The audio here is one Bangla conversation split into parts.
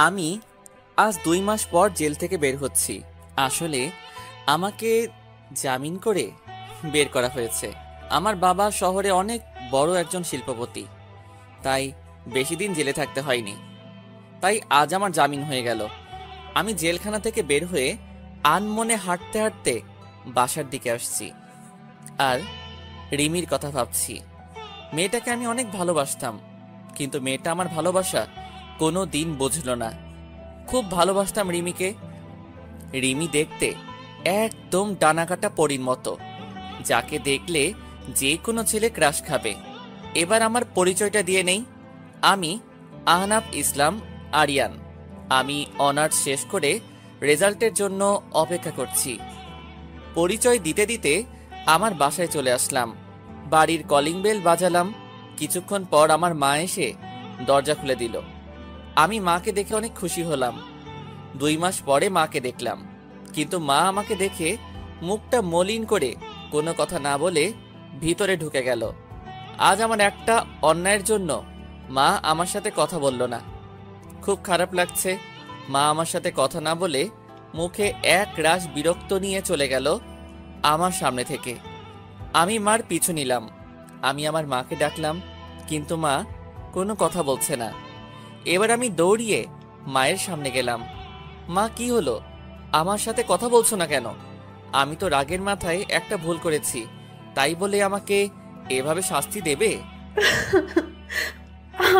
আমি আজ 2 মাস পর জেল থেকে বের হচ্ছি। আসলে আমাকে জামিন করে বের করা হয়েছে। আমার বাবা শহরে অনেক বড় একজন শিল্পপতি, তাই বেশি দিন জেলে থাকতে হয়নি। তাই আজ আমার জামিন হয়ে গেল। আমি জেলখানা থেকে বের হয়ে আনমনে হাঁটতে হাঁটতে বাসার দিকে আসছি আর রিমির কথা ভাবছি। মেয়েটাকে আমি অনেক ভালোবাসতাম, কিন্তু মেয়েটা আমার ভালোবাসা কোনো দিন বুঝল না। খুব ভালোবাসতাম রিমিকে। রিমি দেখতে একদম ডানাকাটা পরীর মতো, যাকে দেখলে যে কোনো ছেলে ক্রাশ খাবে। এবার আমার পরিচয়টা দিয়ে নেই। আমি আহনাফ ইসলাম আরিয়ান। আমি অনার্স শেষ করে রেজাল্টের জন্য অপেক্ষা করছি। পরিচয় দিতে দিতে আমার বাসায় চলে আসলাম। বাড়ির কলিং বেল বাজালাম। কিছুক্ষণ পর আমার মা এসে দরজা খুলে দিল। আমি মাকে দেখে অনেক খুশি হলাম। 2 মাস পরে মাকে দেখলাম, কিন্তু মা আমাকে দেখে মুখটা মলিন করে কোনো কথা না বলে ভিতরে ঢুকে গেল। আজ আমার একটা অন্যায়ের জন্য মা আমার সাথে কথা বলল না। খুব খারাপ লাগছে। মা আমার সাথে কথা না বলে মুখে এক রাশ বিরক্ত নিয়ে চলে গেল আমার সামনে থেকে। আমি মার পিছু নিলাম। আমি আমার মাকে ডাকলাম, কিন্তু মা কোনো কথা বলছে না। এবার আমি দৌড়িয়ে মায়ের সামনে গেলাম। মা, কি হলো? আমার সাথে কথা বলছো না কেন? আমি তো রাগের মাথায় একটা ভুল করেছি, তাই বলে আমাকে এভাবে শাস্তি দেবে?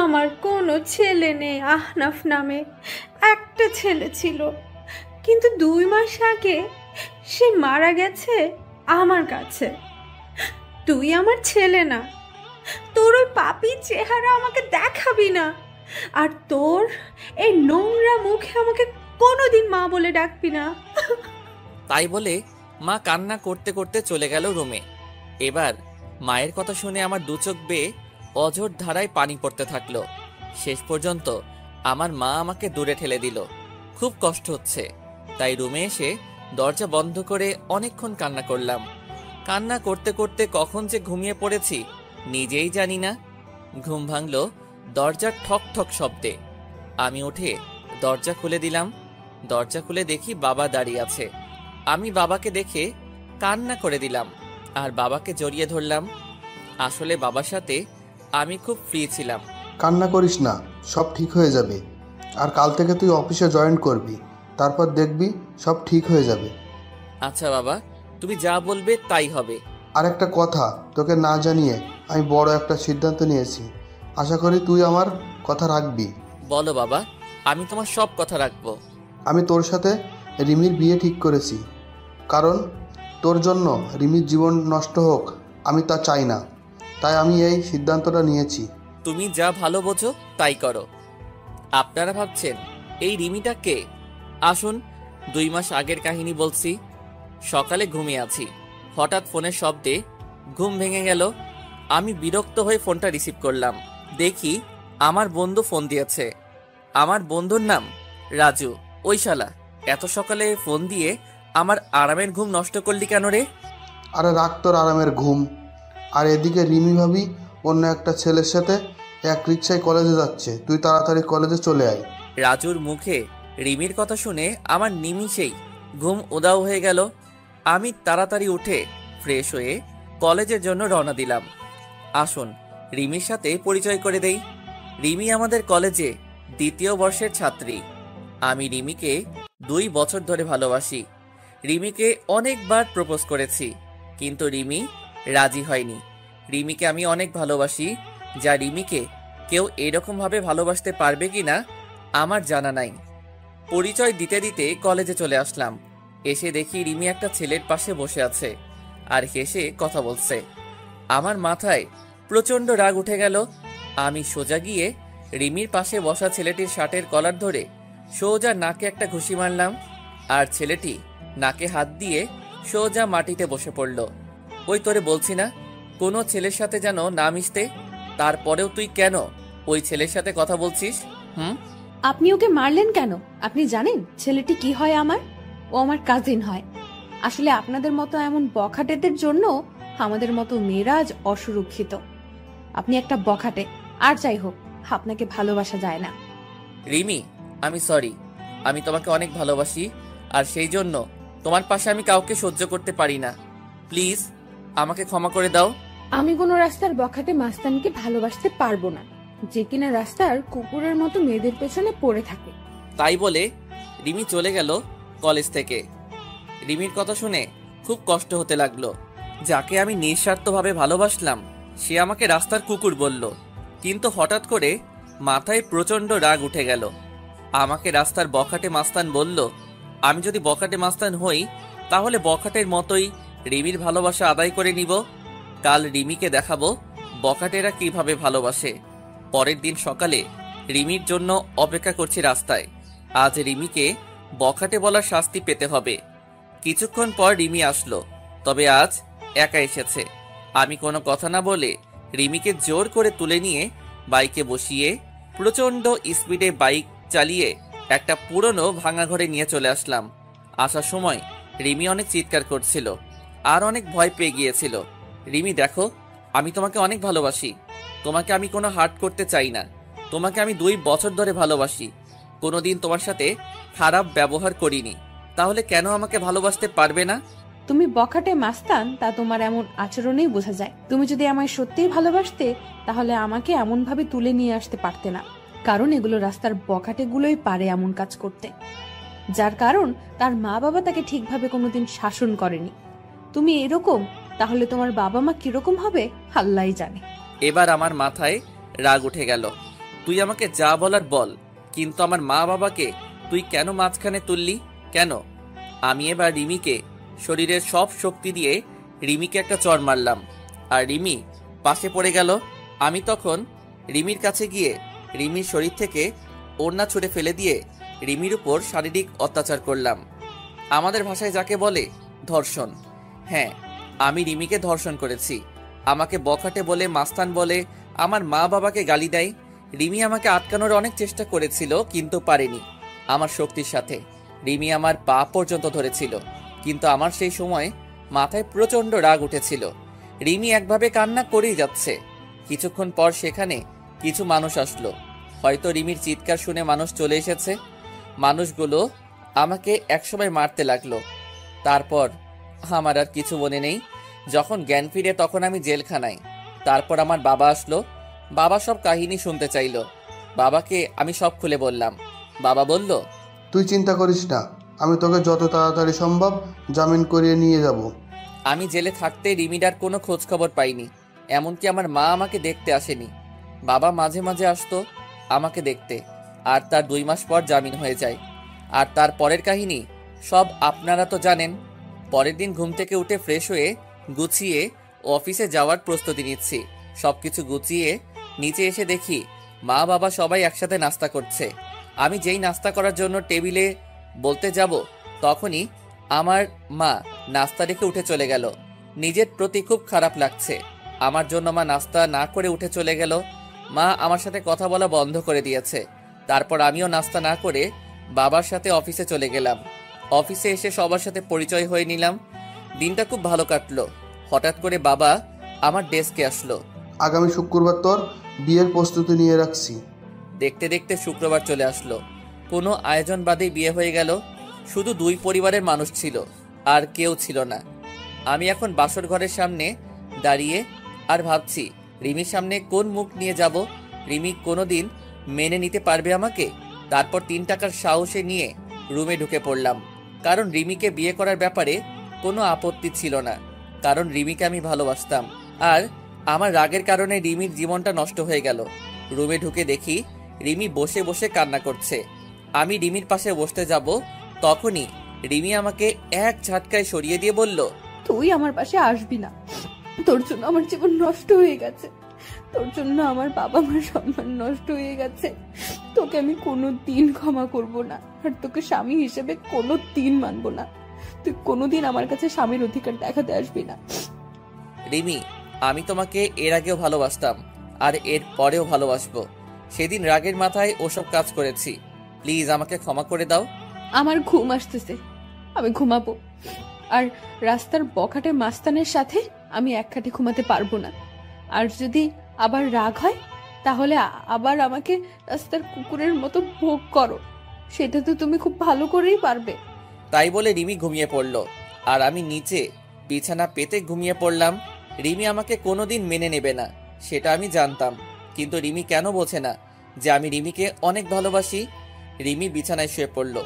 আমার কোনো ছেলে নেই আহনাফ নামে। একটা ছেলে ছিল, কিন্তু 2 মাস আগে সে মারা গেছে আমার কাছে। তুই আমার ছেলে না, তোর ওই পাপী চেহারা আমাকে দেখাবি না। আর তোর এই নোংরা মুখে আমাকে কোনোদিন মা বলে ডাকবি না। তাই বলে মা কান্না করতে করতে চলে গেল রুমে। এবার মায়ের কথা শুনে আমার দু চোখ বেয়ে অঝোর ধারায় পানি পড়তে থাকলো। শেষ পর্যন্ত আমার মা আমাকে দূরে ঠেলে দিল। খুব কষ্ট হচ্ছে, তাই রুমে এসে দরজা বন্ধ করে অনেকক্ষণ কান্না করলাম। কান্না করতে করতে কখন যে ঘুমিয়ে পড়েছি নিজেই জানি না। ঘুম ভাঙল দরজার ঠক ঠক শব্দে। আমি উঠে দরজা খুলে দিলাম। দরজা খুলে দেখি বাবা দাঁড়িয়ে আছে। আমি বাবাকে দেখে কান্না করে দিলাম আর বাবাকে জড়িয়ে ধরলাম। আসলে বাবার সাথে আমি খুব ফ্রি ছিলাম। কান্না করিস না, সব ঠিক হয়ে যাবে। আর কাল থেকে তুই অফিসে জয়েন করবি, তারপর দেখবি সব ঠিক হয়ে যাবে। আচ্ছা বাবা, তুমি যা বলবে তাই হবে। আর একটা কথা তোকে না জানিয়ে আমি বড় একটা সিদ্ধান্ত নিয়েছি। আশা করি তুই আমার কথা রাখবি। বলো বাবা, আমি তোমার সব কথা রাখবো। আমি তোর সাথে রিমির বিয়ে ঠিক করেছি, কারণ তোর জন্য রিমির জীবন নষ্ট হোক আমি তা চাই না। তাই আমি এই সিদ্ধান্তটা নিয়েছি। তুমি যা ভালো বোঝো তাই করো। আপনারা ভাবছেন এই রিমিটা কে? আসুন 2 মাস আগের কাহিনী বলছি। সকালে ঘুমিয়ে আছি, হঠাৎ ফোনের শব্দে ঘুম ভেঙে গেল। আমি বিরক্ত হয়ে ফোনটা রিসিভ করলাম। দেখি আমার বন্ধু ফোন দিয়েছে। আমার বন্ধুর নাম রাজু। ওই শালা এত সকালে ফোন দিয়ে আমার আরামের ঘুম নষ্ট করলি কেন রে? আরে রাখ তোর আরামের ঘুম। আর এদিকে রিমি ভাবি অন্য একটা ছেলের সাথে এক রিক্সায় কলেজে যাচ্ছে, তুই তাড়াতাড়ি কলেজে চলে আয়। রাজুর মুখে রিমির কথা শুনে আমার নিমিষেই ঘুম উধাও হয়ে গেল। আমি তাড়াতাড়ি উঠে ফ্রেশ হয়ে কলেজের জন্য রওনা দিলাম। আসুন রিমির সাথে পরিচয় করে দেই। রিমি আমাদের কলেজে 2য় বর্ষের ছাত্রী। আমি রিমিকে 2 বছর ধরে ভালোবাসি। রিমিকে অনেকবার প্রপোজ করেছি, কিন্তু রিমি রাজি হয়নি। রিমিকে আমি অনেক ভালোবাসি, যা রিমিকে কেউ এরকমভাবে ভালোবাসতে পারবে কিনা আমার জানা নাই। পরিচয় দিতে দিতে কলেজে চলে আসলাম। এসে দেখি রিমি একটা ছেলের পাশে বসে আছে আর হেসে কথা বলছে। আমার মাথায় প্রচন্ড রাগ উঠে গেল। আমি সোজা গিয়ে রিমির পাশে বসা ছেলেটির শার্টের কলার ধরে সোজা নাকে একটা ঘুষি মারলাম, আর ছেলেটি নাকে হাত দিয়ে সোজা মাটিতে বসে পড়ল। ওই তোরে বলছি না কোনো ছেলের সাথে যেন না মিশতে, তারপরেও তুই কেন ওই ছেলের সাথে কথা বলছিস? আপনি ওকে মারলেন কেন? আপনি জানেন ছেলেটি কি হয় আমার? ও আমার কাজিন হয়। আসলে আপনাদের মতো এমন বখাটেদের জন্য আমাদের মতো মেয়েরা আজ অসুরক্ষিত। আপনি একটা বখাটে, আর যাই হোক আপনাকে ভালোবাসা যায় না। রিমি, আমি সরি। আমি তোমাকে অনেক ভালোবাসি, আর সেই জন্য তোমার পাশে আমি কাউকে সহ্য করতে পারি না। প্লিজ আমাকে ক্ষমা করে দাও। আমি কোনো রাস্তার বখাটে মাস্তানকে ভালোবাসতে পারবো না, যে কিনা রাস্তার কুকুরের মতো মেয়েদের পেছনে পড়ে থাকে। তাই বলে রিমি চলে গেল কলেজ থেকে। রিমির কথা শুনে খুব কষ্ট হতে লাগলো। যাকে আমি নিঃস্বার্থভাবে ভালোবাসলাম সে আমাকে রাস্তার কুকুর বলল। কিন্তু হঠাৎ করে মাথায় প্রচন্ড রাগ উঠে গেল। আমাকে রাস্তার বখাটে মাস্তান বলল। আমি যদি বখাটে মাস্তান হই তাহলে বখাটের মতোই রিমির ভালোবাসা আদায় করে নিব। কাল রিমিকে দেখাবো বখাটেরা কিভাবে ভালোবাসে। পরের দিন সকালে রিমির জন্য অপেক্ষা করছি রাস্তায়। আজ রিমিকে বখাটে বলার শাস্তি পেতে হবে। কিছুক্ষণ পর রিমি আসলো, তবে আজ একা এসেছে। আমি কোনো কথা না বলে রিমিকে জোর করে তুলে নিয়ে বাইকে বসিয়ে প্রচন্ড স্পিডে বাইক চালিয়ে একটা পুরনো ভাঙা ঘরে নিয়ে চলে আসলাম। আসার সময় রিমি অনেক চিৎকার করছিল আর অনেক ভয় পেয়ে গিয়েছিল। রিমি দেখো, আমি তোমাকে অনেক ভালোবাসি। তোমাকে আমি কোনো হার্ট করতে চাই না। তোমাকে আমি 2 বছর ধরে ভালোবাসি। কোনোদিন তোমার সাথে খারাপ ব্যবহার করিনি, তাহলে কেন আমাকে ভালোবাসতে পারবে না? তুমি বখাটে মাস্তান তা তোমার এমন আচরণেই বোঝা যায়। তুমি যদি আমায় সত্যিই ভালোবাসতে তাহলে আমাকে এমন ভাবে তুলে নিয়ে আসতে পারতে না, কারণ এগুলো রাস্তার বখাটে গুলোই পারে এমন কাজ করতে, যার কারণ তার মা বাবা তাকে ঠিকভাবে কোনোদিন শাসন করেনি। তুমি এরকম, তাহলে তোমার বাবা মা কিরকম হবে আল্লাহই জানে। এবার আমার মাথায় রাগ উঠে গেল। তুই আমাকে যা বলার বল, কিন্তু আমার মা বাবাকে তুই কেন মাঝখানে তুললি? কেন? আমি এবার রিমিকে শরীরের সব শক্তি দিয়ে রিমিকে একটা চড় মারলাম, আর রিমি পাশে পড়ে গেল। আমি তখন রিমির কাছে গিয়ে রিমির শরীর থেকে ওড়না ছুঁড়ে ফেলে দিয়ে রিমির উপর শারীরিক অত্যাচার করলাম। আমাদের ভাষায় যাকে বলে ধর্ষণ। হ্যাঁ, আমি রিমিকে ধর্ষণ করেছি। আমাকে বখাটে বলে, মাস্তান বলে আমার মা বাবাকে গালি দেয়। রিমি আমাকে আটকানোর অনেক চেষ্টা করেছিল, কিন্তু পারেনি। আমার শক্তির সাথে রিমি আমার পা পর্যন্ত ধরেছিল, কিন্তু আমার সেই সময় মাথায় প্রচন্ড রাগ উঠেছিল। রিমি একভাবে কান্না করেই যাচ্ছে। কিছুক্ষণ পর সেখানে কিছু মানুষ আসলো। হয়তো রিমির চিৎকার শুনে মানুষ চলে এসেছে। মানুষগুলো আমাকে একসময় মারতে লাগলো। তারপর আমার আর কিছু মনে নেই। যখন জ্ঞান ফিরে তখন আমি জেলখানায়। তারপর আমার বাবা আসলো। বাবা সব কাহিনী শুনতে চাইলো। বাবাকে আমি সব খুলে বললাম। বাবা বলল, তুই চিন্তা করিস না, আমি তোকে যত তাড়াতাড়ি সম্ভব জামিন করিয়ে নিয়ে যাব। আমি জেলে থাকতে রিমিডার কোনো খোঁজ খবর পাইনি। এমনকি আমার মা আমাকে দেখতে আসেনি। বাবা মাঝে মাঝে আসতো আমাকে দেখতে, আর তার 2 মাস পর জামিন হয়ে যায়। আর তার পরের কাহিনী সব আপনারা তো জানেন। পরের দিন ঘুম থেকে উঠে ফ্রেশ হয়ে গুছিয়ে অফিসে যাওয়ার প্রস্তুতি নিচ্ছি। সবকিছু গুছিয়ে নিচে এসে দেখি মা বাবা সবাই একসাথে নাস্তা করছে। আমি যেই নাস্তা করার জন্য টেবিলে বলতে যাব, তখনই আমার মা নাস্তা রেখে উঠে চলে গেল। নিজের প্রতি খুব খারাপ লাগছে। আমার জন্য মা নাস্তা না করে উঠে চলে গেল। মা আমার সাথে কথা বলা বন্ধ করে দিয়েছে। তারপর আমিও নাস্তা না করে বাবার সাথে অফিসে চলে গেলাম। অফিসে এসে সবার সাথে পরিচয় হয়ে নিলাম। দিনটা খুব ভালো কাটলো। হঠাৎ করে বাবা আমার ডেস্কে আসলো। আগামী শুক্রবার তোর বিয়ের প্রস্তুতি নিয়ে রাখছি। দেখতে দেখতে শুক্রবার চলে আসলো। কোনো আয়োজন বাদেই বিয়ে হয়ে গেল। শুধু 2 পরিবারের মানুষ ছিল, আর কেউ ছিল না। আমি এখন বাসর ঘরের সামনে দাঁড়িয়ে আর ভাবছি রিমির সামনে কোন মুখ নিয়ে যাব। রিমি কোনোদিন মেনে নিতে পারবে আমাকে? তারপর 3 টাকার সাহসে নিয়ে রুমে ঢুকে পড়লাম, কারণ রিমিকে বিয়ে করার ব্যাপারে কোনো আপত্তি ছিল না, কারণ রিমিকে আমি ভালোবাসতাম। আর আমার রাগের কারণে রিমির জীবনটা নষ্ট হয়ে গেল। রুমে ঢুকে দেখি রিমি বসে বসে কান্না করছে। আমি রিমির পাশে বসতে যাব, তখনই রিমি আমাকে এক ঝাটকায় সরিয়ে দিয়ে বলল, তুই আমার পাশে আসবি না। তোর জন্য আমার জীবন নষ্ট হয়ে গেছে, তোর জন্য আমার বাবা মার সম্মান নষ্ট হয়ে গেছে। তোকে আমি কোনোদিন ক্ষমা করব না, আর তোকে স্বামী হিসেবে কোনোদিন মানব না। তুই কোনোদিন আমার কাছে স্বামীর অধিকার দেখাতে আসবি না। রিমি, আমি তোমাকে এর আগেও ভালোবাসতাম, আর এর পরেও ভালোবাসবো। সেদিন রাগের মাথায় ওসব কাজ করেছি। প্লিজ আমাকে ক্ষমা করে দাও। আমার ঘুম আসতেছে, আমি ঘুমাবো। আর রাস্তার বখাটে মাস্তানের সাথে আমি এক খাটে ঘুমাতে পারবো না। আর যদি আবার রাগ হয় তাহলে আবার আমাকে রাস্তার কুকুরের মতো ভোগ করো। সেটা তো তুমি খুব ভালো করেই পারবে। তাই বলে রিমি ঘুমিয়ে পড়ল, আর আমি নিচে বিছানা পেতে ঘুমিয়ে পড়লাম। রিমি আমাকে কোনোদিন মেনে নেবে না, সেটা আমি জানতাম, কিন্তু রিমি কেন বোঝে না যে আমি রিমিকে অনেক ভালোবাসি। রিমি বিছানায় শুয়ে পড়ল,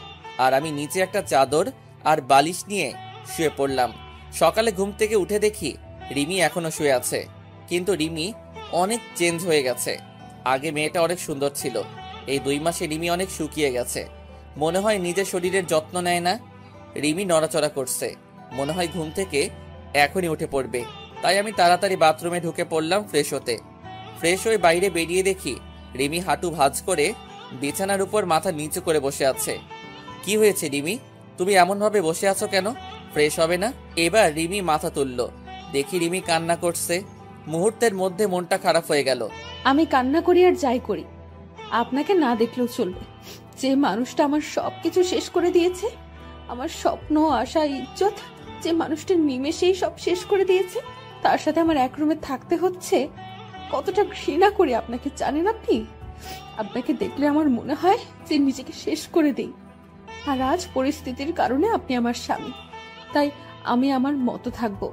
আর আমি নিচে একটা চাদর আর বালিশ নিয়ে শুয়ে পড়লাম। সকালে ঘুম থেকে উঠে দেখি রিমি এখনো শুয়ে আছে, কিন্তু রিমি অনেক চেঞ্জ হয়ে গেছে। আগে মেয়েটা অনেক সুন্দর ছিল, এই 2 মাসে রিমি অনেক শুকিয়ে গেছে। মনে হয় নিজের শরীরের যত্ন নেয় না। রিমি নড়াচড়া করছে, মনে হয় ঘুম থেকে এখনই উঠে পড়বে। তাই আমি তাড়াতাড়ি বাথরুমে ঢুকে পড়লাম ফ্রেশ হতে। ফ্রেশ হয়ে বাইরে বেরিয়ে দেখি রিমি হাঁটু ভাঁজ করে বিছানার উপর মাথা নিচু করে বসে আছে। কি হয়েছে রিমি, তুমি এমন ভাবে বসে আছো কেন? ফ্রেশ হবে না? এবার রিমি মাথা তুলল, দেখি রিমি কান্না করছে। মুহূর্তের মধ্যে মনটা খারাপ হয়ে গেল। আমি কান্না করি আর যাই করি, আপনাকে না দেখলেও চলবে। যে মানুষটা আমার সবকিছু শেষ করে দিয়েছে, আমার স্বপ্ন, আশা, ইজ্জত, যে মানুষটা নিমেষেই সব শেষ করে দিয়েছে, তার সাথে আমার এক রুমে থাকতে হচ্ছে। কতটা ঘৃণা করি আপনাকে জানেন আপনি? আপনাকে দেখলে আমার মনে হয় যে নিজেকে শেষ করে দেই। আর আজ পরিস্থিতির কারণে আপনি আমার স্বামী, তাই আমি আমার মতো থাকবো,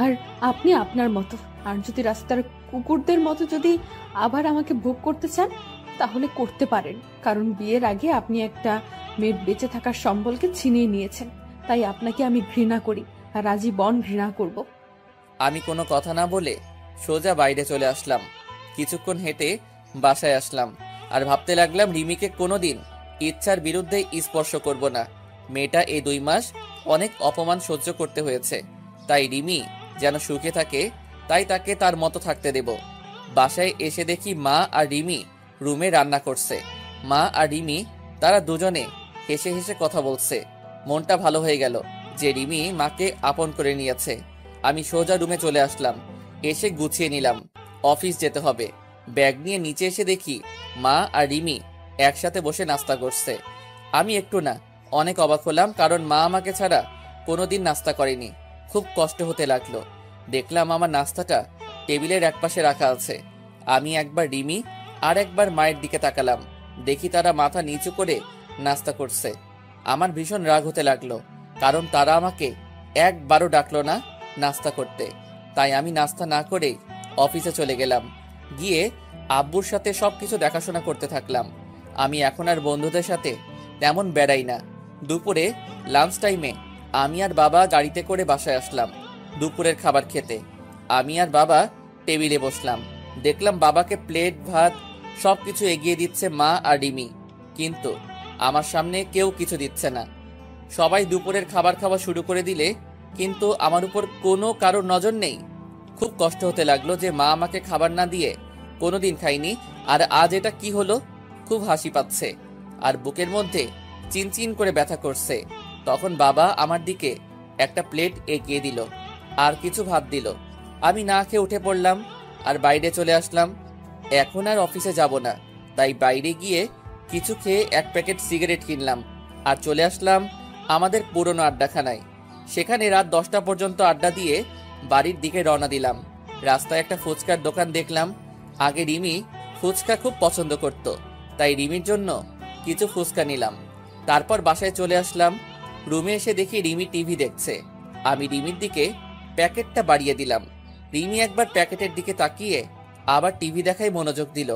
আর আপনি আপনার মতো। আর যদি রাস্তার কুকুরদের মতো যদি আবার আমাকে ভোগ করতে চান, তাহলে করতে পারেন, কারণ বিয়ের আগে আপনি একটা মেয়ের বেঁচে থাকার সম্বলকে ছিনিয়ে নিয়েছেন। তাই আপনাকে আমি ঘৃণা করি, আর আজীবন ঘৃণা করব। আমি কোনো কথা না বলে সোজা বাইরে চলে আসলাম। কিছুক্ষণ হেঁটে বাসায় আসলাম, আর ভাবতে লাগলাম রিমিকে কোনোদিন ইচ্ছার বিরুদ্ধে স্পর্শ করব না। মেয়েটা এই 2 মাস অনেক অপমান সহ্য করতে হয়েছে, তাই রিমি যেন সুখে থাকে, তাই তাকে তার মতো থাকতে দেব। বাসায় এসে দেখি মা আর রিমি রুমে রান্না করছে। মা আর রিমি তারা দুজনে হেসে হেসে কথা বলছে। মনটা ভালো হয়ে গেল যে রিমি মাকে আপন করে নিয়েছে। আমি সোজা রুমে চলে আসলাম, এসে গুছিয়ে নিলাম, অফিস যেতে হবে। ব্যাগ নিয়ে নিচে এসে দেখি মা আর রিমি একসাথে বসে নাস্তা করছে। আমি একটু না অনেক অবাক হলাম, কারণ মা আমাকে ছাড়া কোনোদিন নাস্তা করেনি। খুব কষ্ট হতে লাগলো। দেখলাম আমার নাস্তাটা টেবিলের একপাশে রাখা আছে। আমি একবার রিমি আর একবার মায়ের দিকে তাকালাম, দেখি তারা মাথা নিচু করে নাস্তা করছে। আমার ভীষণ রাগ হতে লাগলো, কারণ তারা আমাকে একবারও ডাকলো না নাস্তা করতে। তাই আমি নাস্তা না করে অফিসে চলে গেলাম। গিয়ে আব্বুর সাথে সবকিছু দেখাশোনা করতে থাকলাম। আমি এখন আর বন্ধুদের সাথে তেমন বেড়াই না। দুপুরে লাঞ্চ টাইমে আমি আর বাবা গাড়িতে করে বাসায় আসলাম দুপুরের খাবার খেতে। আমি আর বাবা টেবিলে বসলাম, দেখলাম বাবাকে প্লেট ভাত সবকিছু এগিয়ে দিচ্ছে মা আর রিমি, কিন্তু আমার সামনে কেউ কিছু দিচ্ছে না। সবাই দুপুরের খাবার খাওয়া শুরু করে দিলে কিন্তু আমার উপর কোনো কারোর নজর নেই। খুব কষ্ট হতে লাগলো যে মা আমাকে খাবার না দিয়ে কোনোদিন খাইনি, আর আজ এটা কি হলো। খুব হাসি পাচ্ছে, আর বুকের মধ্যে চিনচিন করে ব্যথা করছে। তখন বাবা আমার দিকে একটা প্লেট এগিয়ে দিল, আর কিছু ভাত দিল। আমি না খেয়ে উঠে পড়লাম আর বাইরে চলে আসলাম। এখন আর অফিসে যাব না, তাই বাইরে গিয়ে কিছু খেয়ে 1 প্যাকেট সিগারেট কিনলাম আর চলে আসলাম আমাদের পুরনো আড্ডাখানায়। সেখানে রাত 10টা পর্যন্ত আড্ডা দিয়ে বাড়ির দিকে রওনা দিলাম। রাস্তায় একটা ফুচকার দোকান দেখলাম। আগে রিমি ফুচকা খুব পছন্দ করত, তাই রিমির জন্য কিছু ফুচকা নিলাম। তারপর বাসায় চলে আসলাম। রুমে এসে দেখি রিমি টিভি দেখছে। আমি রিমির দিকে প্যাকেটটা বাড়িয়ে দিলাম। রিমি একবার প্যাকেটের দিকে তাকিয়ে আবার টিভি দেখায় মনোযোগ দিল।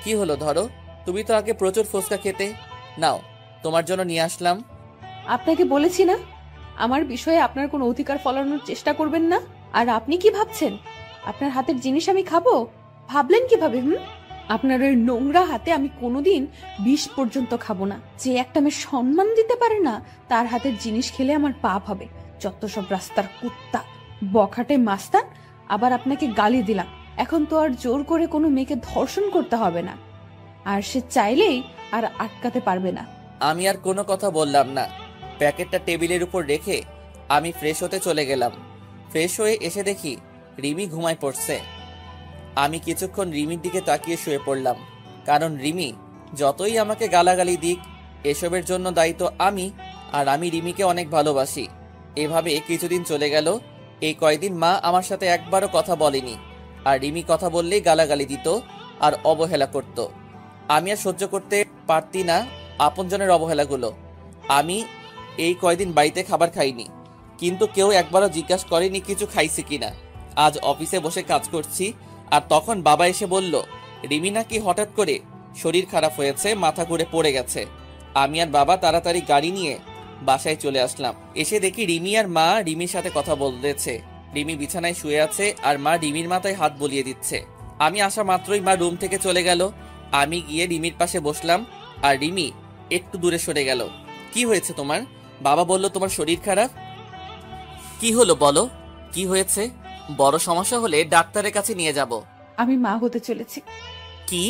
কি হলো ধরো, তুমি তো আগে প্রচুর ফুচকা খেতে, নাও তোমার জন্য নিয়ে আসলাম। আপনাকে বলেছি না, আমার বিষয়ে আপনার কোনো অধিকার ফলানোর চেষ্টা করবেন না। আর আপনি কি ভাবছেন আপনার হাতের জিনিস আমি খাবো? ভাবলেন কিভাবে? আপনার ওই নোংরা হাতে আমি কোনোদিন 20 পর্যন্ত খাবো না। যে একটা মেয়ে সম্মান দিতে পারে না, তার হাতের জিনিস খেলে আমার পাপ হবে। যত সব রাস্তার কুত্তা, বখাটে মাস্তান। আবার আপনাকে গালি দিলাম, এখন তো আর জোর করে কোনো মেয়েকে ধর্ষণ করতে হবে না, আর সে চাইলেই আর আটকাতে পারবে না। আমি আর কোনো কথা বললাম না। প্যাকেটটা টেবিলের উপর রেখে আমি ফ্রেশ হতে চলে গেলাম। ফ্রেশ হয়ে এসে দেখি রিমি ঘুমায় পড়ছে। আমি কিছুক্ষণ রিমির দিকে তাকিয়ে শুয়ে পড়লাম, কারণ রিমি যতই আমাকে গালাগালি দিক, এসবের জন্য দায়ী তো আমি, আর আমি রিমিকে অনেক ভালোবাসি। এভাবে কিছুদিন চলে গেল। এই কয়দিন মা আমার সাথে একবারও কথা বলেনি, আর রিমি কথা বললেই গালাগালি দিত আর অবহেলা করত। আমি আর সহ্য করতে পারতি না আপনজনের অবহেলাগুলো। আমি এই কয়দিন বাড়িতে খাবার খাইনি, কিন্তু কেউ একবারও জিজ্ঞাসা করেনি কিছু খাইছে কিনা। আজ অফিসে বসে কাজ করছি, আর তখন বাবা এসে বলল রিমি নাকি হঠাৎ করে শরীর খারাপ হয়েছে, মাথা ঘুরে পড়ে গেছে। আমি আর বাবা তাড়াতাড়ি গাড়ি নিয়ে বাসায় চলে আসলাম। এসে দেখি রিমি আর মা রিমির সাথে কথা বলতেছে। রিমি বিছানায় শুয়ে আছে আর মা রিমির মাথায় হাত বুলিয়ে দিচ্ছে। আমি আসা মাত্রই মা রুম থেকে চলে গেল। আমি গিয়ে রিমির পাশে বসলাম, আর রিমি একটু দূরে সরে গেল। কি হয়েছে তোমার? বাবা বলল তোমার শরীর খারাপ। কি হলো বলো, কি হয়েছে? বড় সমস্যা হলে ডাক্তারের কাছে নিয়ে যাব। আমি মা হতে চলেছি। কি?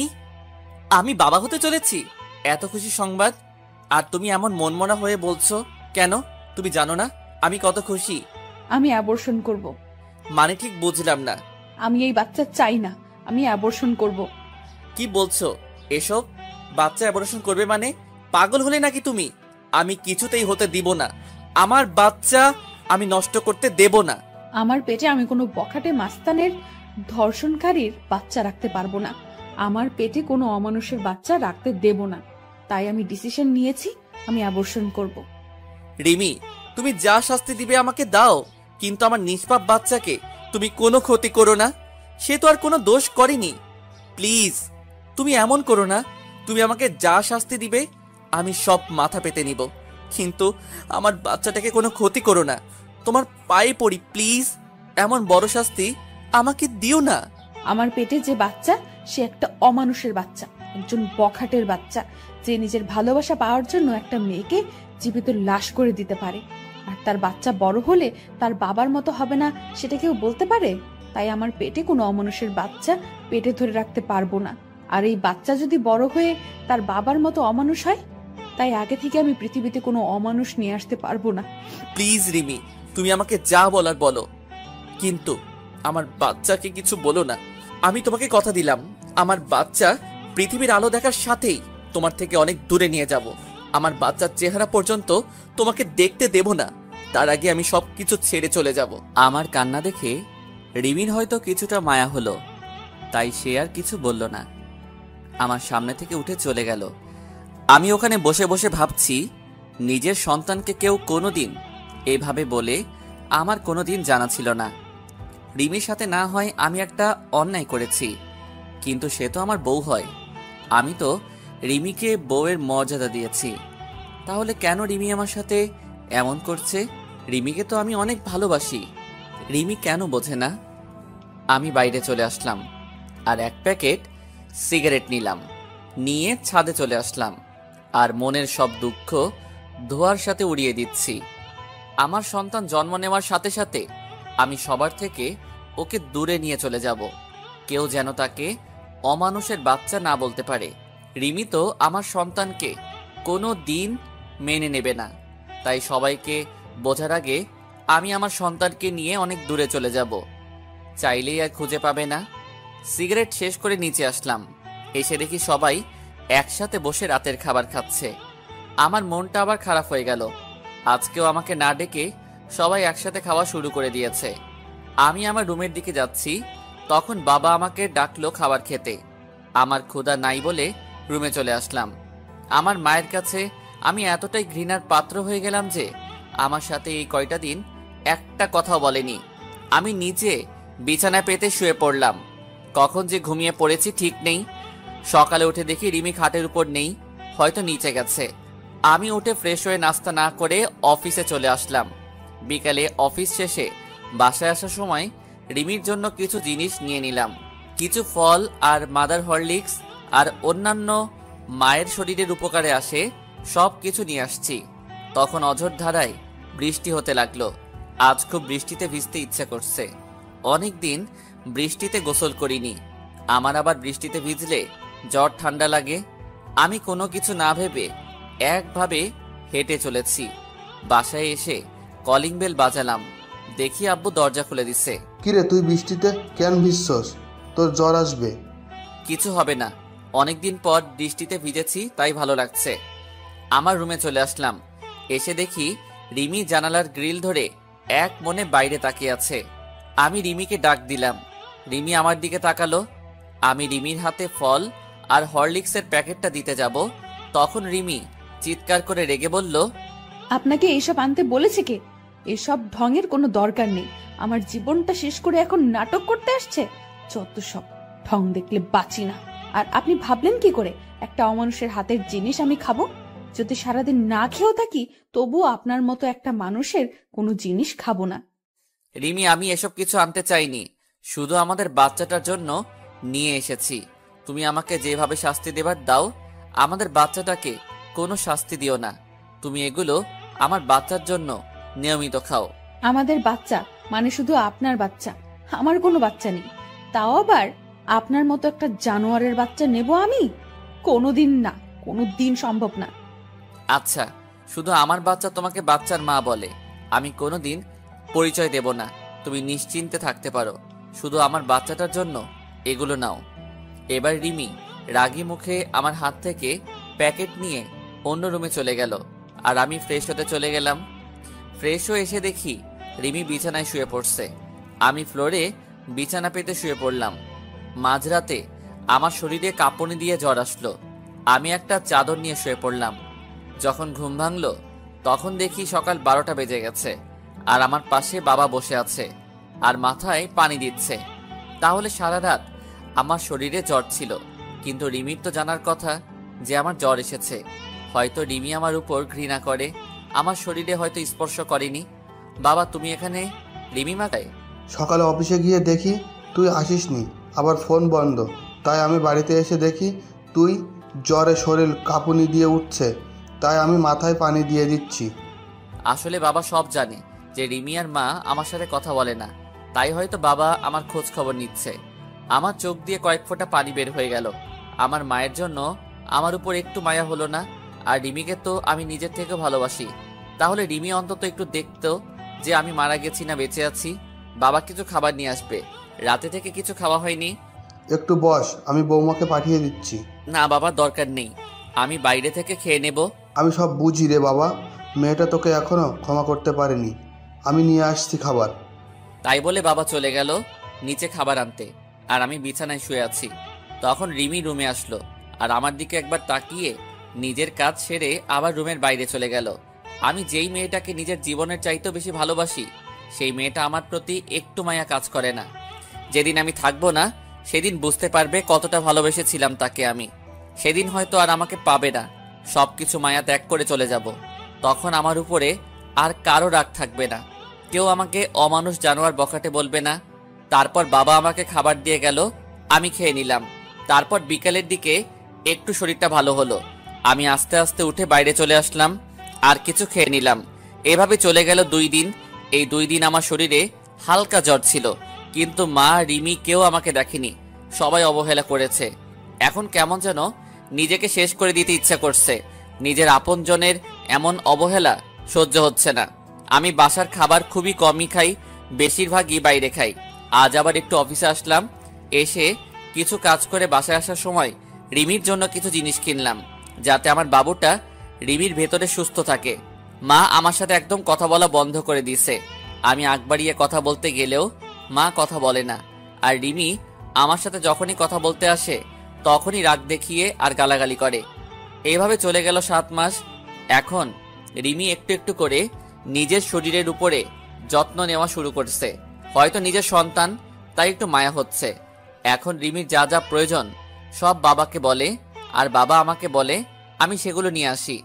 আমি বাবা হতে চলেছি? এত খুশি সংবাদ, আর তুমি এমন মনমনা হয়ে বলছো কেন? তুমি জানো না আমি কত খুশি। আমি অ্যাবর্শন করব। মানে ঠিক বুঝলাম না। আমি এই বাচ্চা চাই না, আমি অ্যাবর্শন করব। কি বলছো এসব? বাচ্চা অ্যাবর্শন করবে মানে? পাগল হলে নাকি তুমি? আমি কিছুতেই হতে দিব না। আমার বাচ্চা আমি নষ্ট করতে দেব না। আমার পেটে আমি কোনো বখাটে মাস্তানের ধর্ষণকারীর বাচ্চা রাখতে পারবো না। আমার পেটে কোনো অমানুষের বাচ্চা রাখতে দেব না। তাই আমি ডিসিশন নিয়েছি, আমি অ্যাবর্শন করব। রিমি, তুমি যা শাস্তি দিবে আমাকে দাও, কিন্তু আমার নিষ্পাপ বাচ্চাকে তুমি কোনো ক্ষতি করো না। সে তো আর কোনো দোষ করেনি। প্লিজ তুমি এমন করো না। তুমি আমাকে যা শাস্তি দিবে আমি সব মাথা পেতে নিব, কিন্তু আমার বাচ্চাটাকে কোনো ক্ষতি করো না। তোমার পায়ে পড়ি প্লিজ, এমন বড় শাস্তি আমাকে দিও না। আমার পেটে যে বাচ্চা, সে একটা অমানুষের বাচ্চা, একজন বখাটের বাচ্চা, যে নিজের ভালোবাসা পাওয়ার জন্য একটা মেয়েকে জীবিত লাশ করে দিতে পারে। আর তার বাচ্চা বড় হলে তার বাবার মতো হবে না, সেটা কেউ বলতে পারে? তাই আমার পেটে কোনো অমানুষের বাচ্চা পেটে ধরে রাখতে পারবো না। আর এই বাচ্চা যদি বড় হয়ে তার বাবার মতো অমানুষ হয়, তাই আগে থেকে আমি পৃথিবীতে কোনো অমানুষ নিয়ে আসতে পারবো না। প্লিজ রিমি, তুমি আমাকে যা বলার বলো, কিন্তু আমার বাচ্চাকে কিছু বলো না। আমি তোমাকে কথা দিলাম, আমার বাচ্চা পৃথিবীর আলো দেখার সাথেই তোমার থেকে অনেক দূরে নিয়ে যাব। আমার বাচ্চার চেহারা পর্যন্ত তোমাকে দেখতে দেব না। তার আগে আমি সবকিছু ছেড়ে চলে যাব। আমার কান্না দেখে রিমির হয়তো কিছুটা মায়া হলো, তাই সে আর কিছু বলল না। আমার সামনে থেকে উঠে চলে গেল। আমি ওখানে বসে বসে ভাবছি, নিজের সন্তানকে কেউ কোনোদিন এভাবে বলে আমার কোনোদিন জানা ছিল না। রিমির সাথে না হয় আমি একটা অন্যায় করেছি, কিন্তু সে তো আমার বউ হয়। আমি তো রিমিকে বউয়ের মর্যাদা দিয়েছি, তাহলে কেন রিমি আমার সাথে এমন করছে? রিমিকে তো আমি অনেক ভালোবাসি। রিমি কেন বোঝে না? আমি বাইরে চলে আসলাম আর এক প্যাকেট সিগারেট নিলাম, নিয়ে ছাদে চলে আসলাম, আর মনের সব দুঃখ ধোঁয়ার সাথে উড়িয়ে দিচ্ছি। আমার সন্তান জন্ম নেওয়ার সাথে সাথে আমি সবার থেকে ওকে দূরে নিয়ে চলে যাব। কেউ যেন তাকে অমানুষের বাচ্চা না বলতে পারে। রিমি তো আমার সন্তানকে কোনো দিন মেনে নেবে না, তাই সবাইকে বোঝার আগে আমি আমার সন্তানকে নিয়ে অনেক দূরে চলে যাব। চাইলেই আর খুঁজে পাবে না। সিগারেট শেষ করে নিচে আসলাম। এসে দেখি সবাই একসাথে বসে রাতের খাবার খাচ্ছে। আমার মনটা আবার খারাপ হয়ে গেল। আজকেও আমাকে না ডেকে সবাই একসাথে খাওয়া শুরু করে দিয়েছে। আমি আমার রুমের দিকে যাচ্ছি, তখন বাবা আমাকে ডাকলো খাবার খেতে। আমার ক্ষুধা নাই বলে রুমে চলে আসলাম। আমার মায়ের কাছে আমি এতটাই ঘৃণার পাত্র হয়ে গেলাম যে আমার সাথে এই কয়টা দিন একটা কথাও বলেনি। আমি নিচে বিছানায় পেতে শুয়ে পড়লাম। কখন যে ঘুমিয়ে পড়েছি ঠিক নেই। সকালে উঠে দেখি রিমি খাটের উপর নেই, হয়তো নিচে গেছে। আমি উঠে ফ্রেশ হয়ে নাস্তা না করে অফিসে চলে আসলাম। বিকালে অফিস শেষে বাসায় আসার সময় রিমির জন্য কিছু জিনিস নিয়ে নিলাম। কিছু ফল আর মাদার হরলিক্স আর অন্যান্য মায়ের শরীরের উপকারে আসে সব কিছু নিয়ে আসছি। তখন অঝোর ধারায় বৃষ্টি হতে লাগলো। আজ খুব বৃষ্টিতে ভিজতে ইচ্ছা করছে। অনেকদিন বৃষ্টিতে গোসল করিনি। আমার আবার বৃষ্টিতে ভিজলে জ্বর ঠান্ডা লাগে। আমি কোনো কিছু না ভেবে একভাবে হেঁটে চলেছি। বাসায় এসে কলিং বেল বাজালাম, দেখি আব্বু দরজা খুলে দিছে। কিরে, তুই বৃষ্টিতে কেন ভিজছস? তোর জ্বর আসবে। কিছু হবে না, অনেকদিন পর বৃষ্টিতে ভিজেছি তাই ভালো লাগছে। আমার রুমে চলে আসলাম। এসে দেখি রিমি জানালার গ্রিল ধরে এক মনে বাইরে তাকিয়ে আছে। আমি রিমিকে ডাক দিলাম। রিমি আমার দিকে তাকালো। আমি রিমির হাতে ফল আর হরলিক্সের প্যাকেটটা দিতে যাব, তখন রিমি চিৎকার করে রেগে বলল, আপনাকে এইসব আনতে বলেছে কে? এসব ঢঙের কোনো দরকার নেই। আমার জীবনটা শেষ করে এখন নাটক করতে আসছে। যত সব ঢং দেখলে বাঁচি না। আর আপনি ভাবলেন কি করে একটা অমানুষের হাতের জিনিস আমি খাবো? যদি সারাদিন না খেয়েও থাকি তবুও আপনার মতো একটা মানুষের কোনো জিনিস খাবো না। রিমি, আমি এসব কিছু আনতে চাইনি, শুধু আমাদের বাচ্চাটার জন্য নিয়ে এসেছি। তুমি আমাকে যেভাবে শাস্তি দেবার দাও, আমাদের বাচ্চাটাকে কোনো শাস্তি দিও না। তুমি এগুলো আমার বাচ্চার জন্য নিয়মিত খাও। আমাদের বাচ্চা মানে শুধু আপনার বাচ্চা, আমার কোনো বাচ্চা নেই। তাও আবার আপনার মতো একটা জানোয়ারের বাচ্চা নেব আমি? কোনোদিন না, কোনোদিন সম্ভব না। আচ্ছা, শুধু আমার বাচ্চা তোমাকে বাচ্চার মা বলে, আমি কোনোদিন পরিচয় দেব না। তুমি নিশ্চিন্তে থাকতে পারো, শুধু আমার বাচ্চাটার জন্য এগুলো নাও। এবার রিমি রাগী মুখে আমার হাত থেকে প্যাকেট নিয়ে অন্য রুমে চলে গেল, আর আমি ফ্রেশ হতে চলে গেলাম। ফ্রেশ হয়ে এসে দেখি রিমি বিছানায় শুয়ে পড়ছে। আমি ফ্লোরে বিছানা পেতে শুয়ে পড়লাম। মাঝরাতে আমার শরীরে কাঁপুনি দিয়ে জ্বর আসলো। আমি একটা চাদর নিয়ে শুয়ে পড়লাম। যখন ঘুম ভাঙলো তখন দেখি সকাল 12টা বেজে গেছে, আর আমার পাশে বাবা বসে আছে আর মাথায় পানি দিচ্ছে। তাহলে সারা রাত আমার শরীরে জ্বর ছিল, কিন্তু রিমির তো জানার কথা যে আমার জ্বর এসেছে। হয়তো রিমি আমার উপর ঘৃণা করে, আমার শরীরে হয়তো স্পর্শ করেনি। বাবা, তুমি এখানে? রিমি মাথায়। সকালে অফিসে গিয়ে দেখি তুই আসিসনি, আবার ফোন বন্ধ। তাই আমি বাড়িতে এসে দেখি তুই জ্বরে শরীর কাঁপুনি দিয়ে উঠছে, তাই আমি মাথায় পানি দিয়ে দিচ্ছি। আসলে বাবা সব জানে যে রিমি আর মা আমার সাথে কথা বলে না, তাই হয়তো বাবা আমার খোঁজ খবর নিচ্ছে। আমার চোখ দিয়ে কয়েক ফোঁটা পানি বের হয়ে গেল। আমার মায়ের জন্য আমার উপর একটু মায়া হলো না। আর রিমিকে তো আমি নিজের থেকেও ভালোবাসি, তাহলে রিমি অন্তত একটু দেখতো যে আমি মারা গেছি না বেঁচে আছি। বাবা কিছু খাবার নিয়ে আসবে, রাতে থেকে কিছু খাওয়া হয়নি। একটু বস, আমি বৌমাকে পাঠিয়ে দিচ্ছি। না বাবা, দরকার নেই, আমি বাইরে থেকে খেয়ে নেব। আমি সব বুঝি রে বাবা, মেয়েটা তোকে এখনো ক্ষমা করতে পারেনি। আমি নিয়ে আসছি খাবার। তাই বলে বাবা চলে গেল নিচে খাবার আনতে, আর আমি বিছানায় শুয়ে আছি। তখন রিমি রুমে আসলো, আর আমার দিকে একবার তাকিয়ে নিজের কাজ সেরে আবার রুমের বাইরে চলে গেল। আমি যেই মেয়েটাকে নিজের জীবনের চাইতেও বেশি ভালোবাসি, সেই মেয়েটা আমার প্রতি একটু মায়া কাজ করে না। যেদিন আমি থাকবো না সেদিন বুঝতে পারবে কতটা ভালোবেসেছিলাম তাকে আমি। সেদিন হয়তো আর আমাকে পাবে না, সবকিছু মায়া ত্যাগ করে চলে যাব। তখন আমার উপরে আর কারো রাগ থাকবে না, কেউ আমাকে অমানুষ জানোয়ার বকাটে বলবে না। তারপর বাবা আমাকে খাবার দিয়ে গেল, আমি খেয়ে নিলাম। তারপর বিকালের দিকে একটু শরীরটা ভালো হলো, আমি আস্তে আস্তে উঠে বাইরে চলে আসলাম আর কিছু খেয়ে নিলাম। এভাবে চলে গেল 2 দিন। এই 2 দিন আমার শরীরে হালকা জ্বর ছিল, কিন্তু মা, রিমি কেউ আমাকে দেখেনি, সবাই অবহেলা করেছে। এখন কেমন যেন নিজেকে শেষ করে দিতে ইচ্ছা করছে। নিজের আপনজনের এমন অবহেলা সহ্য হচ্ছে না। আমি বাসার খাবার খুবই কমই খাই, বেশিরভাগই বাইরে খাই। আজ আবার একটু অফিসে আসলাম, এসে কিছু কাজ করে বাসায় আসার সময় রিমির জন্য কিছু জিনিস কিনলাম, যাতে আমার বাবুটা রিমির ভেতরে সুস্থ থাকে। মা আমার সাথে একদম কথা বলা বন্ধ করে দিয়েছে। আমি আগ বাড়িয়ে কথা বলতে গেলেও মা কথা বলে না, আর রিমি আমার সাথে যখনই কথা বলতে আসে তখনই রাগ দেখিয়ে আর গালাগালি করে। এইভাবে চলে গেল 7 মাস। এখন রিমি একটু একটু করে নিজের শরীরের উপরে যত্ন নেওয়া শুরু করছে। হয়তো নিজের সন্তান, তাই একটু মায়া হচ্ছে। এখন রিমির যা যা প্রয়োজন সব বাবাকে বলে, আর বাবা আমাকে বলে আমি সেগুলো নিয়ে আসি।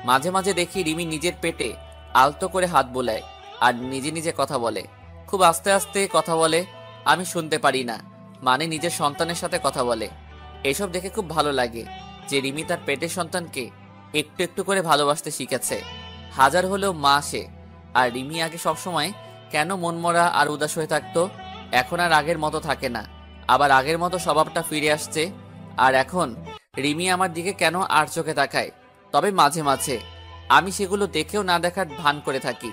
মাঝে মাঝে দেখি রিমি নিজের পেটে আলতো করে হাত বোলায় আর নিজে নিজে কথা বলে। খুব আস্তে আস্তে কথা বলে, আমি শুনতে পারি না, মানে নিজের সন্তানের সাথে কথা বলে। এসব দেখে খুব ভালো লাগে যে রিমি তার পেটের সন্তানকে একটু একটু করে ভালোবাসতে শিখেছে। হাজার হলেও মা সে। আর রিমি আগে সবসময় কেন মনমরা আর উদাস হয়ে থাকতো, এখন আর আগের মতো থাকে না, আবার আগের মতো স্বভাবটা ফিরে আসছে। আর এখন রিমি আমার দিকে কেন আর চোখে তাকায়, তবে মাঝে মাঝে আমি সেগুলো দেখেও না দেখার ভান করে থাকি।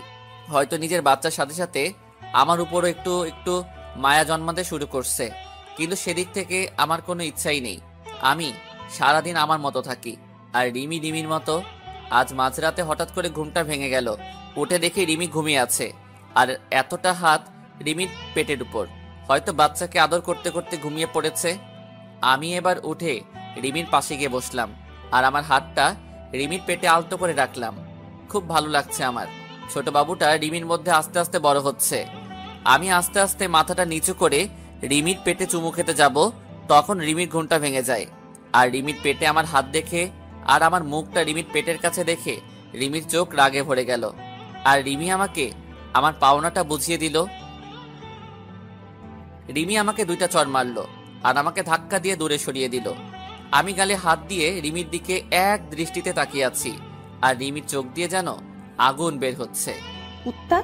হয়তো নিজের বাচ্চার সাথে সাথে আমার উপরও একটু একটু মায়া জন্মাতে শুরু করছে, কিন্তু সেদিক থেকে আমার কোনো ইচ্ছাই নেই। আমি সারাদিন আমার মতো থাকি, আর রিমি রিমির মতো। আজ মাঝরাতে হঠাৎ করে ঘুমটা ভেঙে গেল, উঠে দেখি রিমি ঘুমিয়ে আছে, আর এতটা হাত রিমির পেটের উপর। হয়তো বাচ্চাকে আদর করতে করতে ঘুমিয়ে পড়েছে। আমি এবার উঠে রিমির পাশে গিয়ে বসলাম, আর আমার হাতটা রিমির পেটে আলতো করে রাখলাম। খুব ভালো লাগছে আমার। ছোট বাবুটা রিমির মধ্যে আস্তে আস্তে বড় হচ্ছে। আমি আস্তে আস্তে মাথাটা নিচু করে রিমির পেটে চুমু খেতে যাব, তখন রিমির ঘুমটা ভেঙে যায়। আর রিমির পেটে আমার হাত দেখে আর আমার মুখটা রিমির পেটের কাছে দেখে রিমির চোখ রাগে ভরে গেল। আর রিমি আমাকে আমার পাওনাটা বুঝিয়ে দিল। রিমি আমাকে 2টা চড় মারলো আর আমাকে ধাক্কা দিয়ে দূরে সরিয়ে দিল। আমি গালে হাত দিয়ে রিমির দিকে এক দৃষ্টিতে তাকিয়ে আছি, আর রিমির চোখ দিয়ে যেন আগুন বের হচ্ছে। কুত্তা,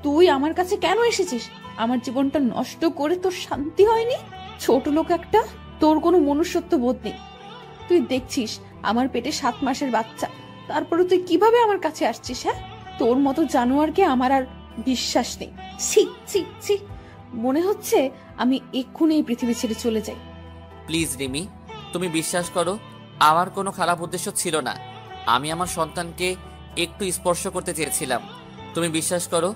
তুই আমার কাছে কেন এসেছিস? আমার জীবনটা নষ্ট করে তোর শান্তি হয়নি? ছোট লোক একটা, তোর কোনো মনুষ্যত্ব বোধ নেই। তুই দেখছিস আমার পেটে 7 মাসের বাচ্চা, তারপরে তুই কিভাবে আমার কাছে আসছিস? হ্যাঁ, তোর মতো জানোয়ারকে আমার আর বিশ্বাস নেই। ছি ছি ছি, মনে হচ্ছে আমি এক্ষুনি এই পৃথিবী ছেড়ে চলে যাই। প্লিজ রিমি, তুমি বিশ্বাস করো, আমার কোনো খারাপ উদ্দেশ্য ছিল না। আমি আমার সন্তানকে একটু স্পর্শ করতে চেয়েছিলাম। তুমি বিশ্বাস করো,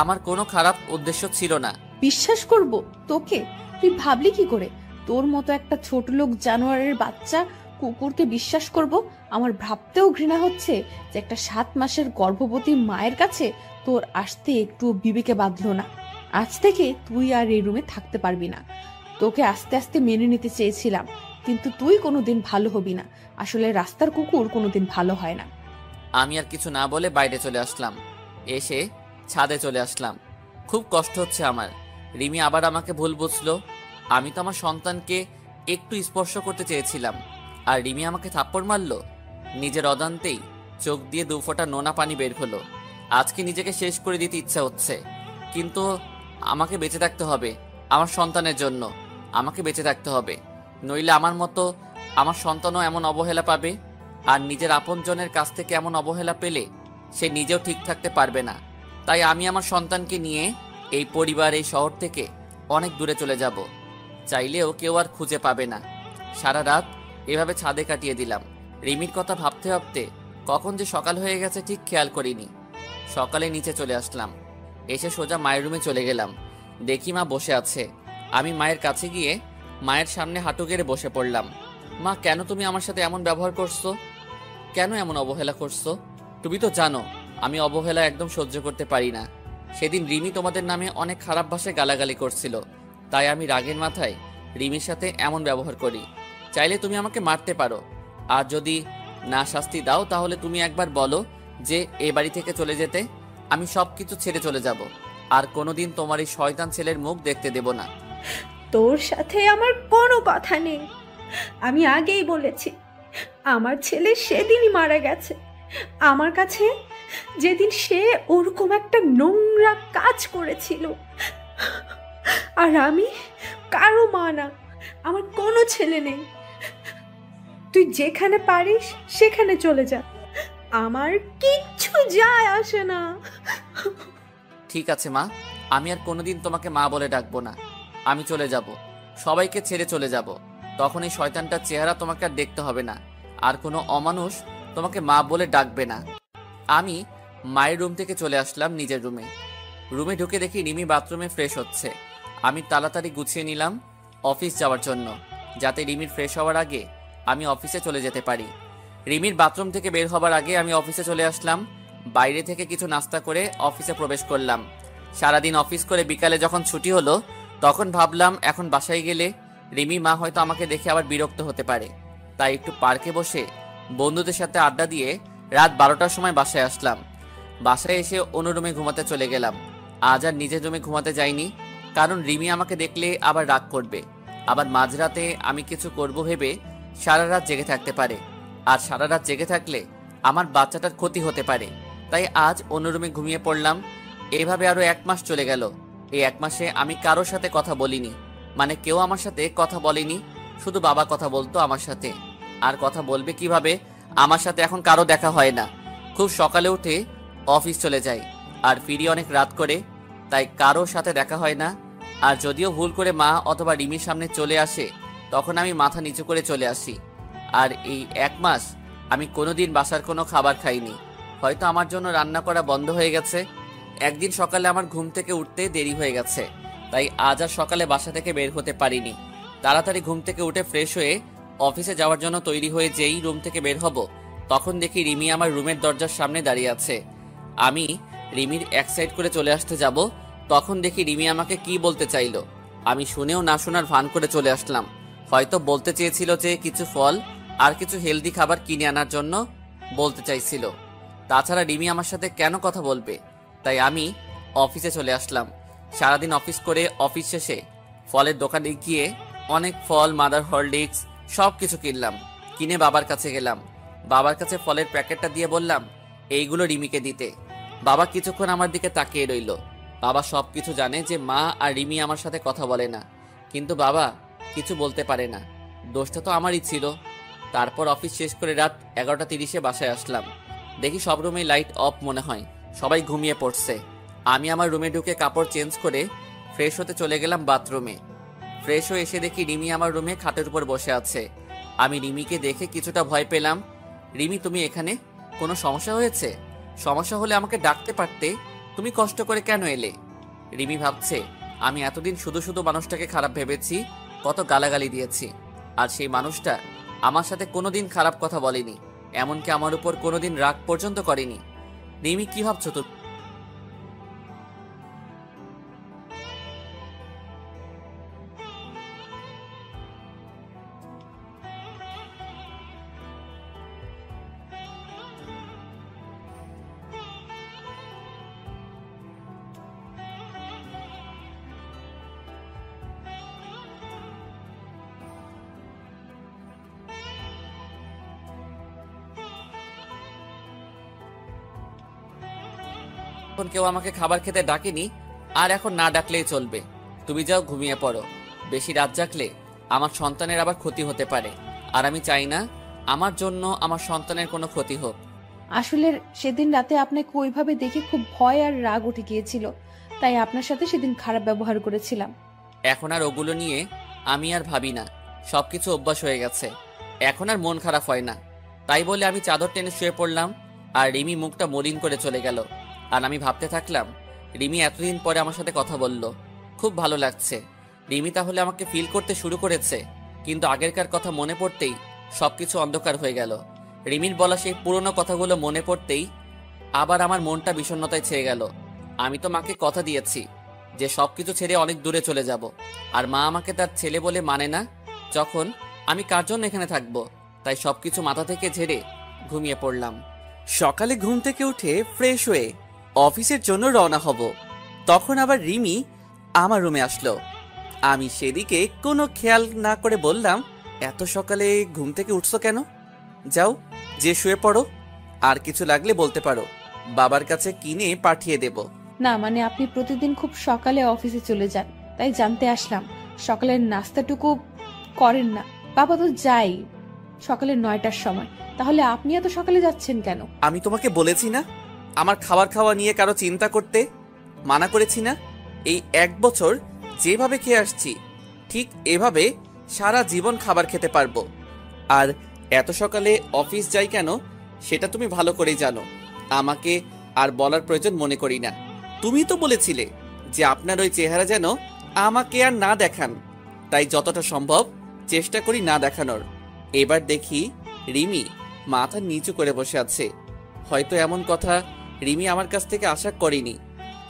আমার কোনো খারাপ উদ্দেশ্য ছিল না। বিশ্বাস করব তোকে? তুই ভাবলি কি করে তোর মতো একটা ছোট লোক জানোয়ারের বাচ্চা কুকুরকে বিশ্বাস করব? আমার ভাবতেও ঘৃণা হচ্ছে যে একটা 7 মাসের গর্ভবতী মায়ের কাছে তোর আসতে একটু বিবেকে বাঁধলো না। আজ থেকে তুই আর এই রুমে থাকতে পারবি না। তোকে আস্তে আস্তে মেনে নিতে চেয়েছিলাম, কিন্তু তুই কোনোদিন ভালো হবি না। আসলে রাস্তার কুকুর কোনোদিন ভালো হয় না। আমি আর কিছু না বলে বাইরে চলে আসলাম। এসে ছাদে চলে আসলাম। খুব কষ্ট হচ্ছে আমার। রিমি আবার আমাকে ভুল বুঝলো। আমি তো আমার সন্তানকে একটু স্পর্শ করতে চেয়েছিলাম, আর রিমি আমাকে থাপ্পড় মারলো। নিজের অজান্তেই চোখ দিয়ে 2 ফোঁটা নোনা পানি বের হলো। আজকে নিজেকে শেষ করে দিতে ইচ্ছা হচ্ছে, কিন্তু আমাকে বেঁচে থাকতে হবে। আমার সন্তানের জন্য আমাকে বেঁচে থাকতে হবে, নইলে আমার মতো আমার সন্তানও এমন অবহেলা পাবে। আর নিজের আপনজনের কাছ থেকে এমন অবহেলা পেলে সে নিজেও ঠিক থাকতে পারবে না। তাই আমি আমার সন্তানকে নিয়ে এই পরিবার, এই শহর থেকে অনেক দূরে চলে যাব। চাইলেও কেউ আর খুঁজে পাবে না। সারা রাত এভাবে ছাদে কাটিয়ে দিলাম। রিমির কথা ভাবতে ভাবতে কখন যে সকাল হয়ে গেছে ঠিক খেয়াল করিনি। সকালে নিচে চলে আসলাম। এসে সোজা মায়ের রুমে চলে গেলাম। দেখি মা বসে আছে। আমি মায়ের কাছে গিয়ে মায়ের সামনে হাঁটু গেড়ে বসে পড়লাম। মা, কেন তুমি আমার সাথে এমন ব্যবহার করছো? কেন এমন অবহেলা করছো? তুমি তো জানো আমি অবহেলা একদম সহ্য করতে পারি না। সেদিন রিমি তোমাদের নামে অনেক খারাপ ভাষায় গালাগালি করছিল, তাই আমি রাগের মাথায় রিমির সাথে এমন ব্যবহার করি। চাইলে তুমি আমাকে মারতে পারো, আর যদি না শাস্তি দাও তাহলে তুমি একবার বলো যে এ বাড়ি থেকে চলে যেতে। আমি সবকিছু ছেড়ে চলে যাব, আর কোনোদিন তোমার এই শয়তান ছেলের মুখ দেখতে দেব না। তোর সাথে আমার কোনো কথা নেই। আমি আগেই বলেছি, আমার ছেলে সেদিনই মারা গেছে আমার কাছে, যেদিন সে ওরকম একটা নোংরা কাজ করেছিল। আর আমি কারো মা না, আমার কোনো ছেলে নেই। তুই যেখানে পারিস সেখানে চলে যা, আমার কিচ্ছু যায় আসে না। ঠিক আছে মা, আমি আর কোনোদিন তোমাকে মা বলে ডাকবো না। আমি চলে যাব, সবাইকে ছেড়ে চলে যাব। তখন এই শয়তানটার চেহারা তোমাকে আর দেখতে হবে না, আর কোনো অমানুষ তোমাকে মা বলে ডাকবে না। আমি মায়ের রুম থেকে চলে আসলাম নিজের রুমে। রুমে ঢুকে দেখি রিমি বাথরুমে ফ্রেশ হচ্ছে। আমি তাড়াতাড়ি গুছিয়ে নিলাম অফিস যাওয়ার জন্য, যাতে রিমির ফ্রেশ হওয়ার আগে আমি অফিসে চলে যেতে পারি। রিমির বাথরুম থেকে বের হবার আগে আমি অফিসে চলে আসলাম। বাইরে থেকে কিছু নাস্তা করে অফিসে প্রবেশ করলাম। সারাদিন অফিস করে বিকালে যখন ছুটি হলো, তখন ভাবলাম এখন বাসায় গেলে রিমি মা হয়তো আমাকে দেখে আবার বিরক্ত হতে পারে। তাই একটু পার্কে বসে বন্ধুদের সাথে আড্ডা দিয়ে রাত 12টার সময় বাসায় আসলাম। বাসায় এসে অন্য রুমে ঘুমাতে চলে গেলাম। আজ আর নিজের রুমে ঘুমাতে যাইনি, কারণ রিমি আমাকে দেখলে আবার রাগ করবে। আবার মাঝরাতে আমি কিছু করব ভেবে সারা রাত জেগে থাকতে পারে, আর সারা রাত জেগে থাকলে আমার বাচ্চাটার ক্ষতি হতে পারে। তাই আজ অন্য রুমে ঘুমিয়ে পড়লাম। এইভাবে আরো 1 মাস চলে গেল। এই 1 মাসে আমি কারোর সাথে কথা বলিনি, মানে কেউ আমার সাথে কথা বলেনি। শুধু বাবা কথা বলতো আমার সাথে, আর কথা বলবে কিভাবে? আমার সাথে এখন কারো দেখা হয় না। খুব সকালে উঠে অফিস চলে যাই, আর ফিরি অনেক রাত করে, তাই কারোর সাথে দেখা হয় না। আর যদিও ভুল করে মা অথবা রিমির সামনে চলে আসে, তখন আমি মাথা নিচু করে চলে আসি। আর এই 1 মাস আমি কোনোদিন বাসার কোনো খাবার খাইনি। হয়তো আমার জন্য রান্না করা বন্ধ হয়ে গেছে। একদিন সকালে আমার ঘুম থেকে উঠতে দেরি হয়ে গেছে, তাই আজ আর সকালে বাসা থেকে বের হতে পারিনি। তাড়াতাড়ি ঘুম থেকে উঠে ফ্রেশ হয়ে অফিসে যাওয়ার জন্য তৈরি হয়ে যেই রুম থেকে বের হব, তখন দেখি রিমি আমার রুমের দরজার সামনে দাঁড়িয়ে আছে। আমি রিমির এক সাইড করে চলে আসতে যাব, তখন দেখি রিমি আমাকে কি বলতে চাইলো। আমি শুনেও না শোনার ভান করে চলে আসলাম। হয়তো বলতে চেয়েছিল যে কিছু ফল আর কিছু হেলদি খাবার কিনে আনার জন্য বলতে চাইছিল। তাছাড়া রিমি আমার সাথে কেন কথা বলবে? তাই আমি অফিসে চলে আসলাম। সারাদিন অফিস করে অফিস শেষে ফলের দোকানে গিয়ে অনেক ফল, মাদার হরলিক্স সব কিছু কিনলাম। কিনে বাবার কাছে গেলাম। বাবার কাছে ফলের প্যাকেটটা দিয়ে বললাম এইগুলো রিমিকে দিতে। বাবা কিছুক্ষণ আমার দিকে তাকিয়ে রইল। বাবা সব কিছু জানে যে মা আর রিমি আমার সাথে কথা বলে না, কিন্তু বাবা কিছু বলতে পারে না। দোষটা তো আমারই ছিল। তারপর অফিস শেষ করে রাত 11:30-এ বাসায় আসলাম। দেখি সব রুমে লাইট অফ মনে হয়, সবাই ঘুমিয়ে পড়ছে। আমি আমার রুমে ঢুকে কাপড় চেঞ্জ করে ফ্রেশ হতে চলে গেলাম বাথরুমে। ফ্রেশ হয়ে এসে দেখি রিমি আমার রুমে খাটের উপর বসে আছে। আমি রিমিকে দেখে কিছুটা ভয় পেলাম। রিমি, তুমি এখানে? কোনো সমস্যা হয়েছে? সমস্যা হলে আমাকে ডাকতে পারতে, তুমি কষ্ট করে কেন এলে? রিমি ভাবছে আমি এতদিন শুধু শুধু মানুষটাকে খারাপ ভেবেছি, কত গালাগালি দিয়েছি, আর সেই মানুষটা আমার সাথে কোনোদিন খারাপ কথা বলেনি, এমনকি আমার উপর কোনোদিন রাগ পর্যন্ত করেনি। রিমি, কি ভাবছো তুমি? এখন কেউ আমাকে খাবার খেতে ডাকেনি, আর এখন না ডাকলেই চলবে। তুমি যাও, ঘুমিয়ে পড়ো। বেশি রাত জাগলে আমার সন্তানের আবার ক্ষতি হতে পারে, আর আমি চাই না আমার জন্য আমার সন্তানের কোনো ক্ষতি হোক। আসলে সেদিন রাতে আপনাকে ওইভাবে দেখে খুব ভয় আর রাগ উঠে গিয়েছিল, তাই আপনার সাথে সেদিন খারাপ ব্যবহার করেছিলাম। এখন আর ওগুলো নিয়ে আমি আর ভাবি না, সবকিছু অভ্যাস হয়ে গেছে। এখন আর মন খারাপ হয় না। তাই বলে আমি চাদর টেনে শুয়ে পড়লাম, আর রিমি মুখটা মলিন করে চলে গেল। আর আমি ভাবতে থাকলাম রিমি এতদিন পরে আমার সাথে কথা বলল, খুব ভালো লাগছে। রিমি তাহলে আমাকে ফিল করতে শুরু করেছে। কিন্তু আগেরকার কথা মনে পড়তেই সবকিছু অন্ধকার হয়ে গেল। রিমির বলা সেই পুরনো কথাগুলো মনে পড়তেই আবার আমার মনটা বিষণ্ণতায় ছেয়ে গেল। আমি তো মাকে কথা দিয়েছি যে সবকিছু ছেড়ে অনেক দূরে চলে যাব, আর মা আমাকে তার ছেলে বলে মানে না। যখন আমি কার জন্য এখানে থাকবো? তাই সবকিছু মাথা থেকে ঝেড়ে ঘুমিয়ে পড়লাম। সকালে ঘুম থেকে উঠে ফ্রেশ হয়ে অফিসের জন্য রওনা হব, তখন আবার রিমি আমার রুমে আসলো। আমি সেদিকে কোনো খেয়াল না করে বললাম, এত সকালে ঘুম থেকে উঠছো কেন? যাও, যে শুয়ে পড়ো। আর কিছু লাগলে বলতে পারো, বাবার কাছে কিনে পাঠিয়ে দেব। না মানে আপনি প্রতিদিন খুব সকালে অফিসে চলে যান, তাই জানতে আসলাম সকালের নাস্তাটুকু করেন না। বাবা তো যাই সকালে 9টার সময়, তাহলে আপনি এত সকালে যাচ্ছেন কেন? আমি তোমাকে বলেছি না আমার খাবার খাওয়া নিয়ে কারো চিন্তা করতে? মানা করেছি না? এই 1 বছর যেভাবে খেয়ে আসছি ঠিক এভাবে সারা জীবন খাবার খেতে পারবো। আর এত সকালে অফিস যাই কেন সেটা তুমি ভালো করেই জানো। আমাকে আর বলার প্রয়োজন মনে করি না। তুমি তো বলেছিলে যে আপনার ওই চেহারা যেন আমাকে আর না দেখান, তাই যতটা সম্ভব চেষ্টা করি না দেখানোর। এবার দেখি রিমি মাথা নিচু করে বসে আছে। হয়তো এমন কথা রিমি আমার কাছ থেকে আশা করেনি।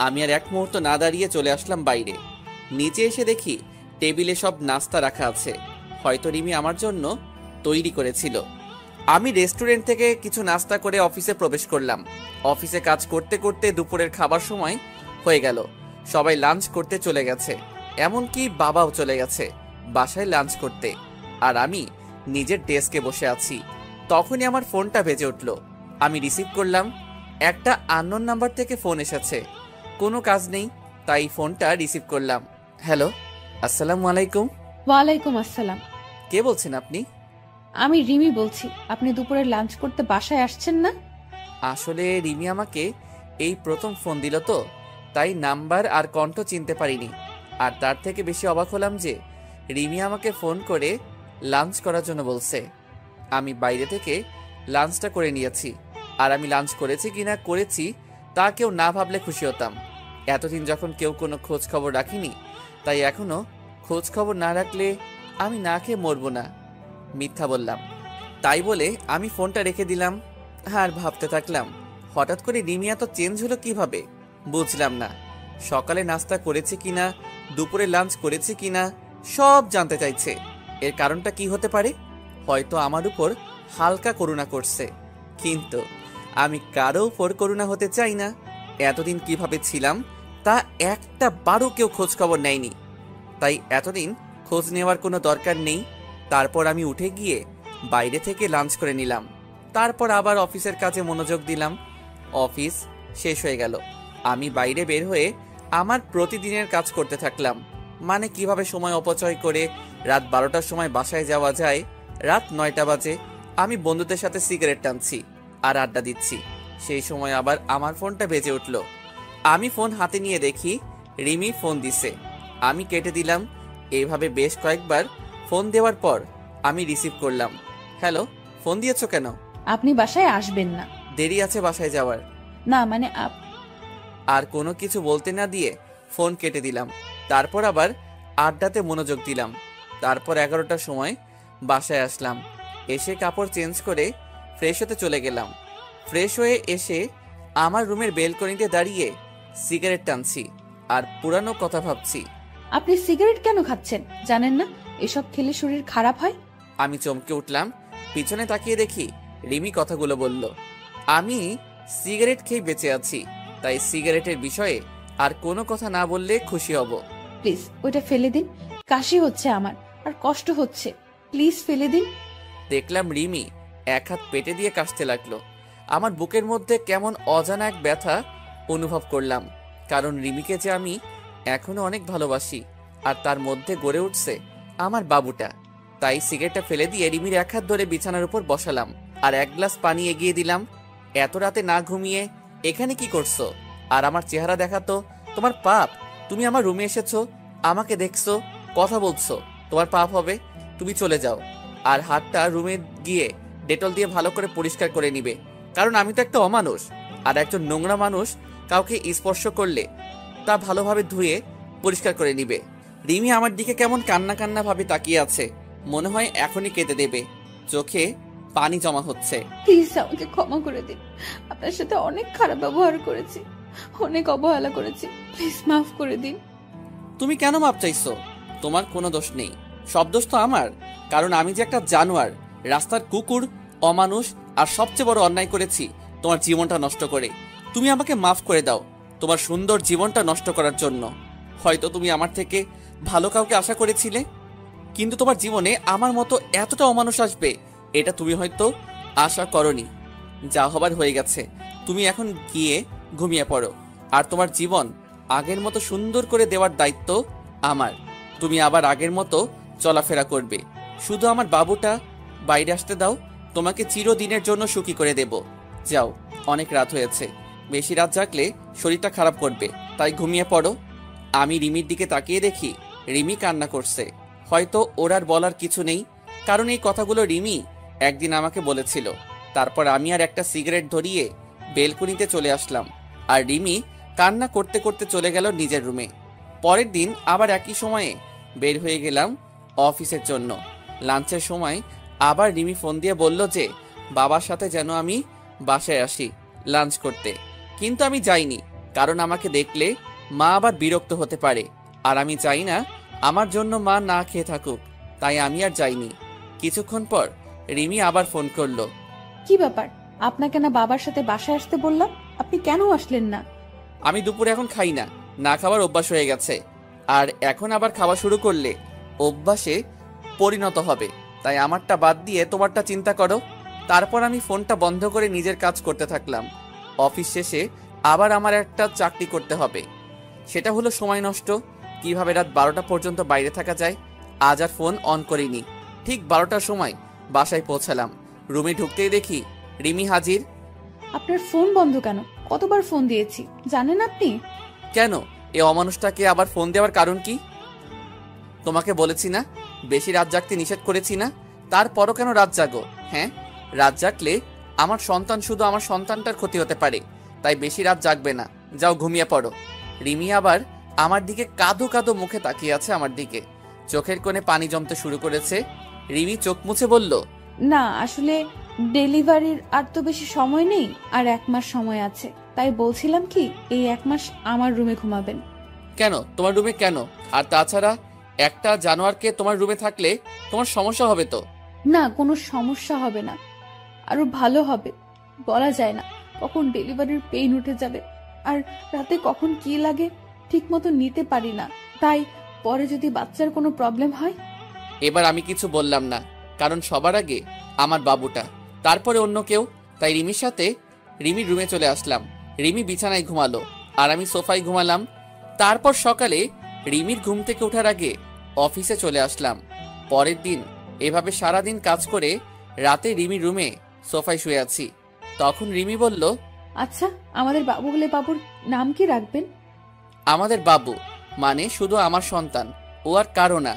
আমি আর এক মুহূর্ত না দাঁড়িয়ে চলে আসলাম বাইরে। নিচে এসে দেখি টেবিলে সব নাস্তা রাখা আছে, হয়তো রিমি আমার জন্য তৈরি করেছিল। আমি রেস্টুরেন্ট থেকে কিছু নাস্তা করে অফিসে প্রবেশ করলাম। অফিসে কাজ করতে করতে দুপুরের খাবার সময় হয়ে গেল। সবাই লাঞ্চ করতে চলে গেছে, এমনকি বাবাও চলে গেছে বাসায় লাঞ্চ করতে। আর আমি নিজের ডেস্কে বসে আছি। তখনই আমার ফোনটা বেজে উঠল। আমি রিসিভ করলাম। একটা আননোন নাম্বার থেকে ফোন এসেছে। কোনো কাজ নেই, তাই ফোনটা রিসিভ করলাম। হ্যালো, আসসালামু আলাইকুম। ওয়ালাইকুম আসসালাম। কে বলছেন আপনি? আমি রিমি বলছি। আপনি দুপুরে লাঞ্চ করতে বাসায় আসছেন না? আসলে রিমি আমাকে এই প্রথম ফোন দিল তো, তাই নাম্বার আর কণ্ঠ চিনতে পারিনি। আর তার থেকে বেশি অবাক হলাম যে রিমি আমাকে ফোন করে লাঞ্চ করার জন্য বলছে। আমি বাইরে থেকে লাঞ্চটা করে নিয়েছি, আর আমি লাঞ্চ করেছি কিনা করেছি তা কেউ না ভাবলে খুশি হতাম। এতদিন যখন কেউ কোনো খোঁজ খবর রাখিনি, তাই এখনো খোঁজ খবর না রাখলে আমি না খেয়ে মরবো না। মিথ্যা বললাম। তাই বলে আমি ফোনটা রেখে দিলাম আর ভাবতে থাকলাম হঠাৎ করে রিমি এত চেঞ্জ হলো কিভাবে। বুঝলাম না, সকালে নাস্তা করেছে কিনা, দুপুরে লাঞ্চ করেছে কিনা, সব জানতে চাইছে। এর কারণটা কি হতে পারে? হয়তো আমার উপর হালকা করুণা করছে, কিন্তু আমি কারো উপর করুণা হতে চাই না। এতদিন কিভাবে ছিলাম তা একটা বারও কেউ খোঁজ খবর নেয়নি, তাই এতদিন খোঁজ নেওয়ার কোনো দরকার নেই। তারপর আমি উঠে গিয়ে বাইরে থেকে লাঞ্চ করে নিলাম, তারপর আবার অফিসের কাজে মনোযোগ দিলাম। অফিস শেষ হয়ে গেল, আমি বাইরে বের হয়ে আমার প্রতিদিনের কাজ করতে থাকলাম। মানে কিভাবে সময় অপচয় করে রাত 12টার সময় বাসায় যাওয়া যায়। রাত 9টা বাজে, আমি বন্ধুদের সাথে সিগারেট টানছি আর আড্ডা দিচ্ছি। সেই সময় আবার আমার ফোনটা বেজে উঠল। আমি ফোন হাতে নিয়ে দেখি রিমি ফোন দিছে। আমি কেটে দিলাম। এইভাবে বেশ কয়েকবার ফোন দেওয়ার পর আমি রিসিভ করলাম। হ্যালো, ফোন দিয়েছো কেন? আপনি বাসায় আসবেন না। দেরি আছে বাসায় যাওয়ার। না মানে আর কোনো কিছু বলতে না দিয়ে ফোন কেটে দিলাম। তারপর আবার আড্ডাতে মনোযোগ দিলাম। তারপর 11টার সময় বাসায় আসলাম। এসে কাপড় চেঞ্জ করে ফ্রেশ হতে চলে গেলাম। ফ্রেশ হয়ে এসে আমার রুমের বেলকনিতে দাঁড়িয়ে সিগারেট টানছি আর পুরানো কথা ভাবছি। আপনি সিগারেট কেন খাচ্ছেন জানেন না এসব খেলে শরীর খারাপ হয়? আমি চমকে উঠলাম। পিছনে তাকিয়ে দেখি রিমি কথাগুলো বলল। আমি সিগারেট খেয়ে বেঁচে আছি, তাই সিগারেটের বিষয়ে আর কোনো কথা না বললে খুশি হব। প্লিজ ওটা ফেলে দিন, কাশি হচ্ছে আমার আর কষ্ট হচ্ছে, প্লিজ ফেলে দিন। দেখলাম রিমি এক হাত পেটে দিয়ে কাশতে লাগলো। আমার বুকের মধ্যে কেমন অজানা এক ব্যথা অনুভব করলাম, কারণ রিমিকে যে আমি এখনো অনেক ভালোবাসি আর তার মধ্যে গড়ে উঠছে আমার বাবুটা। তাই সিগারেটটা ফেলে দিয়ে রিমির এক হাত ধরে বিছানার উপর বসালাম আর এক গ্লাস পানি এগিয়ে দিলাম। এত রাতে না ঘুমিয়ে এখানে কি করছো? আর আমার চেহারা দেখাতো। তোমার পাপ, তুমি আমার রুমে এসেছো, আমাকে দেখছো, কথা বলছো, তোমার পাপ হবে। তুমি চলে যাও আর হাতটা রুমে গিয়ে ডেটল দিয়ে ভালো করে পরিষ্কার করে নিবে, কারণ আমি তো একটা অমানুষ। আর একজন নোংরা মানুষ কাউকে স্পর্শ করলে তা ভালোভাবে ধুয়ে পরিষ্কার করে নিবে। রিমি আমার দিকে কেমন কান্না কান্না ভাবে তাকিয়ে আছে, মনে হয় এখনই কেঁদে দেবে। চোখে পানি জমা হচ্ছে। প্লিজ আমাকে ক্ষমা করে দিন, আপনার সাথে অনেক খারাপ ব্যবহার করেছি, অনেক অবহেলা করেছি, প্লিজ মাফ করে দিন। তুমি কেন মাপ চাইছো? তোমার কোনো দোষ নেই, সব দোষ তো আমার, কারণ আমি যে একটা জানোয়ার, রাস্তার কুকুর, অমানুষ আর সবচেয়ে বড় অন্যায় করেছি তোমার জীবনটা নষ্ট করে। তুমি আমাকে মাফ করে দাও তোমার সুন্দর জীবনটা নষ্ট করার জন্য। হয়তো তুমি আমার থেকে ভালো কাউকে আশা করেছিলে, কিন্তু তোমার জীবনে আমার মতো এতটা অমানুষ আসবে এটা তুমি হয়তো আশা করনি। যা হবার হয়ে গেছে, তুমি এখন গিয়ে ঘুমিয়ে পড়ো। আর তোমার জীবন আগের মতো সুন্দর করে দেওয়ার দায়িত্ব আমার। তুমি আবার আগের মতো চলাফেরা করবে। শুধু আমার বাবুটা বাইরে আসতে দাও, তোমাকে চিরদিনের জন্য সুখী করে দেব। যাও, অনেক রাত হয়েছে, বেশি রাত জাগলে শরীরটা খারাপ করবে, তাই ঘুমিয়ে পড়ো। আমি রিমির দিকে তাকিয়ে দেখি রিমি কান্না করছে। হয়তো ওর আর বলার কিছু নেই, কারণ এই কথাগুলো রিমি একদিন আমাকে বলেছিল। তারপর আমি আর একটা সিগারেট ধরিয়ে বেলকনিতে চলে আসলাম, আর রিমি কান্না করতে করতে চলে গেল নিজের রুমে। পরের দিন আবার একই সময়ে বের হয়ে গেলাম অফিসের জন্য। লাঞ্চের সময় আবার রিমি ফোন দিয়ে বলল যে বাবার সাথে যেন আমি বাসায় আসি লাঞ্চ করতে, কিন্তু আমি যাইনি, কারণ আমাকে দেখলে মা আবার বিরক্ত হতে পারে, আর আমি চাই না আমার জন্য মা না খেয়ে থাকুক, তাই আমি আর যাইনি। কিছুক্ষণ পর রিমি আবার ফোন করলো। কি ব্যাপার, আপনাকে না বাবার সাথে বাসায় আসতে বললাম, আপনি কেন আসলেন না? আমি দুপুরে এখন খাই না, না খাবার অভ্যাস হয়ে গেছে, আর এখন আবার খাওয়া শুরু করলে অভ্যাসে পরিণত হবে, তাই আমারটা বাদ দিয়ে তোমারটা চিন্তা করো। তারপর আমি ফোনটা বন্ধ করে নিজের কাজ করতে থাকলাম। অফিস শেষে আবার আমার একটা চাকরি করতে হবে, সেটা হলো সময় নষ্ট। কিভাবে রাত 12টা পর্যন্ত বাইরে থাকা যায়। আজ আর ফোন অন করিনি। ঠিক 12টার সময় বাসায় পৌঁছালাম। রুমে ঢুকতেই দেখি রিমি হাজির। আপনার ফোন বন্ধ কেন? কতবার ফোন দিয়েছি জানেন আপনি? কেন, এ অমানুষটাকে আবার ফোন দেওয়ার কারণ কি? তোমাকে বলেছি না বেশি রাত জাগতে নিষেধ করেছি না, তারপরও কেন রাত জাগো? হ্যাঁ, রাত জাগলে আমার সন্তান, শুধু আমার সন্তানটার ক্ষতি হতে পারে, তাই বেশি রাত জাগবে না, যাও ঘুমিয়ে পড়ো। রিমি আবার আমার দিকে কাঁদো কাঁদো মুখে তাকিয়ে আছে আমার দিকে, চোখের কোণে পানি জমতে শুরু করেছে। রিমি চোখ মুছে বলল, না আসলে ডেলিভারির আর তো বেশি সময় নেই, আর 1 মাস সময় আছে। তাই বলছিলাম কি, এই 1 মাস আমার রুমে ঘুমাবেন। কেন তোমার রুমে কেন? আর তাছাড়া একটা জানোয়ারকে তোমার রুমে থাকলে তোমার সমস্যা হবে তো। না, কোনো সমস্যা হবে না, আরো ভালো হবে। বলা যায় না কখন ডেলিভারির পেইন উঠে যাবে, আর রাতে কখন কি লাগে ঠিক মতো নিতে পারি না। তাই পরে যদি বাচ্চার কোনো প্রবলেম হয়। এবার আমি কিছু বললাম না, কারণ সবার আগে আমার বাবুটা, তারপরে অন্য কেউ। তাই রিমির সাথে রিমির রুমে চলে আসলাম। রিমি বিছানায় ঘুমালো আর আমি সোফায় ঘুমালাম। তারপর সকালে রিমির ঘুম থেকে ওঠার আগে অফিসে চলে আসলাম। পরের দিন এভাবে সারাদিন কাজ করে রাতে রিমির রুমে সোফায় শুয়ে আছি। তখন রিমি বলল, আচ্ছা, আমাদের বাবু হলে বাবুর নাম কি রাখবেন? আমাদের বাবু মানে শুধু আমার সন্তান, ও আর কারো না।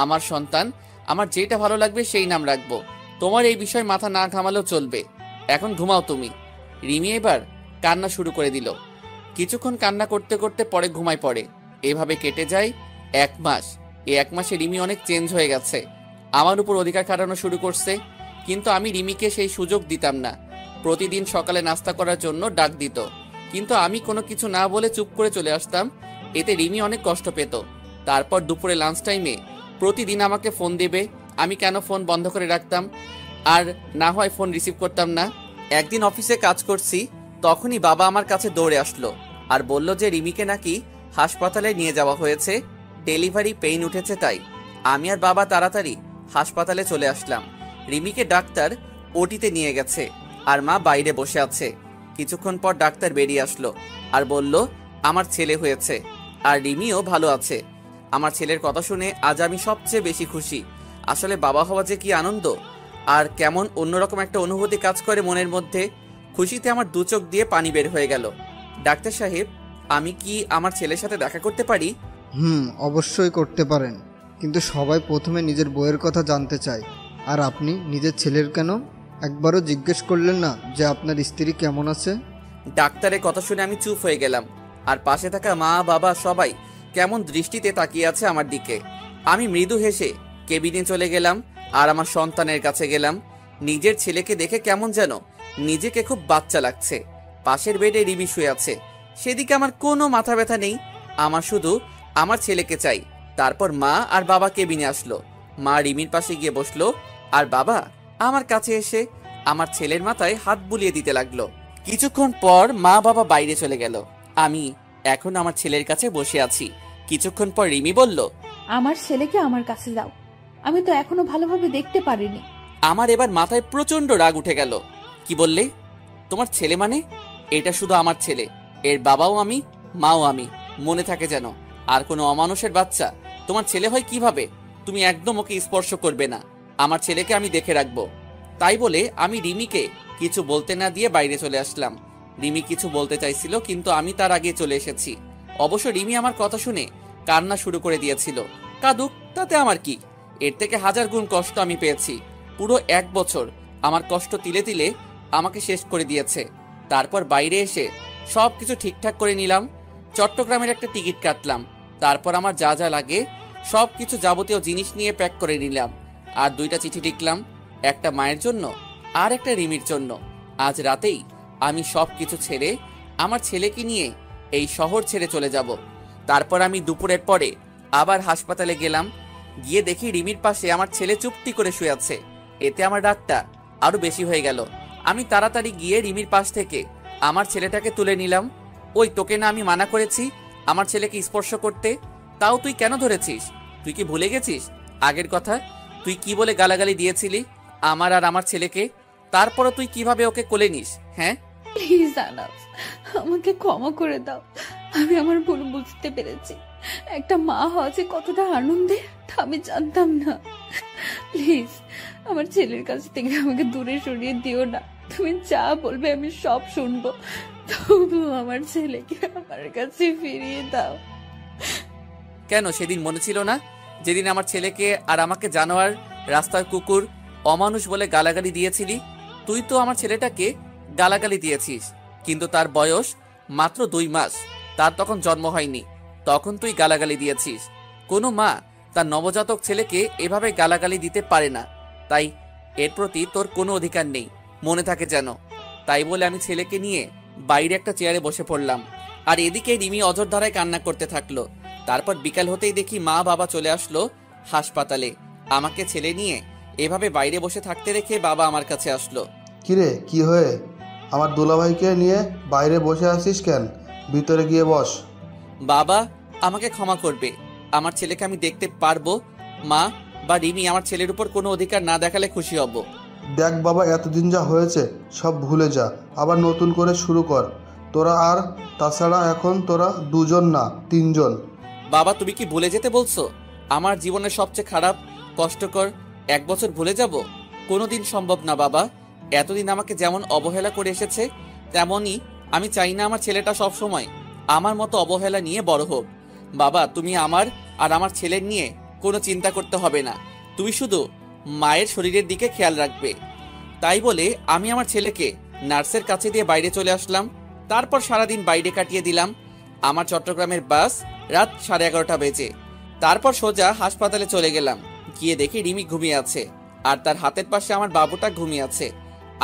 আমার সন্তান, আমার যেটা ভালো লাগবে সেই নাম রাখবো। তোমার এই বিষয় মাথা না ঘামালেও চলবে। এখন ঘুমাও তুমি। রিমি এবার কান্না শুরু করে দিল। কিছুক্ষণ কান্না করতে করতে পরে ঘুমায় পড়ে। এভাবে কেটে যায় 1 মাস। এই 1 মাসে রিমি অনেক চেঞ্জ হয়ে গেছে, আমার উপর অধিকার খাটানো শুরু করছে। কিন্তু আমি রিমিকে সেই সুযোগ দিতাম না। প্রতিদিন সকালে নাস্তা করার জন্য ডাক দিত, কিন্তু আমি কোনো কিছু না বলে চুপ করে চলে আসতাম। এতে রিমি অনেক কষ্ট পেত। তারপর দুপুরে লাঞ্চ টাইমে প্রতিদিন আমাকে ফোন দেবে। আমি কেন ফোন বন্ধ করে রাখতাম, আর না হয় ফোন রিসিভ করতাম না। একদিন অফিসে কাজ করছি, তখনই বাবা আমার কাছে দৌড়ে আসলো আর বলল যে রিমিকে নাকি হাসপাতালে নিয়ে যাওয়া হয়েছে, ডেলিভারি পেইন উঠেছে। তাই আমি আর বাবা তাড়াতাড়ি হাসপাতালে চলে আসলাম। রিমিকে ডাক্তার ওটিতে নিয়ে গেছে আর মা বাইরে বসে আছে। কিছুক্ষণ পর ডাক্তার বেরিয়ে আসলো আর বলল আমার ছেলে হয়েছে আর রিমিও ভালো আছে। আমার ছেলের কথা শুনে আজ আমি সবচেয়ে বেশি খুশি। আসলে বাবা হওয়া যে কি আনন্দ, আর কেমন অন্যরকম একটা অনুভূতি কাজ করে মনের মধ্যে। খুশিতে আমার 2 চোখ দিয়ে পানি বের হয়ে গেল। ডাক্তার সাহেব, আমি কি আমার ছেলের সাথে দেখা করতে পারি? অবশ্যই করতে পারেন, কিন্তু সবাই প্রথমে নিজের বউয়ের কথা জানতে চায়। আর আপনি নিজের ছেলের কেন একবারও জিজ্ঞেস করলেন না যে আপনার স্ত্রী কেমন আছে? ডাক্তারের কথা শুনে আমি চুপ হয়ে গেলাম, আর পাশে থাকা মা বাবা সবাই কেমন দৃষ্টিতে তাকিয়ে আছে আমার দিকে। আমি মৃদু হেসে কেবিনে চলে গেলাম আর আমার সন্তানের কাছে গেলাম। নিজের ছেলেকে দেখে কেমন যেন নিজেকে খুব বাচ্চা লাগছে। পাশের বেডে রিমি শুয়ে আছে, সেদিকে আমার কোনো মাথা ব্যথা নেই। আমার শুধু আমার ছেলেকে চাই। তারপর মা আর বাবা কেবিনে আসলো। মা রিমির পাশে গিয়ে বসলো আর বাবা আমার কাছে এসে আমার ছেলের মাথায় হাত বুলিয়ে দিতে লাগলো। কিছুক্ষণ পর মা বাবা বাইরে চলে গেল। আমি এখন আমার ছেলের কাছে বসে আছি। কিছুক্ষণ পর রিমি বলল, আমার ছেলেকে আমার কাছে দাও, আমি তো এখনো ভালোভাবে দেখতে পারিনি। আমার এবার মাথায় প্রচন্ড রাগ উঠে গেল। কি বললে? তোমার ছেলে মানে? এটা শুধু আমার ছেলে, এর বাবাও আমি, মাও আমি। মনে থাকে যেন। আর কোনো অমানুষের বাচ্চা তোমার ছেলে হয় কিভাবে? তুমি একদম ওকে স্পর্শ করবে না। আমার ছেলেকে আমি দেখে রাখবো। তাই বলে আমি রিমিকে কিছু বলতে না দিয়ে বাইরে চলে আসলাম। রিমি কিছু বলতে চাইছিল, কিন্তু আমি তার আগে চলে এসেছি। অবশ্য রিমি আমার কথা শুনে কান্না শুরু করে দিয়েছিল। কাঁদুক, তাতে আমার কি? এর থেকে 1000 গুণ কষ্ট আমি পেয়েছি। পুরো 1 বছর আমার কষ্ট তিলে তিলে আমাকে শেষ করে দিয়েছে। তারপর বাইরে এসে সবকিছু ঠিকঠাক করে নিলাম। চট্টগ্রামের একটা টিকিট কাটলাম। তারপর আমার যা যা লাগে সবকিছু যাবতীয় জিনিস নিয়ে প্যাক করে নিলাম। আর 2টা চিঠি লিখলাম, একটা মায়ের জন্য আর একটা রিমির জন্য। আজ রাতেই আমি সবকিছু ছেড়ে আমার ছেলেকে নিয়ে এই শহর ছেড়ে চলে যাব। তারপর আমি দুপুরের পরে আবার হাসপাতালে গেলাম। গিয়ে দেখি রিমির পাশে আমার ছেলে চুপটি করে শুয়ে আছে। এতে আমার রাগটা আরো বেশি হয়ে গেল। আমি তাড়াতাড়ি গিয়ে রিমির পাশ থেকে আমার ছেলেটাকে তুলে নিলাম। ওই, তোকে না আমি মানা করেছি আমার ছেলেকে স্পর্শ করতে? তাও তুই কেন ধরেছিস? তুই কি ভুলে গেছিস আগের কথা? তুই কি বলে গালাগালি দিয়েছিলি আমার আর আমার ছেলেকে? তারপরও তুই কিভাবে ওকে কোলে নিস? হ্যাঁ, প্লিজ আনাফ, আমাকে ক্ষমা করে দাও। আমি আমার ভুল বুঝতে পেরেছি। একটা মা হওয়া যে কতটা আনন্দের তা আমি জানতাম না। প্লিজ আমার ছেলের কাছ থেকে আমাকে দূরে সরিয়ে দিও না। তুমি যা বলবে আমি সব শুনবো, তবু আমার ছেলেকে আমার কাছে ফিরিয়ে দাও। কেন সেদিন মনে ছিল না যেদিন আমার ছেলেকে আর আমাকে জানোয়ার, রাস্তার কুকুর, অমানুষ বলে গালাগালি দিয়েছিলি? তুই তো আমার ছেলেটাকে গালাগালি দিয়েছিস, কিন্তু তার বয়স মাত্র 2 মাস, তার তখন জন্ম হয়নি। তখন তুই গালাগালি দিয়েছিস। কোনো মা তার নবজাতক ছেলেকে এভাবে গালাগালি দিতে পারে না। তাই এর প্রতি তোর কোনো অধিকার নেই, মনে থাকে যেন। তাই বলে আমি ছেলেকে নিয়ে বাইরে একটা চেয়ারে বসে পড়লাম। আর এদিকে রিমি অঝোরধারায় কান্না করতে থাকলো। তারপর বিকাল হতেই দেখি মা বাবা চলে আসলো হাসপাতালে। আমাকে ছেলে নিয়ে এভাবে বাইরে বসে থাকতে রেখে বাবা আমার কাছে আসলো। কিরে, কি হয়ে আমার দুলাভাইকে নিয়ে বাইরে বসে আছিস কেন? ভিতরে গিয়ে বস। বাবা, আমাকে ক্ষমা করবে, আমার ছেলেকে আমি দেখতে পারবো। মা বা রিমি আমার ছেলের উপর কোনো অধিকার না দেখালে খুশি হব। দেখ বাবা, এতদিন যা হয়েছে সব ভুলে যা, আবার নতুন করে শুরু কর তোরা। আর তাছাড়া এখন তোরা দুজন না, তিনজন। বাবা, তুমি কি ভুলে যেতে বলছো? আমার জীবনের সবচেয়ে খারাপ কষ্টকর 1 বছর ভুলে যাব? কোনোদিন সম্ভব না বাবা। এতদিন আমাকে যেমন অবহেলা করে এসেছে, তেমনই আমি চাই না আমার ছেলেটা সব সময় আমার মতো অবহেলা নিয়ে বড় হোক। বাবা, তুমি আমার আর আমার ছেলের নিয়ে কোনো চিন্তা করতে হবে না, তুমি শুধু মায়ের শরীরের দিকে খেয়াল রাখবে। তাই বলে আমি আমার ছেলেকে নার্সের কাছে দিয়ে বাইরে চলে আসলাম। তারপর সারাদিন বাইরে কাটিয়ে দিলাম। আমার চট্টগ্রামের বাস রাত 11:30 বেজে। তারপর সোজা হাসপাতালে চলে গেলাম। গিয়ে দেখি রিমি ঘুমিয়ে আছে, আর তার হাতের পাশে আমার বাবুটা ঘুমিয়ে আছে।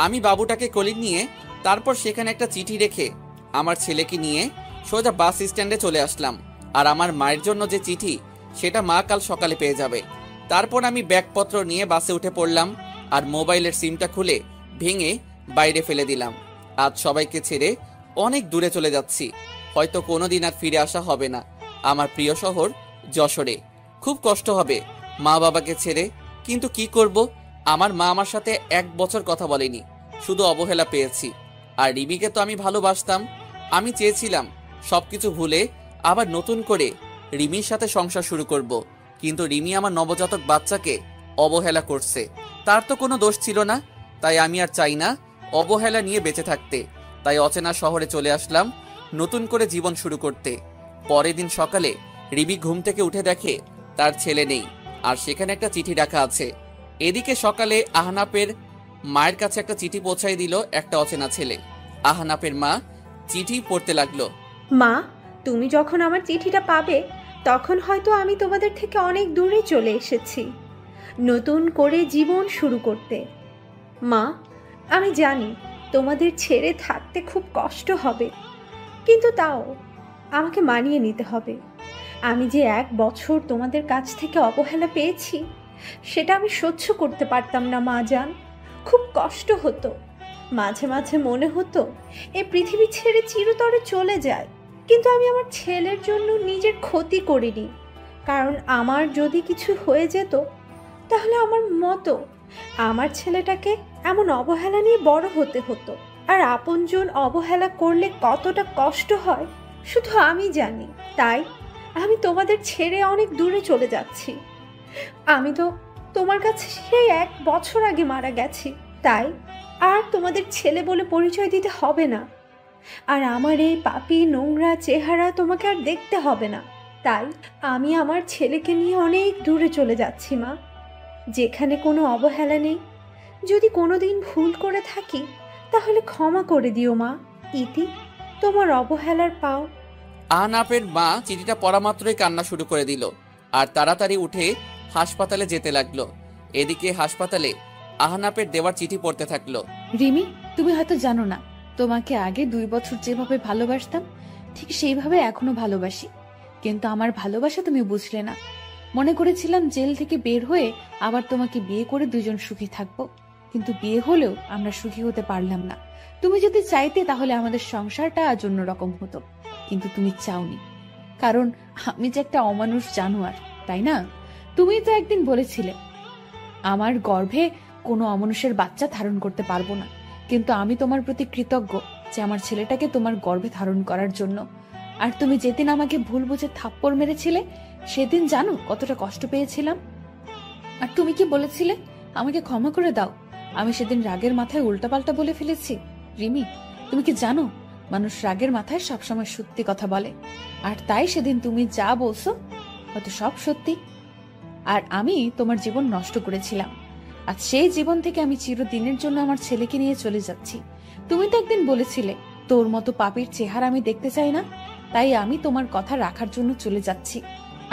আমি বাবুটাকে কোলে নিয়ে তারপর সেখানে একটা চিঠি রেখে আমার ছেলেকে নিয়ে সোজা বাস স্ট্যান্ডে চলে আসলাম। আর আমার মায়ের জন্য যে চিঠি, সেটা মা কাল সকালে পেয়ে যাবে। তারপর আমি ব্যাগপত্র নিয়ে বাসে উঠে পড়লাম, আর মোবাইলের সিমটা খুলে ভেঙে বাইরে ফেলে দিলাম। আজ সবাইকে ছেড়ে অনেক দূরে চলে যাচ্ছি, হয়তো কোনোদিন আর ফিরে আসা হবে না আমার প্রিয় শহর যশোরে। খুব কষ্ট হবে মা বাবাকে ছেড়ে, কিন্তু কি করব, আমার মা আমার সাথে 1 বছর কথা বলেনি, শুধু অবহেলা পেয়েছি। আর রিমিকে তো আমি ভালোবাসতাম। আমি চেয়েছিলাম সবকিছু ভুলে আবার নতুন করে রিমির সাথে সংসার শুরু করব, কিন্তু রিমি আমার নবজাতক বাচ্চাকে অবহেলা করছে। তার তো কোনো দোষ ছিল না, তাই আমি আর চাই না অবহেলা নিয়ে বেঁচে থাকতে। তাই অচেনা শহরে চলে আসলাম নতুন করে জীবন শুরু করতে। পরের দিন সকালে রিমি ঘুম থেকে উঠে দেখে তার ছেলে নেই, আর সেখানে একটা চিঠি রাখা আছে। এদিকে সকালে আহনাফের মায়ের কাছে একটা চিঠি পৌঁছাই দিল একটা অচেনা ছেলে। আহনাফের মা চিঠি পড়তে লাগলো। মা, তুমি যখন আমার চিঠিটা পাবে তখন হয়তো আমি তোমাদের থেকে অনেক দূরে চলে এসেছি নতুন করে জীবন শুরু করতে। মা, আমি জানি তোমাদের ছেড়ে থাকতে খুব কষ্ট হবে, কিন্তু তাও আমাকে মানিয়ে নিতে হবে। আমি যে 1 বছর তোমাদের কাছ থেকে অবহেলা পেয়েছি, সেটা আমি সহ্য করতে পারতাম না মা জান। খুব কষ্ট হতো, মাঝে মাঝে মনে হতো এই পৃথিবী ছেড়ে চিরতরে চলে যায়। কিন্তু আমি আমার ছেলের জন্য নিজের ক্ষতি করিনি, কারণ আমার যদি কিছু হয়ে যেত তাহলে আমার ছেলেটাকে এমন অবহেলা নিয়ে বড় হতে হতো। আর আপনজন অবহেলা করলে কতটা কষ্ট হয় শুধু আমি জানি। তাই আমি তোমাদের ছেড়ে অনেক দূরে চলে যাচ্ছি। আমি তো তোমার কাছে সেই 1 বছর আগে মারা গেছি, তাই আর তোমাদের ছেলে বলে পরিচয় দিতে হবে না। আর আমার এই পাপী নোংরা চেহারা তোমাকে আর দেখতে হবে না। তাই আমি আমার ছেলেকে নিয়ে অনেক দূরে চলে যাচ্ছি মা, যেখানে কোনো অবহেলা নেই। যদি কোনোদিন ভুল করে থাকি তাহলে ক্ষমা করে দিও মা। ইতি, তোমার অবহেলার পাও। আহনাফের মা চিঠিটা পড়া মাত্রই কান্না শুরু করে দিল, আর তাড়াতাড়ি উঠে হাসপাতালে যেতে লাগলো। এদিকে হাসপাতালে আহনাফের দেওয়ার চিঠি পড়তে থাকলো। রিমি, তুমি হয়তো জানো না, তোমাকে আগে 2 বছর যেভাবে ভালোবাসতাম ঠিক সেইভাবে এখনো ভালোবাসি, কিন্তু আমার ভালোবাসা তুমি বুঝলে না। মনে করেছিলাম জেল থেকে বের হয়ে আবার তোমাকে বিয়ে করে 2জন সুখী থাকবো, কিন্তু বিয়ে হলেও আমরা সুখী হতে পারলাম না। তুমি যদি চাইতে তাহলে আমাদের সংসারটা আজ অন্যরকম হতো, কিন্তু তুমি চাওনি, কারণ আমি যে একটা অমানুষ জানোয়ার, তাই না? তুমি তো একদিন বলেছিলে আমার গর্ভে কোনো অমানুষের বাচ্চা ধারণ করতে পারবো না, কিন্তু আমি তোমার প্রতি কৃতজ্ঞ যে আমার ছেলেটাকে তোমার গর্ভে ধারণ করার জন্য। আর তুমি যেদিন আমাকে ভুল বুঝে থাপ্পড় মেরেছিলে সেদিন জানো কতটা কষ্ট পেয়েছিলাম। আর তুমি কি বলেছিলে, আমাকে ক্ষমা করে দাও। আমি সেদিন রাগের মাথায় উল্টাপাল্টা বলে ফেলেছি। রিমি, তুমি কি জানো মানুষ রাগের মাথায় সবসময় সত্যি কথা বলে, আর তাই সেদিন তুমি যা বলছো হয়তো সব সত্যি। আর আমি তোমার জীবন নষ্ট করেছিলাম, আর সেই জীবন থেকে আমি চিরদিনের জন্য আমার ছেলেকে নিয়ে চলে যাচ্ছি। তুমি তো একদিন বলেছিলে তোর মতো পাপীর চেহারা আমি দেখতে চাই না, তাই আমি তোমার কথা রাখার জন্য চলে যাচ্ছি।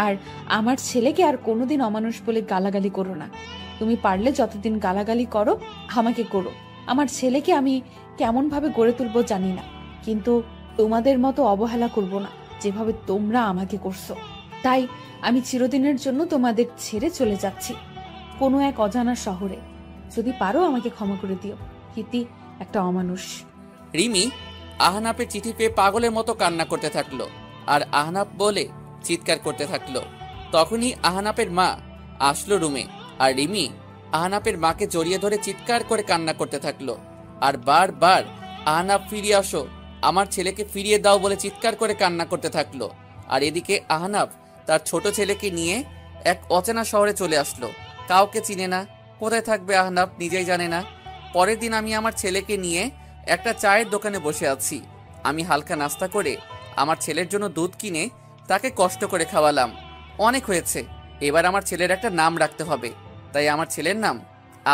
আর আমার ছেলেকে আর কোনোদিন অমানুষ বলে গালাগালি করো না। তুমি পারলে যতদিন গালাগালি করো আমাকে করো, আমার ছেলেকে আমি কেমন ভাবে গড়ে তুলবো জানি না, কিন্তু তোমাদের মতো অবহেলা করব না যেভাবে তোমরা আমাকে করছো। তাই আমি চিরদিনের জন্য তোমাদের ছেড়ে চলে যাচ্ছি কোনো এক অজানা শহরে। যদি পারো আমাকে ক্ষমা করে দিও। হিতি একটা অমানুষ। রিমি আহনাফের চিঠি পেয়ে পাগলের মতো কান্না করতে থাকলো আর আহনাফ বলে চিৎকার করতে থাকলো। তখনই আহনাফের মা আসলো রুমে, আর রিমি আহনাফের মাকে জড়িয়ে ধরে চিৎকার করে কান্না করতে থাকলো আর বারবার আহনাফ ফিরিয়ে আসো, আমার ছেলেকে ফিরিয়ে দাও বলে চিৎকার করে কান্না করতে থাকলো। আর এদিকে আহনাফ তার ছোট ছেলেকে নিয়ে এক অচেনা শহরে চলে আসলো। কাউকে চিনে না, কোথায় থাকবে আহনাফ নিজেই জানে না। পরের দিন আমি আমার ছেলেকে নিয়ে একটা চায়ের দোকানে বসে আছি। আমি হালকা নাস্তা করে আমার ছেলের জন্য দুধ কিনে তাকে কষ্ট করে খাওয়ালাম। অনেক হয়েছে, এবার আমার ছেলের একটা নাম রাখতে হবে। তাই আমার ছেলের নাম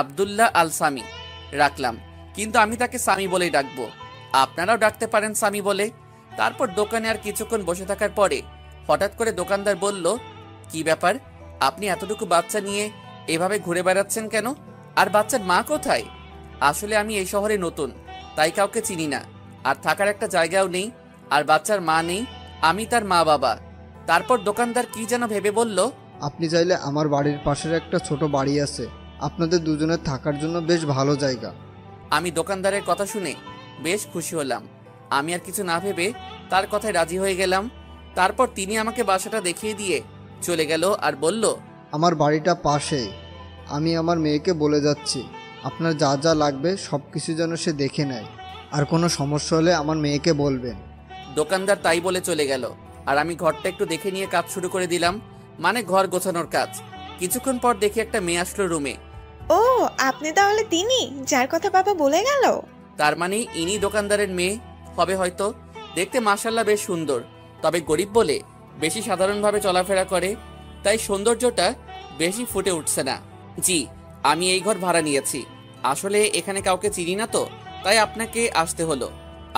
আব্দুল্লাহ আল সামি রাখলাম, কিন্তু আমি তাকে সামি বলেই ডাকবো, আপনারাও ডাকতে পারেন সামি বলে। তারপর দোকানে আর কিছুক্ষণ বসে থাকার পরে হঠাৎ করে দোকানদার বলল, কি ব্যাপার, আপনি এতটুকু বাচ্চা নিয়ে এভাবে ঘুরে বেড়াচ্ছেন কেন? আর বাচ্চার মা কোথায়? আসলে আমি এই শহরে নতুন, তাই কাউকে চিনি না, আর থাকার একটা জায়গাও নেই, আর বাচ্চার মা নেই, আমি তার মা বাবা। তারপর দোকানদার কি যেন ভেবে বলল, আপনি চাইলে আমার বাড়ির পাশের একটা ছোট বাড়ি আছে, আপনাদের দুজনের থাকার জন্য বেশ ভালো জায়গা। আমি দোকানদারের কথা শুনে বেশ খুশি হলাম। আমি আর কিছু না ভেবে তার কথায় রাজি হয়ে গেলাম। তারপর তিনি আমাকে বাসাটা দেখিয়ে দিয়ে চলে গেল আর বলল, আমার বাড়িটা পাশেই, আমি আমার মেয়েকে বলে যাচ্ছি আপনার যা যা লাগবে সব কিছু যেন সে দেখে নেয়, আর কোনো সমস্যা হলে আমার মেয়েকে বলবেন। দোকানদার তাই বলে চলে গেল আর আমি ঘরটা একটু দেখে নিয়ে কাজ শুরু করে দিলাম, মানে ঘর গোছানোর কাজ। কিছুক্ষণ পর দেখি একটা মেয়ে আসলো রুমে। ও, আপনি তাহলে তিনি যার কথা বাবা বলে গেল? তার মানে ইনি দোকানদারের মেয়ে হবে হয়তো। দেখতে মাশাআল্লাহ বেশ সুন্দর, তবে গরিব বলে বেশি সাধারণভাবে চলাফেরা করে, তাই সৌন্দর্যটা বেশি ফুটে উঠছে না। জি, আমি এই ঘর ভাড়া নিয়েছি, আসলে এখানে কাউকে চিনি না তো, তাই আপনাকে আসতে হলো।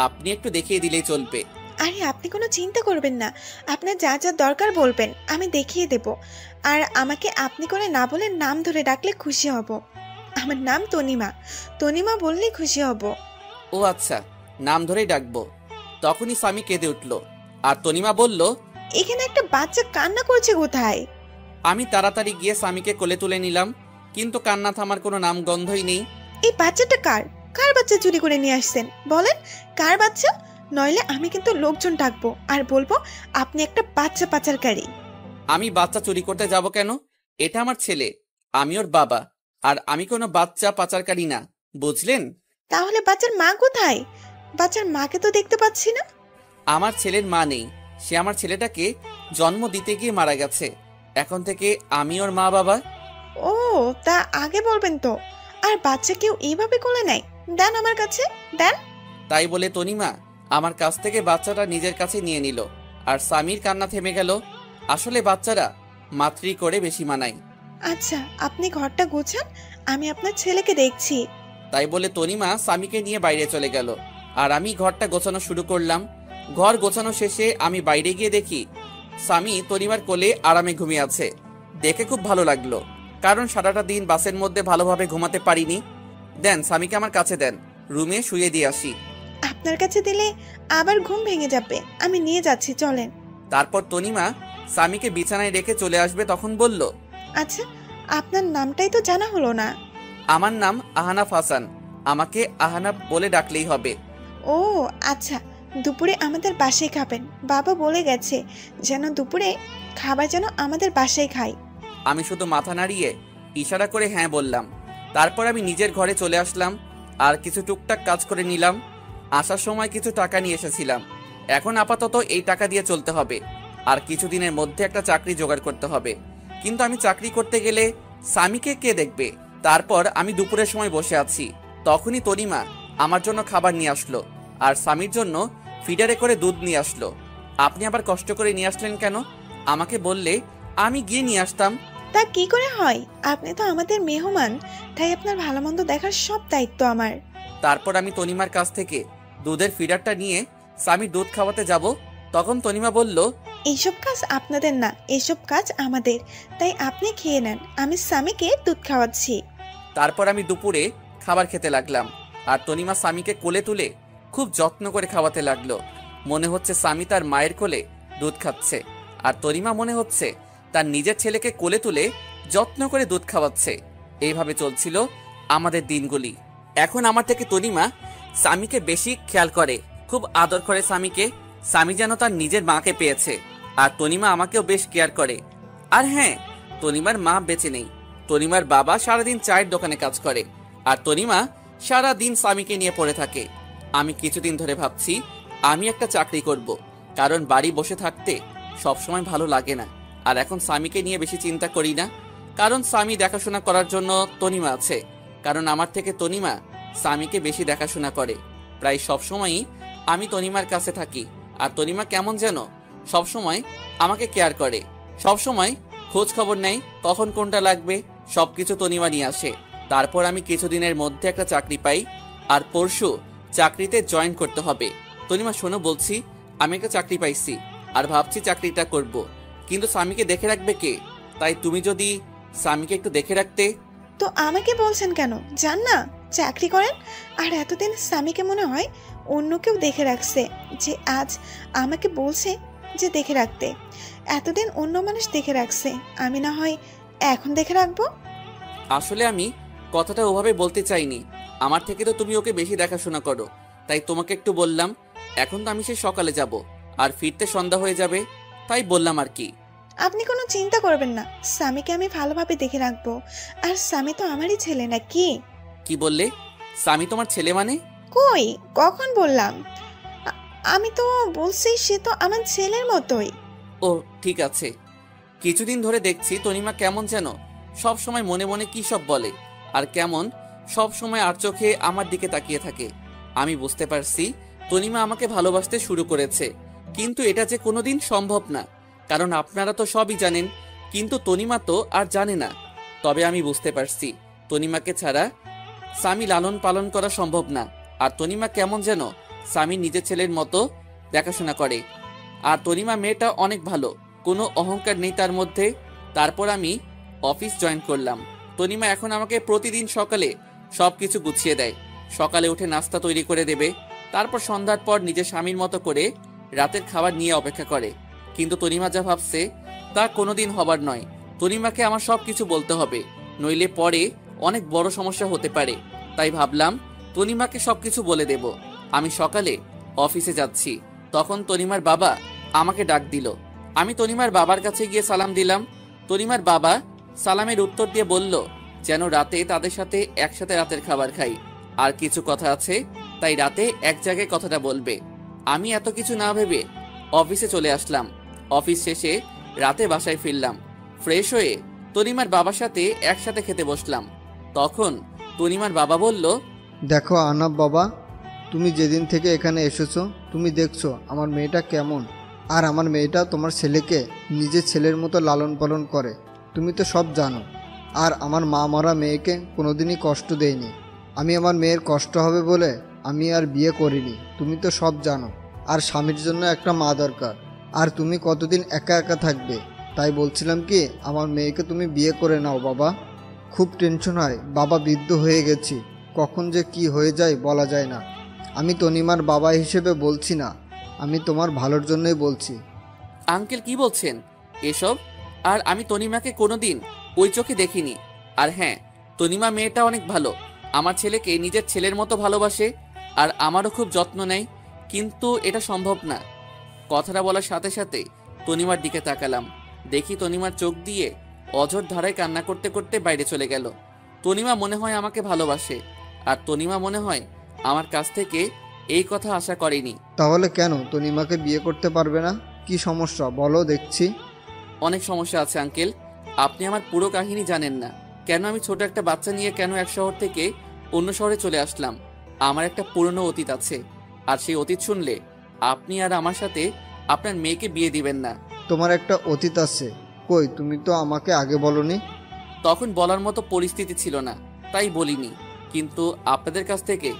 আপনি একটু দেখিয়ে দিলেই চলবে। আরে আপনি কোনো চিন্তা করবেন না, আপনার যা যা দরকার বলবেন, আমি দেখিয়ে দেব। আর আমাকে আপনি করে না বলে নাম ধরে ডাকলে খুশি হব। আমার নাম তনিমা, তনিমা বললে খুশি হব। ও আচ্ছা, নাম ধরেই ডাকবো। তখনই স্বামী কেঁদে উঠল আর তনিমা বলল, এখানে একটা বাচ্চা কান্না করছে কোথায়? আমি তাড়াতাড়ি গিয়ে স্বামীকে কোলে তুলে নিলাম, কিন্তু কান্না থামার কোনো নাম গন্ধই নেই। এই বাচ্চাটা কার? কার বাচ্চা চুরি করে নিয়ে আসছেন? বলেন কার বাচ্চা, নইলে আমি কিন্তু লোকজন ডাকবো আর বলবো আপনি একটা বাচ্চা পাচারকারী। আমি বাচ্চা চুরি করতে যাব কেন? এটা আমার ছেলে, আমি ওর বাবা, আর আমি কোনো বাচ্চা পাচারকারী না, বুঝলেন? তাহলে বাচ্চার মা কোথায়? বাচ্চার মাকে তো দেখতে পাচ্ছি না। আমার ছেলের মা নেই, সে আমার ছেলেটাকে জন্ম দিতে গিয়ে মারা গেছে। এখন থেকে আমি ওর মা বাবা। ও, তা আগে বলবেন তো। আর বাচ্চা কেউ এইভাবে কোলে নেয়? দেন আমার কাছে, দেন। তাই বলে তনিমা আমার কাছ থেকে বাচ্চাটা নিজের কাছে নিয়ে নিল, আর স্বামীর কান্না থেমে গেল। আসলে বাচ্চারা মাতৃ করে বেশি মানায়। আচ্ছা, আপনি ঘরটা গোছান, আমি আপনার ছেলেকে দেখছি। তাই বলে তনিমা স্বামীকে নিয়ে বাইরে চলে গেল, আর আমি ঘরটা গোছানো শুরু করলাম। ঘর গোছানো শেষে আমি বাইরে গিয়ে দেখি স্বামী তনিমার কোলে আরামে ঘুমিয়ে আছে। দেখে খুব ভালো লাগলো, কারণ সারাটা দিন বাসের মধ্যে ভালোভাবে ঘুমাতে পারিনি। দেন স্বামীকে আমার কাছে দেন, রুমে শুয়ে দিয়ে আসি। আপনার কাছে দিলে আবার ঘুম ভেঙে যাবে, আমি নিয়ে যাচ্ছি, চলেন। তারপর তনিমা স্বামীকে বিছানায় রেখে চলে আসবে, তখন বলল, আচ্ছা, আপনার নামটাই তো জানা হলো না। আমার নাম আহনাফ হাসান, আমাকে আহনাফ বলে ডাকলেই হবে। ও আচ্ছা, দুপুরে আমাদের বাসায় খাবেন, বাবা বলে গেছে যেন দুপুরে খাবার যেন আমাদের বাসায় খাই। আমি শুধু মাথা নাড়িয়ে ইশারা করে হ্যাঁ বললাম। তারপর আমি নিজের ঘরে চলে আসলাম আর কিছু টুকটাক কাজ করে নিলাম। আসার সময় কিছু টাকা নিয়ে এসেছিলাম, এখন আপাতত এই টাকা দিয়ে চলতে হবে, আর কিছুদিনের মধ্যে একটা চাকরি জোগাড় করতে হবে। কিন্তু আমি চাকরি করতে গেলে স্বামীকে কে দেখবে? তারপর আমি দুপুরের সময় বসে আছি, তখনই তনিমা আমার জন্য খাবার নিয়ে আসলো আর স্বামীর জন্য ফিডারে করে দুধ নিয়ে আসলো। আপনি আবার কষ্ট করে নিয়ে আসলেন কেন? আমাকে বললে আমি গিয়ে নিয়ে আসতাম। তা কি করে হয়, আপনি তো আমাদের মেহমান, তাই আপনার ভালো মন্দ দেখার সব দায়িত্ব আমার। তারপর আমি তনিমার কাছ থেকে দুধের ফিডারটা নিয়ে স্বামীর দুধ খাওয়াতে যাব, তখন তনিমা বলল, এইসব কাজ আপনাদের না, এসব কাজ আমাদের। তাই আপনি খেয়ে নেন, আমি স্বামীকে দুধ খাওয়াচ্ছি। তারপর আমি দুপুরে খাবার খেতে লাগলাম, আর তনিমা স্বামীকে কোলে তুলে খুব যত্ন করে খাওয়াতে লাগলো। মনে হচ্ছে স্বামী তার মায়ের কোলে দুধ খাচ্ছে, আর তনিমা মনে হচ্ছে তার নিজের ছেলেকে কোলে তুলে যত্ন করে দুধ খাওয়াচ্ছে। এইভাবে চলছিল আমাদের দিনগুলি। এখন আমার থেকে তনিমা স্বামীকে বেশি খেয়াল করে, খুব আদর করে স্বামীকে। স্বামী যেন তার নিজের মাকে পেয়েছে। আর তনিমা আমাকেও বেশ কেয়ার করে। আর হ্যাঁ, তনিমার মা বেঁচে নেই। তনিমার বাবা সারাদিন চায়ের দোকানে কাজ করে, আর তনিমা সারাদিন স্বামীকে নিয়ে পড়ে থাকে। আমি কিছুদিন ধরে ভাবছি আমি একটা চাকরি করব, কারণ বাড়ি বসে থাকতে সবসময় ভালো লাগে না। আর এখন স্বামীকে নিয়ে বেশি চিন্তা করি না, কারণ স্বামী দেখাশোনা করার জন্য তনিমা আছে। কারণ আমার থেকে তনিমা স্বামীকে বেশি দেখাশোনা করে। প্রায় সবসময়ই আমি তনিমার কাছে থাকি, আর তনিমা কেমন যেন সবসময় আমাকে কেয়ার করে, সবসময় খোঁজ খবর নেয় কখন কোনটা লাগবে, সবকিছু তনিমা নিয়ে আসে। তারপর আমি কিছুদিনের মধ্যে একটা চাকরি পাই, আর পরশু চাকরিতে জয়েন করতে হবে। তনিমা শোনো, বলছি আমি একটা চাকরি পাইছি, আর ভাবছি চাকরিটা করব, কিন্তু স্বামীকে দেখে রাখবে কে? তাই তুমি যদি স্বামীকে একটু দেখে রাখতে। তো আমাকে বলছেন কেন? যান না, চাকরি করেন। আর এতদিন স্বামীকে মনে হয় অন্য কেউ দেখে রাখছে, যে আজ আমাকে বলছে যে দেখে রাখতে। এতদিন অন্য মানুষ দেখে রাখছে, আমি না হয় এখন দেখে রাখবো। আসলে আমি কথাটা ওভাবে বলতে চাইনি। আমার থেকে তো তুমি ওকে বেশি দেখাশোনা করো, তাই তোমাকে একটু বললাম। এখন তো আমি সে সকালে যাব, আর ফিরতে সন্ধ্যা হয়ে যাবে, তাই বললাম আর কি। আপনি কোনো চিন্তা করবেন না, স্বামীকে আমি ভালোভাবে দেখে রাখবো। আর স্বামী তো আমারই ছেলে নাকি? কি বললে? স্বামী তোমার ছেলে মানে? কই, কখন বললাম? আমি তো বলছি সে তো আমার ছেলের মতোই। ও ঠিক আছে। কিছুদিন ধরে দেখছি তনিমা কেমন যেন সব সময় মনে মনে কি সব বলে, আর কেমন সব সময় আর চোখে আমার দিকে তাকিয়ে থাকে। আমি বুঝতে পারছি তনিমা আমাকে ভালোবাসতে শুরু করেছে, কিন্তু এটা যে কোনোদিন সম্ভব না, কারণ আপনারা তো সবই জানেন, কিন্তু তনিমা তো আর জানে না। তবে আমি বুঝতে পারছি তনিমাকে ছাড়া স্বামী লালন পালন করা সম্ভব না। আর তনিমা কেমন যেন স্বামীর নিজের ছেলের মতো দেখাশোনা করে। আর তনিমা মেয়েটা অনেক ভালো, কোনো অহংকার নেই তার মধ্যে। তারপর আমি অফিস জয়েন করলাম। তনিমা এখন আমাকে প্রতিদিন সকালে সবকিছু গুছিয়ে দেয়। সকালে উঠে নাস্তা তৈরি করে দেবে, তারপর সন্ধ্যার পর নিজের স্বামীর মতো করে রাতের খাবার নিয়ে অপেক্ষা করে। কিন্তু তনিমা যা ভাবছে তা কোনোদিন হবার নয়। তনিমাকে আমার সবকিছু বলতে হবে, নইলে পরে অনেক বড় সমস্যা হতে পারে। তাই ভাবলাম তনিমাকে সবকিছু বলে দেব। আমি সকালে অফিসে যাচ্ছি, তখন তনিমার বাবা আমাকে ডাক দিল। আমি তনিমার বাবার কাছে গিয়ে সালাম দিলাম। তনিমার বাবা সালামের উত্তর দিয়ে বলল যেন রাতে তাদের সাথে একসাথে রাতের খাবার খাই, আর কিছু কথা আছে, তাই রাতে এক জায়গায় কথাটা বলবে। আমি এত কিছু না ভেবে অফিসে চলে আসলাম। অফিস শেষে রাতে বাসায় ফিরলাম। ফ্রেশ হয়ে তনিমার বাবার সাথে একসাথে খেতে বসলাম। তখন তনিমার বাবা বলল, দেখো আনাব বাবা, তুমি যেদিন থেকে এখানে এসেছো তুমি দেখছো আমার মেয়েটা কেমন। আর আমার মেয়েটা তোমার ছেলেকে নিজের ছেলের মতো লালন পালন করে, তুমি তো সব জানো। আর আমার মা মরা মেয়েকে কোনোদিনই কষ্ট দেয়নি। আমি আমার মেয়ের কষ্ট হবে বলে আমি আর বিয়ে করিনি, তুমি তো সব জানো। আর স্বামীর জন্য একটা মা দরকার, আর তুমি কতদিন একা একা থাকবে। তাই বলছিলাম কি আমার মেয়েকে তুমি বিয়ে করে নাও বাবা। খুব টেনশন হয় বাবা, বৃদ্ধ হয়ে গেছি, কখন যে কি হয়ে যায় বলা যায় না। আমি তনিমার বাবা হিসেবে বলছি না, আমি তোমার ভালোর জন্যই বলছি। আঙ্কেল কি বলছেন এসব? আর আমি তনিমাকে কোনোদিন ওই চোখে দেখিনি। আর হ্যাঁ, তনিমা মেয়েটা অনেক ভালো, আমার ছেলেকে নিজের ছেলের মতো ভালোবাসে, আর আমারও খুব যত্ন নেয়। কিন্তু এটা সম্ভব না। কথাটা বলার সাথে সাথে তনিমার দিকে তাকালাম, দেখি তনিমার চোখ দিয়ে অঝোর ধারায় কান্না করতে করতে বাইরে চলে গেল। তনিমা মনে হয় আমাকে ভালোবাসে, আর তনিমা মনে হয় আমার কাছ থেকে এই কথা আশা করেনি। তাহলে কেন তনিমাকে বিয়ে করতে পারবে না? কি সমস্যা বলো দেখছি। অনেক সমস্যা আছে আঙ্কেল, আপনি আমার পুরো কাহিনী জানেন না। কেন আমি ছোট একটা বাচ্চা নিয়ে কেন এক শহর থেকে অন্য শহরে চলে আসলাম। আমার একটা পুরনো অতীত আছে, আর সেই অতীত শুনলে আপনি আর আমার সাথে আপনার মেয়েকে বিয়ে দিবেন না। তোমার একটা অতীত আছে? কই, তুমি তো আমাকে আগে বলনি। তখন বলার মতো পরিস্থিতি ছিল না, তাই বলিনি। কিন্তু আপনাদের কাছ থেকে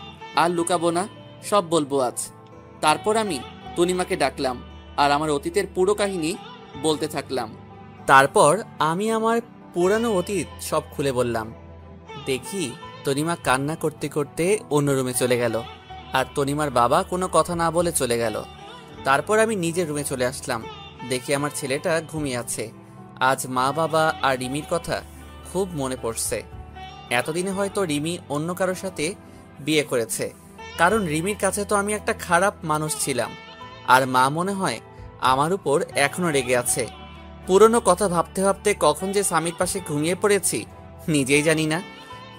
আর লুকাবো না, সব বলবো আজ। তারপর আমি তনিমাকে ডাকলাম, আর আমার অতীতের পুরো কাহিনী বলতে থাকলাম। তারপর আমি আমার পুরানো অতীত সব খুলে বললাম। দেখি তনিমা কান্না করতে করতে অন্য রুমে চলে গেল, আর তনিমার বাবা কোনো কথা না বলে চলে গেল। তারপর আমি নিজের রুমে চলে আসলাম। দেখি আমার ছেলেটা ঘুমিয়ে আছে। আজ মা বাবা আর রিমির কথা খুব মনে পড়ছে। এতদিনে হয়তো রিমি অন্য কারোর সাথে বিয়ে করেছে, কারণ রিমির কাছে তো আমি একটা খারাপ মানুষ ছিলাম। আর মা মনে হয় আমার উপর এখনো রেগে আছে। পুরনো কথা ভাবতে ভাবতে কখন যে স্বামীর পাশে ঘুমিয়ে পড়েছি নিজেই জানি না।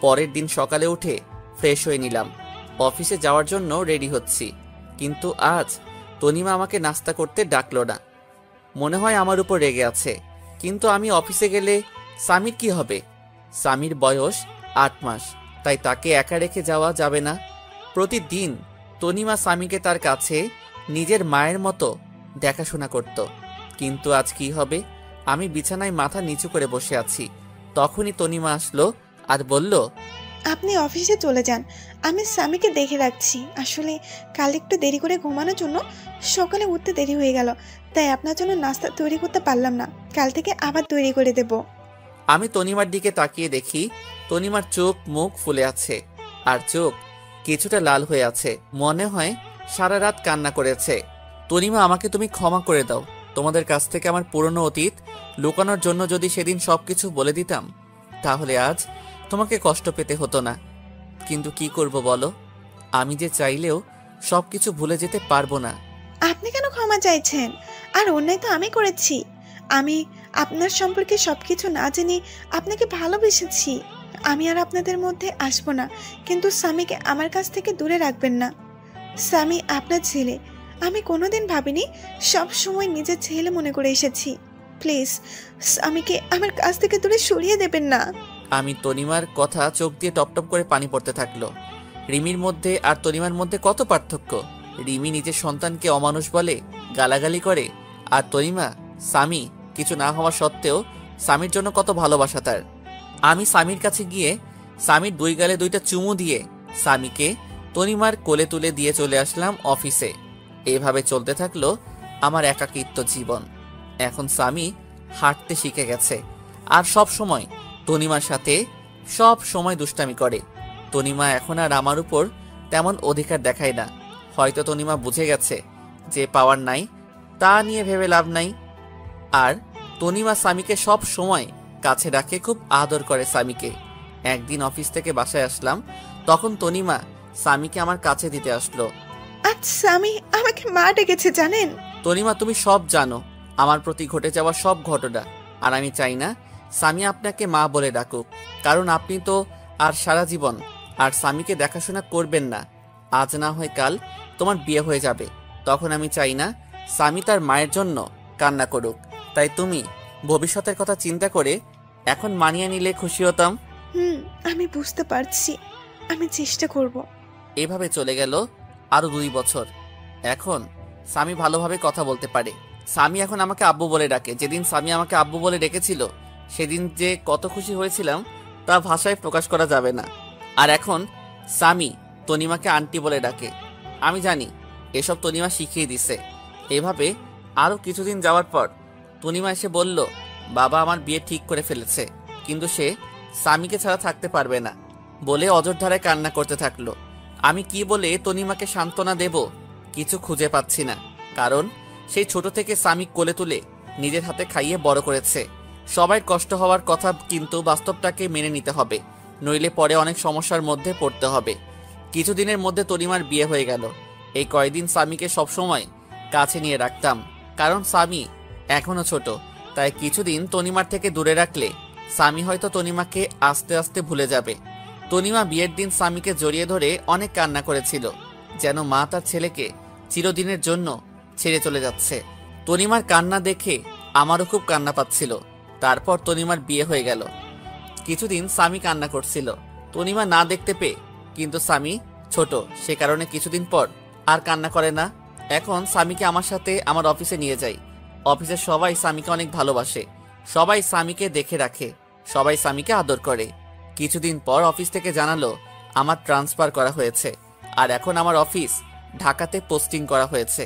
পরের দিন সকালে উঠে ফ্রেশ হয়ে নিলাম, অফিসে যাওয়ার জন্য রেডি হচ্ছি। কিন্তু আজ তনিমা আমাকে নাস্তা করতে ডাকলো না। মনে হয় আমার উপর রেগে আছে। কিন্তু আমি অফিসে গেলে স্বামীর কি হবে? স্বামীর বয়স 8 মাস, তাই তাকে একা রেখে যাওয়া যাবে না। প্রতিদিন তনিমা স্বামীকে তার কাছে নিজের মায়ের মতো দেখাশোনা করত। কিন্তু আজ কি হবে? আমি বিছানায় মাথা নিচু করে বসে আছি। তখনই তনিমা আসলো আর বলল, আপনি অফিসে চলে যান, আমি স্বামীকে দেখে রাখছি। আসলে কাল একটু দেরি করে ঘুমানোর জন্য সকালে উঠতে দেরি হয়ে গেল, তাই আপনার জন্য নাস্তা তৈরি করতে পারলাম না। কাল থেকে আবার তৈরি করে দেব। আমি তনিমার দিকে তাকিয়ে দেখি তনিমার চোখ মুখ ফুলে আছে, আর চোখ কিছুটা লাল হয়ে আছে। মনে হয় সারা রাত কান্না করেছে। তনিমা, আমাকে তুমি ক্ষমা করে দাও। তোমাদের কাছ থেকে আমার পুরনো অতীত লুকানোর জন্য যদি সেদিন সবকিছু বলে দিতাম, তাহলে আজ তোমাকে কষ্ট পেতে হতো না। কিন্তু কি করব বলো, আমি যে চাইলেও সবকিছু ভুলে যেতে পারবো না। আপনি কেন ক্ষমা চাইছেন? আর অন্যায় তো আমি করেছি। আমি আপনার সম্পর্কে সবকিছু না জেনে আপনাকে ভালোবেসেছি। আমি আর আপনাদের মধ্যে আসবো না, কিন্তু স্বামীকে আমার কাছ থেকে দূরে রাখবেন না। স্বামী আপনার ছেলে, আমি কোনোদিন ভাবিনি, সব সময় নিজের ছেলে মনে করে এসেছি। প্লিজ স্বামীকে আমার কাছ থেকে দূরে সরিয়ে দেবেন না। আমি তনিমার কথা চোখ দিয়ে টপটপ করে পানি পড়তে থাকলো। রিমির মধ্যে আর তনিমার মধ্যে কত পার্থক্য! রিমি নিজের সন্তানকে অমানুষ বলে, গালাগালি করে, আর তনিমা স্বামী কিছু না হওয়া সত্ত্বেও স্বামীর জন্য কত ভালোবাসা তার। আমি স্বামীর কাছে গিয়ে স্বামীর 2 গালে 2টা চুমু দিয়ে স্বামীকে তনিমার কোলে তুলে দিয়ে চলে আসলাম অফিসে। এভাবে চলতে থাকলো আমার একাকিত্ব জীবন। এখন স্বামী হাঁটতে শিখে গেছে, আর সব সময় তনিমার সাথে সব সময় দুষ্টামি করে। তনিমা এখন আর আমার উপর তেমন অধিকার দেখায় না। হয়তো তনিমা বুঝে গেছে যে পাওয়ার নাই তা নিয়ে ভেবে লাভ নাই। আর তনিমা স্বামীকে সব সময় কাছে রাখে, খুব আদর করে স্বামীকে। একদিন অফিস থেকে বাসায় আসলাম, তখন তনিমা স্বামীকে আমার কাছে দিতে আসলো। আজ স্বামী আমাকে মা ডেকেছে জানেন? তনিমা, তুমি সব জানো আমার প্রতি ঘটে যাওয়া সব ঘটনা, আর আমি চাই না স্বামী আপনাকে মা বলে ডাকুক, কারণ আপনি তো আর সারা জীবন আর স্বামীকে দেখাশোনা করবেন না। আজ না হয় কাল তোমার বিয়ে হয়ে যাবে, তখন আমি চাই না স্বামী তার মায়ের জন্য কান্না করুক। তাই তুমি ভবিষ্যতের কথা চিন্তা করে এখন মানিয়ে নিলে খুশি হতাম। আমি বুঝতে পারছি, আমি চেষ্টা করব। এভাবে চলে গেল আরো 2 বছর। এখন স্বামী ভালোভাবে কথা বলতে পারে। স্বামী এখন আমাকে আব্বু বলে ডাকে। যেদিন স্বামী আমাকে আব্বু বলে ডেকেছিল সেদিন যে কত খুশি হয়েছিলাম তা ভাষায় প্রকাশ করা যাবে না। আর এখন স্বামী তনিমাকে আন্টি বলে ডাকে। আমি জানি এসব তনিমা শিখিয়ে দিছে। এভাবে আরো কিছুদিন যাওয়ার পর তনিমা এসে বলল, বাবা আমার বিয়ে ঠিক করে ফেলেছে, কিন্তু সে স্বামীকে ছাড়া থাকতে পারবে না বলে অজরধারায় কান্না করতে থাকলো। আমি কি বলে তনিমাকে সান্ত্বনা দেব কিছু খুঁজে পাচ্ছি না, কারণ সেই ছোট থেকে স্বামী কোলে তুলে নিজের হাতে খাইয়ে বড় করেছে। সবাই কষ্ট হওয়ার কথা, কিন্তু বাস্তবটাকে মেনে নিতে হবে, নইলে পরে অনেক সমস্যার মধ্যে পড়তে হবে। কিছুদিনের মধ্যে তনিমার বিয়ে হয়ে গেল। এই কয়েকদিন স্বামীকে সবসময় কাছে নিয়ে রাখতাম, কারণ স্বামী এখনো ছোট। তাই কিছুদিন তনিমার থেকে দূরে রাখলে স্বামী হয়তো তনিমাকে আস্তে আস্তে ভুলে যাবে। তনিমা বিয়ের দিন স্বামীকে জড়িয়ে ধরে অনেক কান্না করেছিল, যেন মা তার ছেলেকে চিরদিনের জন্য ছেড়ে চলে যাচ্ছে। তনিমার কান্না দেখে আমারও খুব কান্না পাচ্ছিল। তারপর তনিমার বিয়ে হয়ে গেল। কিছুদিন স্বামী কান্না করছিল তনিমা না দেখতে পেয়ে, কিন্তু স্বামী ছোট, সে কারণে কিছুদিন পর আর কান্না করে না। এখন স্বামীকে আমার সাথে আমার অফিসে নিয়ে যাই। অফিসের সবাই স্বামীকে অনেক ভালোবাসে, সবাই স্বামীকে দেখে রাখে, সবাই স্বামীকে আদর করে। কিছুদিন পর অফিস থেকে জানালো আমার ট্রান্সফার করা হয়েছে, আর এখন আমার অফিস ঢাকাতে পোস্টিং করা হয়েছে।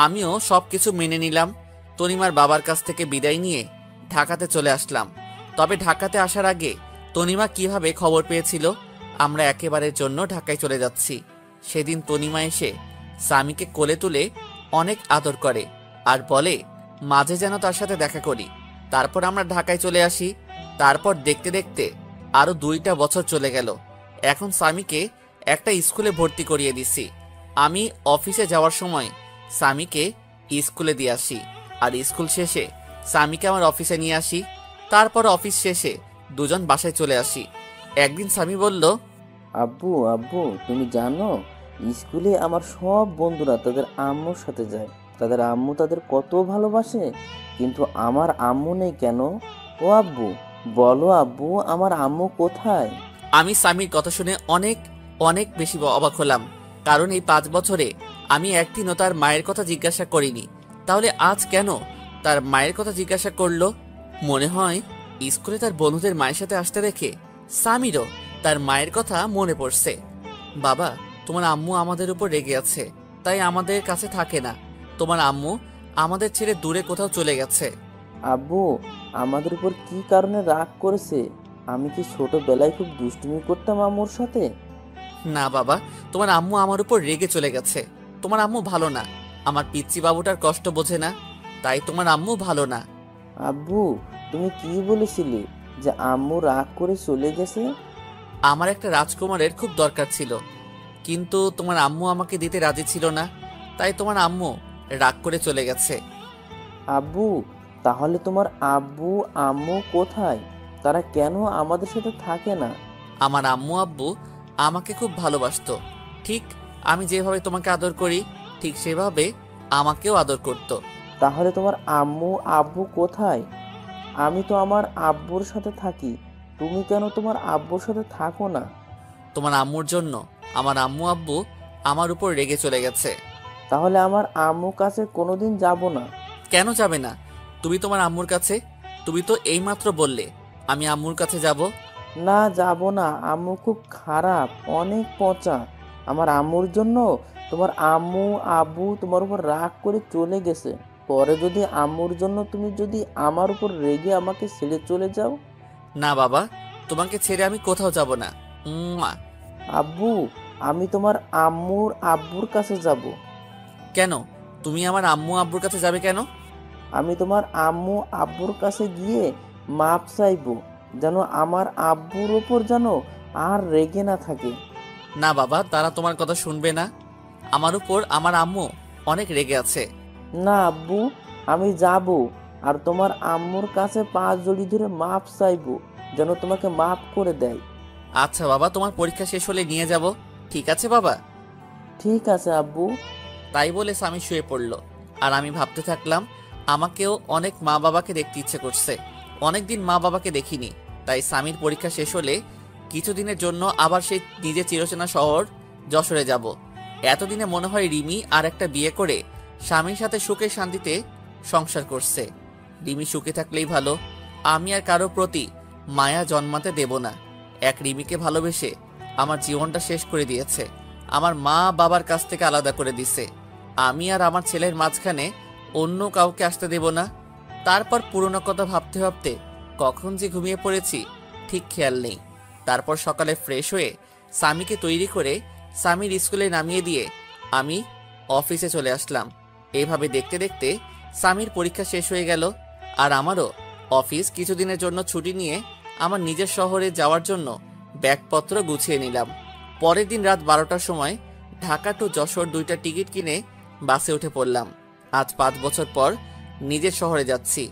আমিও সবকিছু মেনে নিলাম। তনিমার বাবার কাছ থেকে বিদায় নিয়ে ঢাকাতে চলে আসলাম। তবে ঢাকাতে আসার আগে তনিমা কিভাবে খবর পেয়েছিল আমরা একেবারের জন্য ঢাকায় চলে যাচ্ছি, সেদিন তনিমা এসে স্বামীকে কোলে তুলে অনেক আদর করে আর বলে মাঝে যেন তার সাথে দেখা করি। তারপর আমরা ঢাকায় চলে আসি। তারপর দেখতে দেখতে আরো 2টা বছর চলে গেল। এখন স্বামীকে একটা স্কুলে ভর্তি করিয়ে দিছি। আমি অফিসে যাওয়ার সময় স্বামীকে স্কুলে দিয়ে আসি, আর স্কুল শেষে স্বামীকে আমার অফিসে নিয়ে আসি। তারপর অফিস শেষে দুজন বাসায় চলে আসি। একদিন স্বামী বলল, আব্বু আব্বু তুমি জানো স্কুলে আমার সব বন্ধুরা তাদের আম্মুর সাথে যায়, তাদের আম্মু তাদের কত ভালোবাসে, কিন্তু আমার আম্মু নেই কেন? ও আব্বু বলো আব্বু, আমার আম্মু কোথায়? আমি স্বামীর কথা শুনে অনেক অনেক বেশি অবাক হলাম, কারণ এই 5 বছরে আমি একদিনও তার মায়ের কথা জিজ্ঞাসা করিনি। তাহলে আজ কেন তার মায়ের কথা জিজ্ঞাসা করলো? মনে হয় স্কুলে তার বন্ধুদের মায়ের সাথে আসতে দেখে স্বামীরও তার মায়ের কথা মনে পড়ছে। বাবা, তোমার আম্মু আমাদের উপর রেগে আছে, তাই আমাদের কাছে থাকে না। তোমার আম্মু আমাদের ছেড়ে দূরে কোথাও চলে গেছে। আব্বু আমাদের উপর কি কারণে রাগ করেছে? আমি কি ছোটবেলায় খুব দুষ্টুমি করতাম আম্মুর সাথে? না বাবা, তোমার আম্মু আমার উপর রেগে চলে গেছে। তোমার আম্মু ভালো না, আমার পিচ্চি বাবুটার কষ্ট বোঝে না, তাই তোমার আম্মু ভালো না। আব্বু তুমি কি বলেছিলে যে আম্মু রাগ করে চলে গেছে? আমার একটা রাজকুমারের খুব দরকার ছিল, কিন্তু তোমার আম্মু আমাকে দিতে রাজি ছিল না, তাই তোমার আম্মু রাগ করে চলে গেছে। আব্বু তাহলে তোমার আব্বু আম্মু কোথায়? তারা কেন আমাদের সাথে থাকে না? আমার আম্মু আব্বু আমাকে খুব ভালোবাসতো। ঠিক আমি যেভাবে তোমাকে আদর করি ঠিক সেভাবে আমাকেও আদর করত। তাহলে তোমার আম্মু আব্বু কোথায়? আমি তো আমার আব্বুর সাথে থাকি, তুমি কেন তোমার আব্বুর সাথে থাকো না? তোমার আম্মুর জন্য আমার আম্মু আব্বু আমার উপর রেগে চলে গেছে। তাহলে আমার আম্মুর কাছে কোনোদিন যাব না। কেন যাবে না? তুমি তোমার আম্মুর কাছে, তুমি তো এইমাত্র বললে আমি আম্মুর কাছে যাব। না যাব না, আম্মু খুব খারাপ, অনেক পচা। আমার আম্মুর জন্য তোমার আম্মু আব্বু তোমার উপর রাগ করে চলে গেছে। পরে যদি আম্মুর জন্য তুমি যদি আমার উপর রেগে আমাকে ছেড়ে চলে যাও? না বাবা, তোমাকে ছেড়ে আমি কোথাও যাব না। উম্মা। আব্বু আমি তোমার আম্মুর আব্বুর কাছে যাব। কেন তুমি আমার আম্মু আব্বুর কাছে যাবে কেন? আমি তোমার আম্মু আব্বুর কাছে গিয়ে মাপ চাইবো, যেন আমার আব্বুর ওপর যেন আর রেগে না থাকে। না বাবা, তারা তোমার কথা শুনবে না। আমার উপর আমার আম্মু অনেক রেগে আছে। না আব্বু, আমি যাব আর তোমার আম্মুর কাছে পা জড়ি ধরে মাপ চাইবো, যেন তোমাকে মাপ করে দেয়। আচ্ছা বাবা, তোমার পরীক্ষা শেষ হলে নিয়ে যাব। ঠিক আছে বাবা? ঠিক আছে আব্বু। তাই বলে স্বামী শুয়ে পড়ল, আর আমি ভাবতে থাকলাম আমাকেও অনেক মা বাবাকে দেখতে ইচ্ছে করছে। অনেকদিন মা বাবাকে দেখিনি, তাই স্বামীর পরীক্ষা শেষ হলে কিছুদিনের জন্য আবার সেই নিজের চিরচেনা শহর যশোরে যাব। এতদিনে মনে হয় রিমি আর একটা বিয়ে করে স্বামীর সাথে সুখে শান্তিতে সংসার করছে। রিমি সুখে থাকলেই ভালো, আমি আর কারো প্রতি মায়া জন্মাতে দেব না। এক রিমিকে ভালোবেসে আমার জীবনটা শেষ করে দিয়েছে, আমার মা বাবার কাছ থেকে আলাদা করে দিছে। আমি আর আমার ছেলের মাঝখানে অন্য কাউকে আসতে দেব না। তারপর পুরনো কথা ভাবতে ভাবতে কখন যে ঘুমিয়ে পড়েছি ঠিক খেয়াল নেই। তারপর সকালে ফ্রেশ হয়ে স্বামীকে তৈরি করে স্বামীর স্কুলে নামিয়ে দিয়ে আমি অফিসে চলে আসলাম। এইভাবে দেখতে দেখতে স্বামীর পরীক্ষা শেষ হয়ে গেল, আর আমারও অফিস কিছুদিনের জন্য ছুটি নিয়ে আমার নিজের শহরে যাওয়ার জন্য ব্যাগপত্র গুছিয়ে নিলাম। পরের দিন রাত 12টার সময় ঢাকা টু যশোর 2টা টিকিট কিনে বাসে উঠে পড়লাম। আজ 5 বছর পর নিজের শহরে যাচ্ছি।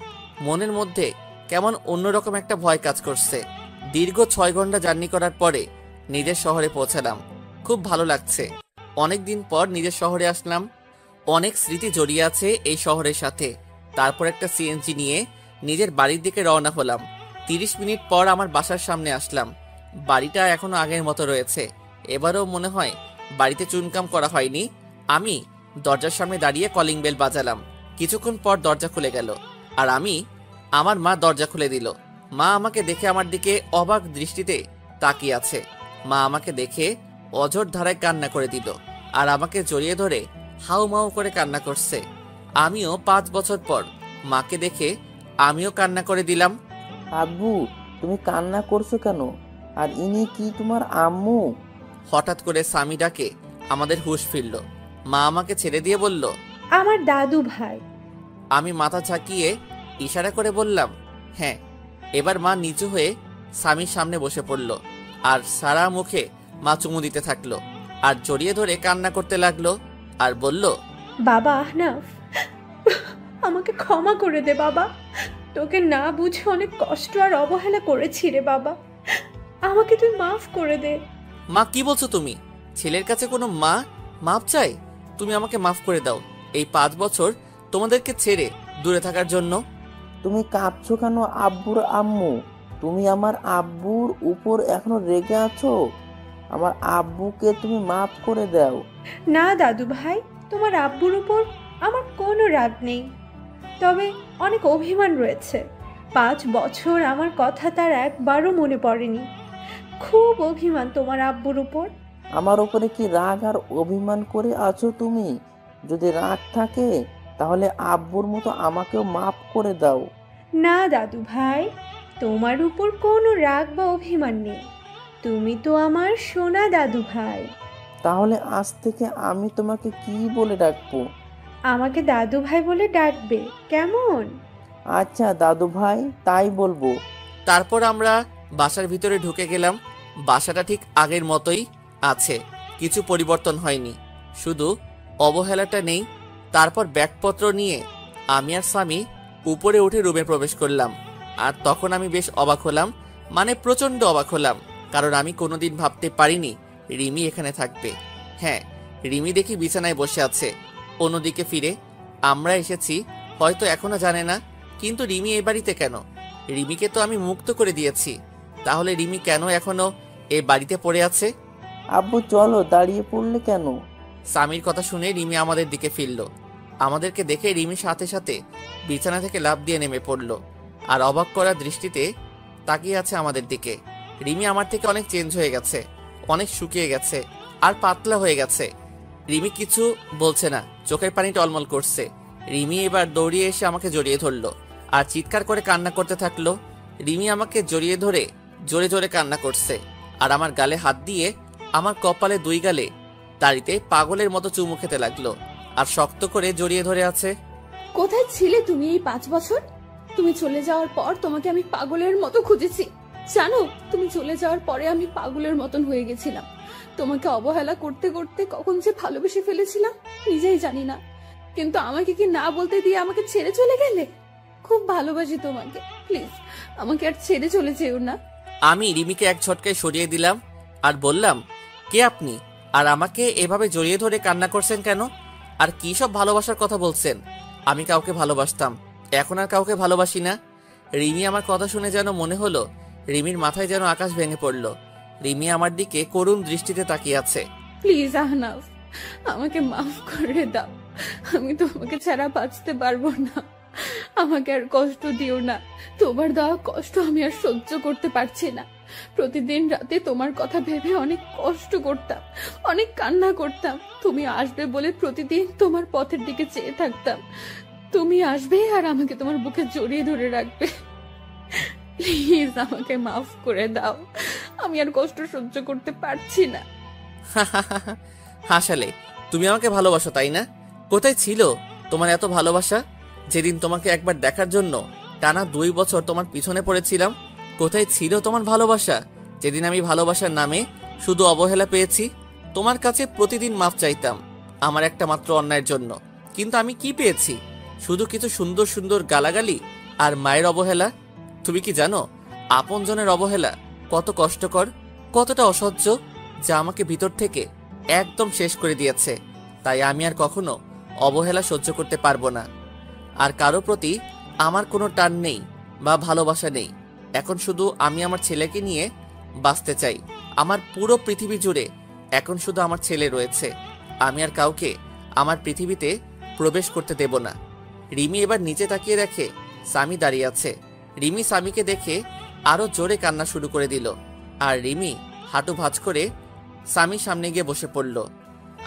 মনের মধ্যে কেমন অন্যরকম একটা ভয় কাজ করছে। দীর্ঘ 6 ঘন্টা জার্নি করার পরে নিজের শহরে পৌঁছালাম। খুব ভালো লাগছে। অনেক দিন পর নিজের শহরে আসলাম। অনেক স্মৃতি জড়িয়ে আছে এই শহরের সাথে। তারপর একটা সিএনজি নিয়ে নিজের বাড়ির দিকে রওনা হলাম। 30 মিনিট পর আমার বাসার সামনে আসলাম। বাড়িটা এখনো আগের মতো রয়েছে। এবারও মনে হয় বাড়িতে চুনকাম করা হয়নি। আমি দরজার সামনে দাঁড়িয়ে কলিং বেল বাজালাম। কিছুক্ষণ পর দরজা খুলে গেল, আর আমার মা দরজা খুলে দিল। মা আমাকে দেখে আমার দিকে অবাক দৃষ্টিতে তাকিয়ে আছে। মা আমাকে দেখে অঝোর ধারায় কান্না করে দিল, আর আমাকে জড়িয়ে ধরে হাউমাউ করে কান্না করছে। আমিও 5 বছর পর মাকে দেখে আমিও কান্না করে দিলাম। আব্বু, তুমি কান্না করছো কেন? আর ইনি কি তোমার আম্মু? হঠাৎ করে স্বামী ডাকে আমাদের হুঁশ ফিরল। মা আমাকে ছেড়ে দিয়ে বলল, আমার দাদু ভাই। আমি মাথা ঝাঁকিয়ে ইশারা করে বললাম, হ্যাঁ। এবার মা নিচু হয়ে স্বামীর সামনে বসে পড়ল, আর সারা মুখে মা চুমু দিতে থাকলো, আর জড়িয়ে ধরে কান্না করতে লাগলো, আর বলল, বাবা আহনাফ, আমাকে ক্ষমা করে দে বাবা। তোকে না বুঝে অনেক কষ্ট আর অবহেলা করেছি রে বাবা, আমাকে তুই মাফ করে দে। মা কি বলছো তুমি? ছেলের কাছে কোনো মা মাপ চাই? তুমি আমাকে মাফ করে দাও এই 5 বছর তোমাদেরকে ছেড়ে দূরে থাকার জন্য। তুমি কাঁদছো কেন আব্বুর আম্মু? তুমি আমার আব্বুর উপর এখনো রেগে আছো? আমার আব্বুকে তুমি মাফ করে দাও। না দাদু ভাই, তোমার আব্বুর উপর আমার কোনো রাগ নেই, তবে অনেক অভিমান রয়েছে। 5 বছর আমার কথা তার একবারও মনে পড়েনি। খুব অভিমান তোমার আব্বুর উপর। আমার উপরে কি রাগ আর অভিমান করে আছো তুমি? যদি রাগ থাকে তাহলে আব্বুর মতো আমাকেও মাফ করে দাও। না দাদু ভাই, তোমার উপর কোনো রাগ বা অভিমান নেই। তুমি তো আমার সোনা দাদু ভাই। তাহলে আজ থেকে আমি তোমাকে কি বলে ডাকবো? আমাকে দাদু ভাই বলে ডাকবে, কেমন? আচ্ছা দাদু ভাই, তাই বলবো। তারপর আমরা বাসার ভিতরে ঢুকে গেলাম। বাসাটা ঠিক আগের মতোই আছে, কিছু পরিবর্তন হয়নি, শুধু অবহেলাটা নেই। তারপর ব্যাগপত্র নিয়ে আমি আর স্বামী উপরে উঠে রুমে প্রবেশ করলাম। আর তখন আমি বেশ অবাক হলাম, মানে প্রচণ্ড অবাক হলাম, কারণ আমি কোনোদিন ভাবতে পারিনি রিমি এখানে থাকবে। হ্যাঁ, রিমি দেখি বিছানায় বসে আছে। অন্যদিকে ফিরে আমরা এসেছি হয়তো এখনো জানে না, কিন্তু রিমি এই বাড়িতে কেন? রিমিকে তো আমি মুক্ত করে দিয়েছি, তাহলে রিমি কেন এখনো এই বাড়িতে পড়ে আছে? আব্বু চলো, দাঁড়িয়ে পড়লে কেন? স্বামীর কথা শুনে রিমি আমাদের দিকে ফিরল। আমাদেরকে দেখে রিমির সাথে সাথে বিছানা থেকে লাফ দিয়ে নেমে পড়ল, আর অবাক করা দৃষ্টিতে তাকিয়ে আছে আমাদের দিকে। রিমি আমার থেকে অনেক চেঞ্জ হয়ে গেছে, অনেক শুকিয়ে গেছে আর পাতলা হয়ে গেছে। রিমি কিছু বলছে না, চোখের পানি টলমল করছে। রিমি এবার দৌড়িয়ে এসে আমাকে জড়িয়ে ধরলো আর চিৎকার করে কান্না করতে থাকলো। রিমি আমাকে জড়িয়ে ধরে জোরে জোরে কান্না করছে, আর আমার গালে হাত দিয়ে আমার কপালে 2 গালে দাড়িতে পাগলের মতো চুমু খেতে লাগলো, আর শক্ত করে জড়িয়ে ধরে আছে। কোথায় ছিলে তুমি এই 5 বছর? তুমি চলে যাওয়ার পর তোমাকে আমি পাগলের মতো খুঁজেছি। জানো, তুমি চলে যাওয়ার পরে আমি পাগলের মতন হয়ে গেছিলাম। তোমাকে অবহেলা করতে করতে কখন যে ভালোবেসে ফেলেছিলাম নিজেই জানি না। কিন্তু আমাকে কি না বলতে দিয়ে আমাকে ছেড়ে চলে গেলে? খুব ভালোবাসি তোমাকে, প্লিজ আমাকে আর ছেড়ে চলে যেও না। আমি রিমিকে এক ঝটকায় সরিয়ে দিলাম আর বললাম, কে আপনি? আর আমাকে এভাবে জড়িয়ে ধরে কান্না করছেন কেন? আর কি সব ভালোবাসার কথা বলছেন? আমি কাউকে ভালোবাসতাম, এখন আর কাউকে ভালোবাসি না। রিমি আমার কথা শুনে যেন মনে হলো রিমির মাথায় যেন আকাশ ভেঙে পড়ল। রিমি আমার দিকে করুণ দৃষ্টিতে তাকিয়ে আছে। প্লিজ আহনাফ, আমাকে মাফ করে দাও। আমি তোমাকে ছাড়া বাঁচতে পারবো না। আমাকে আর কষ্ট দিও না। তোমার দেওয়া কষ্ট আমি আর সহ্য করতে পারছি না। প্রতিদিন রাতে তোমার কথা ভেবে অনেক কষ্ট করতাম, অনেক কান্না করতাম। তুমি আসবে বলে প্রতিদিন তোমার পথের দিকে চেয়ে থাকতাম। তুমি আসবে আর আমাকে তোমার বুকে জড়িয়ে ধরে রাখবে। প্লিজ আমাকে মাফ করে দাও, আমি আর কষ্ট সহ্য করতে পারছি না। হাসালে, তুমি আমাকে ভালোবাসো তাই না? কোথায় ছিল তোমার এত ভালোবাসা যেদিন তোমাকে একবার দেখার জন্য টানা 2 বছর তোমার পিছনে পড়েছিলাম? কোথায় ছিল তোমার ভালোবাসা যেদিন আমি ভালোবাসার নামে শুধু অবহেলা পেয়েছি? তোমার কাছে প্রতিদিন মাফ চাইতাম আমার একটা মাত্র অন্যায়ের জন্য, কিন্তু আমি কি পেয়েছি? শুধু কিছু সুন্দর সুন্দর গালাগালি আর মায়ের অবহেলা। তুমি কি জানো আপনজনের অবহেলা কত কষ্টকর, কতটা অসহ্য, যা আমাকে ভিতর থেকে একদম শেষ করে দিয়েছে। তাই আমি আর কখনো অবহেলা সহ্য করতে পারবো না। আর কারো প্রতি আমার কোনো টান নেই বা ভালোবাসা নেই। এখন শুধু আমি আমার ছেলেকে নিয়ে বাঁচতে চাই। আমার পুরো পৃথিবী জুড়ে এখন শুধু আমার ছেলে রয়েছে। আমি আর কাউকে আমার পৃথিবীতে প্রবেশ করতে দেব না। রিমি এবার নিচে তাকিয়ে দেখে স্বামী দাঁড়িয়ে আছে। রিমি স্বামীকে দেখে আরো জোরে কান্না শুরু করে দিল, আর রিমি হাঁটু ভাঁজ করে স্বামীর সামনে গিয়ে বসে পড়ল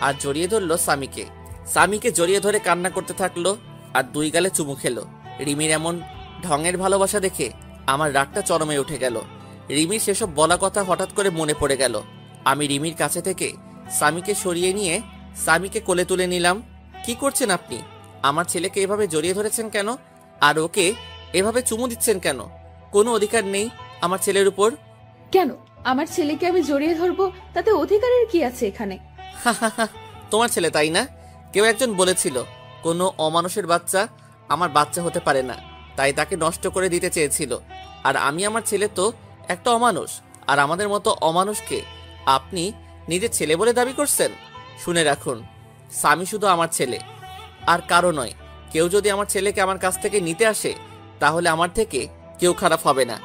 আর জড়িয়ে ধরল স্বামীকে। স্বামীকে জড়িয়ে ধরে কান্না করতে থাকলো আর 2 গালে চুমু খেলো। রিমির এমন ঢঙের ভালোবাসা দেখে আমার রাগটা চরমে উঠে গেল। রিমির সেসব বলা কথা হঠাৎ করে মনে পড়ে গেল। আমি রিমির কাছে থেকে স্বামীকে সরিয়ে নিয়ে স্বামীকে কোলে তুলে নিলাম। কি করছেন আপনি? আমার ছেলেকে এভাবে জড়িয়ে ধরেছেন কেন? আর ওকে এভাবে চুমু দিচ্ছেন কেন? কোনো অধিকার নেই আমার ছেলের উপর। কেন আমার ছেলেকে আমি জড়িয়ে ধরবো? তাতে অধিকারের কি আছে এখানে? তোমার ছেলে তাই না? কেউ একজন বলেছিল কোনো অমানুষের বাচ্চা আমার বাচ্চা হতে পারে না, তাই তাকে নষ্ট করে দিতে চেয়েছিল। আর আমি আমার ছেলে তো একটা অমানুষ, আর আমাদের মতো অমানুষকে আপনি নিজের ছেলে বলে দাবি করছেন? শুনে রাখুন, স্বামী শুধু আমার ছেলে আর কারো নয়। কেউ যদি আমার ছেলেকে আমার কাছ থেকে নিতে আসে তাহলে আমার থেকে কেউ খারাপ হবে না।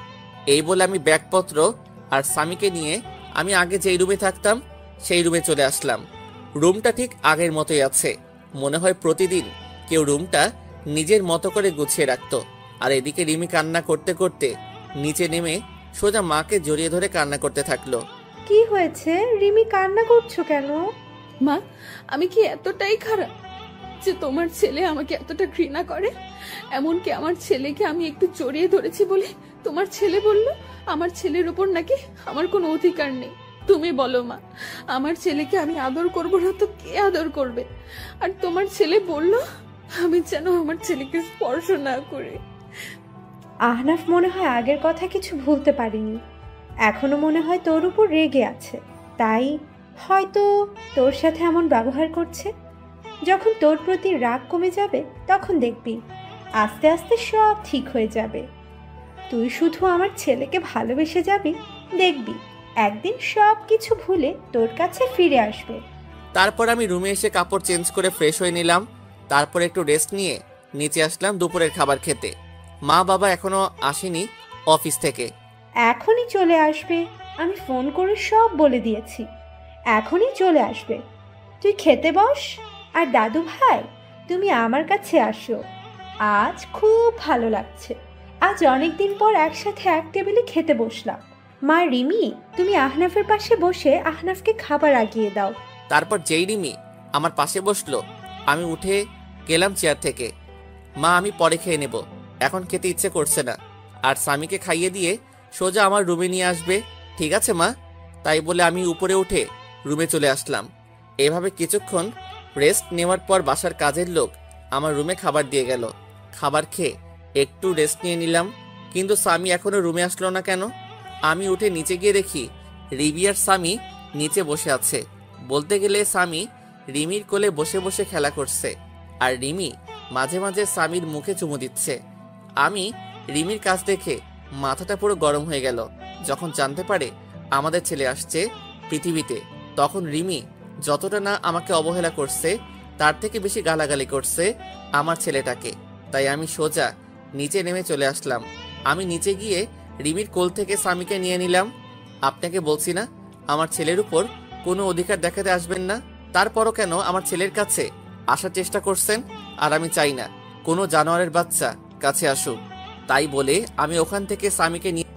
এই বলে আমি ব্যাগপত্র আর স্বামীকে নিয়ে আমি আগে যেই রুমে থাকতাম সেই রুমে চলে আসলাম। রুমটা ঠিক আগের মতোই আছে। মনে হয় প্রতিদিন কেউ রুমটা নিজের মতো করে গুছিয়ে রাখতো। আর এদিকে রিমি কান্না করতে করতে নিচে নেমে সোজা মাকে জড়িয়ে ধরে কান্না করতে থাকলো। কি হয়েছে রিমি, কান্না করছো কেন? মা, আমি কি এতটাই খারাপ যে তোমার ছেলে আমাকে এতটা ঘৃণা করে? এমনকি আমার ছেলেকে আমি একটু জড়িয়ে ধরেছি বলে তোমার ছেলে বলল আমার ছেলের উপর নাকি আমার কোনো অধিকার নেই। তুমি বলো মা, আমার ছেলেকে আমি আদর করবো না তো কে আদর করবে? আর তোমার ছেলে বলল আমি যেন আমার ছেলেকে স্পর্শ না করি। আহনাফ মনে হয় আগের কথা কিছু ভুলতে পারিনি। এখনো মনে হয় তোর উপর রেগে আছে, তাই হয়তো তোর সাথে এমন ব্যবহার করছে। যখন তোর প্রতি রাগ কমে যাবে তখন দেখবি আস্তে আস্তে সব ঠিক হয়ে যাবে। তুই শুধু আমার ছেলেকে ভালোবেসে যাবি, দেখবি একদিন সব কিছু ভুলে তোর কাছে ফিরে আসবে। তারপর আমি রুমে এসে কাপড় চেঞ্জ করে ফ্রেশ হয়ে নিলাম। তারপর একটু রেস্ট নিয়ে নিচে আসলাম দুপুরের খাবার খেতে। মা বাবা এখনো আসেনি অফিস থেকে। এখনই চলে আসবে, আমি ফোন করে সব বলে দিয়েছি। এখনই চলে আসবে, তুই খেতে বস। আর দাদু ভাই, তুমি আমার কাছে আসো, আজ খুব ভালো লাগছে। আজ অনেক দিন পর একসাথে এক টেবিলে খেতে বসলাম। মা রিমি, তুমি আহনাফের পাশে বসে আহনাফকে খাবার আগিয়ে দাও। তারপর যেই রিমি আমার পাশে বসলো আমি উঠে গেলাম চেয়ার থেকে। মা, আমি পরে খেয়ে নেব, এখন খেতে ইচ্ছে করছে না। আর স্বামীকে খাইয়ে দিয়ে সোজা আমার রুমে নিয়ে আসবে, ঠিক আছে মা? তাই বলে আমি উপরে উঠে রুমে চলে আসলাম। এভাবে কিছুক্ষণ রেস্ট নেওয়ার পর বাসার কাজের লোক আমার রুমে খাবার দিয়ে গেল। খাবার খেয়ে একটু রেস্ট নিয়ে নিলাম, কিন্তু স্বামী এখনো রুমে আসলো না কেন? আমি উঠে নিচে গিয়ে দেখি রিমি আর স্বামী নিচে বসে আছে। বলতে গেলে স্বামী রিমির কোলে বসে বসে খেলা করছে, আর রিমি মাঝে মাঝে স্বামীর মুখে চুমু দিচ্ছে। আমি রিমির কাছ দেখে মাথাটা পুরো গরম হয়ে গেল। যখন জানতে পারে আমাদের ছেলে আসছে পৃথিবীতে, তখন রিমি যতটা না আমাকে অবহেলা করছে তার থেকে বেশি গালাগালি করছে আমার ছেলেটাকে। তাই আমি সোজা নিচে নেমে চলে আসলাম। আমি নিচে গিয়ে রিমির কোল থেকে স্বামীকে নিয়ে নিলাম। আপনাকে বলছি না আমার ছেলের উপর কোনো অধিকার দেখাতে আসবেন না? তারপরও কেন আমার ছেলের কাছে আসার চেষ্টা করছেন? আর আমি চাই না কোনো জানোয়ারের বাচ্চা কাছে আসুক। তাই বলে আমি ওখান থেকে স্বামীকে নিয়ে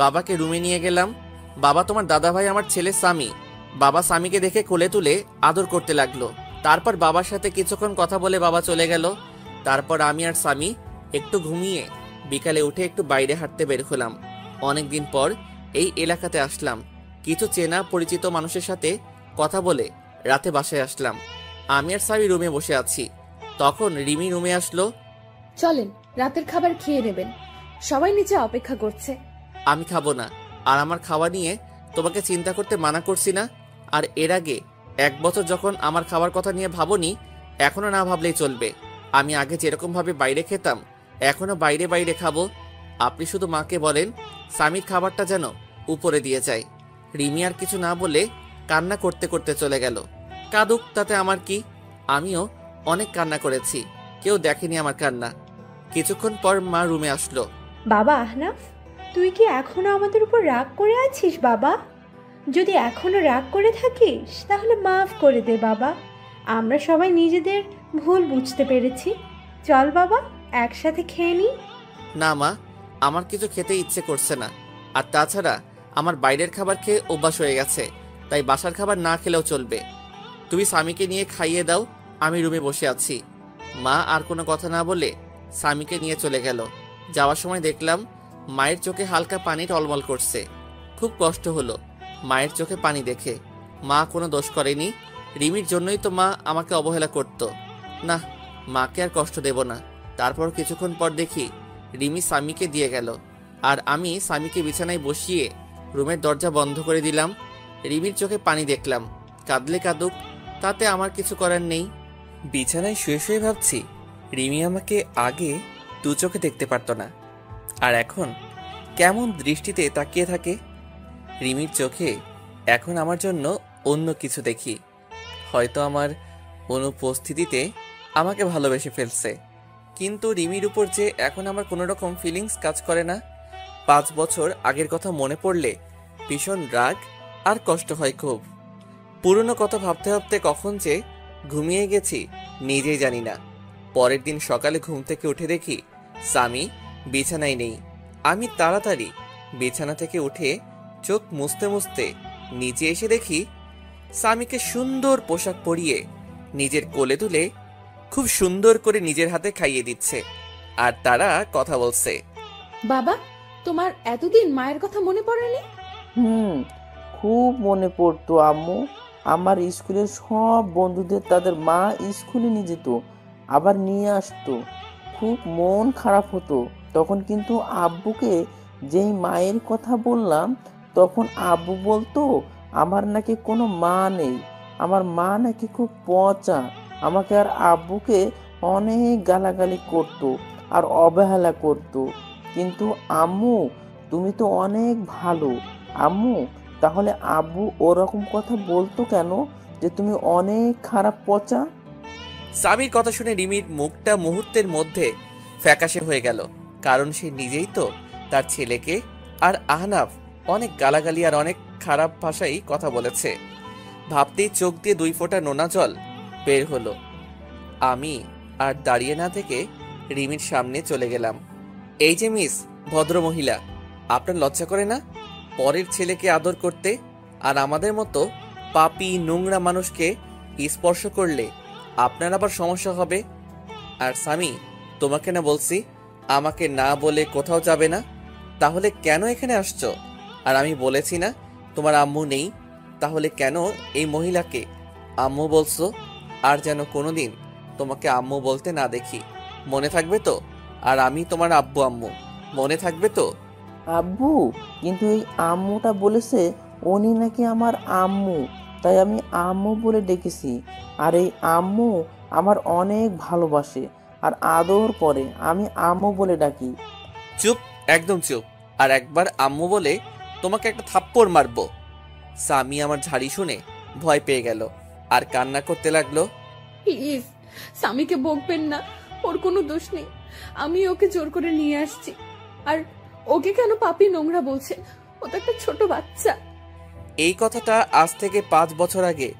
বাবাকে রুমে নিয়ে গেলাম। বাবা, তোমার দাদা ভাই আমার ছেলের স্বামী। বাবা স্বামীকে দেখে কোলে তুলে আদর করতে লাগলো। তারপর বাবার সাথে কিছুক্ষণ কথা বলে বাবা চলে গেল। তারপর আমি আর স্বামী একটু ঘুমিয়ে বিকালে উঠে একটু বাইরে হাঁটতে বের হলাম। অনেকদিন পর এই এলাকাতে আসলাম। কিছু চেনা পরিচিত মানুষের সাথে কথা বলে রাতে বাসায় আসলাম। আমি আর স্বামী রুমে বসে আছি, তখন রিমি রুমে আসলো। চলেন, রাতের খাবার খেয়ে নেবেন, সবাই নিচে অপেক্ষা করছে। আমি খাবো না, আর আমার খাওয়া নিয়ে তোমাকে চিন্তা করতে মানা করছি না? আর এর আগে 1 বছর যখন আমার খাবার কথা নিয়ে ভাবনি, এখনো না ভাবলেই চলবে। আমি আগে যেরকম ভাবে বাইরে খেতাম এখনো বাইরে বাইরে খাবো। আপনি শুধু মাকে বলেন স্বামীর খাবারটা যেন উপরে দিয়ে যায়। রিমি আর কিছু না বলে কান্না করতে করতে চলে গেল। কাঁদুক, তাতে আমার কি? আমিও অনেক কান্না করেছি, কেউ দেখেনি আমার কান্না। কিছুক্ষণ পর মা রুমে আসলো। বাবা আহনাফ, তুই কি এখনো আমাদের উপর রাগ করে আছিস বাবা? যদি এখনো রাগ করে থাকিস তাহলে মাফ করে দে বাবা। আমরা সবাই নিজেদের ভুল বুঝতে পেরেছি। চল বাবা, একসাথে খেয়ে নিই। না মা, আমার কিছু খেতে ইচ্ছে করছে না। আর তাছাড়া আমার বাইরের খাবার খেয়ে অভ্যাস হয়ে গেছে, তাই বাসার খাবার না খেলেও চলবে। তুমি স্বামীকে নিয়ে খাইয়ে দাও, আমি রুমে বসে আছি। মা আর কোনো কথা না বলে স্বামীকে নিয়ে চলে গেল। যাওয়ার সময় দেখলাম মায়ের চোখে হালকা পানি টলমল করছে। খুব কষ্ট হলো মায়ের চোখে পানি দেখে। মা কোনো দোষ করেনি, রিমির জন্যই তো মা আমাকে অবহেলা করত। না, মাকে আর কষ্ট দেব না। তারপর কিছুক্ষণ পর দেখি রিমি স্বামীকে দিয়ে গেল, আর আমি স্বামীকে বিছানায় বসিয়ে রুমের দরজা বন্ধ করে দিলাম। রিমির চোখে পানি দেখলাম, কাঁদলে কাঁদুক, তাতে আমার কিছু করার নেই। বিছানায় শুয়ে শুয়ে ভাবছি, রিমি আমাকে আগে দু চোখে দেখতে পারত না, আর এখন কেমন দৃষ্টিতে তাকিয়ে থাকে। রিমির চোখে এখন আমার জন্য অন্য কিছু দেখি। হয়তো আমার অনুপস্থিতিতে আমাকে ভালোবেসে ফেলছে, কিন্তু রিমির উপর যে এখন আমার কোনো রকম ফিলিংস কাজ করে না। 5 বছর আগের কথা মনে পড়লে ভীষণ রাগ আর কষ্ট হয় খুব। পুরনো কথা ভাবতে ভাবতে কখন যে ঘুমিয়ে গেছি নিজেই জানি না। পরের দিন সকালে ঘুম থেকে উঠে দেখি স্বামী বিছানায় নেই। আমি তাড়াতাড়ি বিছানা থেকে উঠে চোখ মুছতে মুছতে নিচে এসে দেখি স্বামীকে সুন্দর পোশাক পরিয়ে নিজের কোলে তুলে খুব সুন্দর করে নিজের হাতে খাইয়ে দিচ্ছে, আর তারা কথা বলছে। বাবা, তোমার এতদিন মায়ের কথা মনে পড়েনি? খুব মনে পড়তো আম্মু। আমার স্কুলের সব বন্ধুদের তাদের মা স্কুলে নিয়ে যেত, আবার নিয়ে আসতো। খুব মন খারাপ হতো তখন, কিন্তু আব্বুকে যেই মায়ের কথা বললাম তখন আব্বু বলতো আমার নাকি কোনো মা নেই, আমার মা নাকি খুব পচা। আমাকে আর আব্বুকে অনেক গালাগালি করতো আর অবহেলা করতো। কিন্তু আম্মু, তুমি তো অনেক ভালো। আম্মু, তাহলে আব্বু ওরকম কথা বলতো কেন যে তুমি অনেক খারাপ পচা? স্বামীর কথা শুনে রিমির মুখটা মুহূর্তের মধ্যে ফ্যাকাশে হয়ে গেল, কারণ সে নিজেই তো তার ছেলেকে আর আহনাফ অনেক গালাগালি আর অনেক খারাপ ভাষায় কথা বলেছে। ভাবতেই চোখ দিয়ে 2 ফোঁটা নোনা জল বের হলো। আমি আর দাঁড়িয়ে না থেকে রিমির সামনে চলে গেলাম। এই যে মিস ভদ্রমহিলা, আপনার লজ্জা করে না পরের ছেলেকে আদর করতে? আর আমাদের মতো পাপী নোংরা মানুষকে স্পর্শ করলে আপনার আবার সমস্যা হবে। আর স্বামী, তোমাকে না বলছি আমাকে না বলে কোথাও যাবে না, তাহলে কেন এখানে আসছো? আর আমি বলেছি না তোমার আম্মু নেই, তাহলে কেন এই মহিলাকে আম্মু বলছো? আর যেন কোনোদিন তোমাকে আম্মু বলতে না দেখি, মনে থাকবে তো? আর আমি তোমার আব্বু আম্মু, মনে থাকবে তো? আব্বু, কিন্তু এই আম্মুটা বলেছে উনি নাকি আমার আম্মু, তাই আমি আম্মু বলে ডেকেছি। আর এই আম্মু আমার অনেক ভালোবাসে আর আদর করে, আমি আম্মু বলে ডাকি। চুপ, একদম চুপ। আর একবার আম্মু বলে তোমাকে একটা থাপ্পড় মারবো। স্বামী আমার ঝাড়ি শুনে ভয় পেয়ে গেল আর কান্না করতে লাগলো। প্লিজ স্বামীকে বকবেন না, ওর কোনো দোষ নেই। আমি ওকে জোর করে নিয়ে আসছি। আর ওকে কেন পাপী নোংরা বলছেন? ও তো একটা ছোট বাচ্চা। এই কথাটা আজ থেকে 5 বছর আগে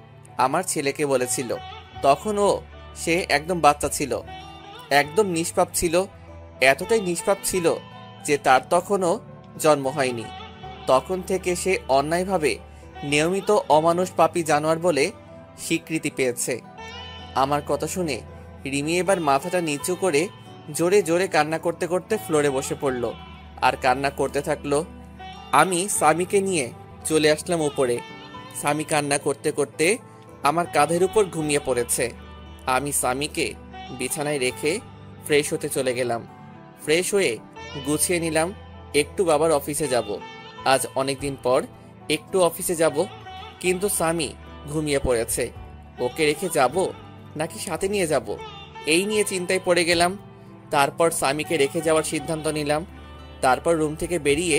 আমার ছেলেকে বলেছিল। তখন সে একদম বাচ্চা ছিল, একদম নিষ্পাপ ছিল। এতটাই নিষ্পাপ ছিল যে তার তখনও জন্ম হয়নি। তখন থেকে সে অন্যায়ভাবে নিয়মিত অমানুষ পাপী জানোয়ার বলে স্বীকৃতি পেয়েছে। আমার কথা শুনে রিমি এবার মাথাটা নিচু করে জোরে জোরে কান্না করতে করতে ফ্লোরে বসে পড়ল আর কান্না করতে থাকলো। আমি স্বামীকে নিয়ে চলে আসলাম উপরে। স্বামী কান্না করতে করতে আমার কাঁধের উপর ঘুমিয়ে পড়েছে। আমি স্বামীকে বিছানায় রেখে ফ্রেশ হতে চলে গেলাম। ফ্রেশ হয়ে গুছিয়ে নিলাম, একটু বাবার অফিসে যাব। আজ অনেক দিন পর একটু অফিসে যাব, কিন্তু স্বামী ঘুমিয়ে পড়েছে। ওকে রেখে যাব নাকি সাথে নিয়ে যাব, এই নিয়ে চিন্তায় পড়ে গেলাম। তারপর স্বামীকে রেখে যাওয়ার সিদ্ধান্ত নিলাম। তারপর রুম থেকে বেরিয়ে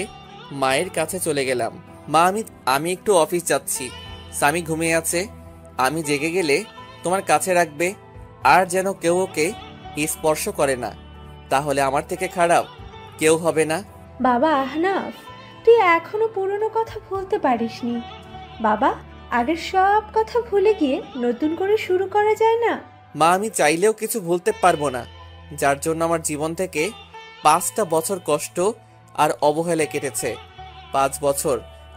মায়ের কাছে চলে গেলাম। মা, আমি একটু অফিস যাচ্ছি। স্বামী ঘুমিয়ে আছে, আমি জেগে গেলে তোমার কাছে রাখবে, আর যেন কেউ ওকে স্পর্শ করে না, তাহলে আমার থেকে খারাপ কেউ হবে না। বাবা আহনাফ, তুই এখনো পুরনো কথা ভুলতে পারিসনি। বাবা, আগের সব কথা ভুলে গিয়ে নতুন করে শুরু করা যায় না? মা, আমি চাইলেও কিছু ভুলতে পারবো না, যার জন্য আমার জীবন থেকে 5টা বছর কষ্ট আর অবহেলায় কেটেছে। 5 বছর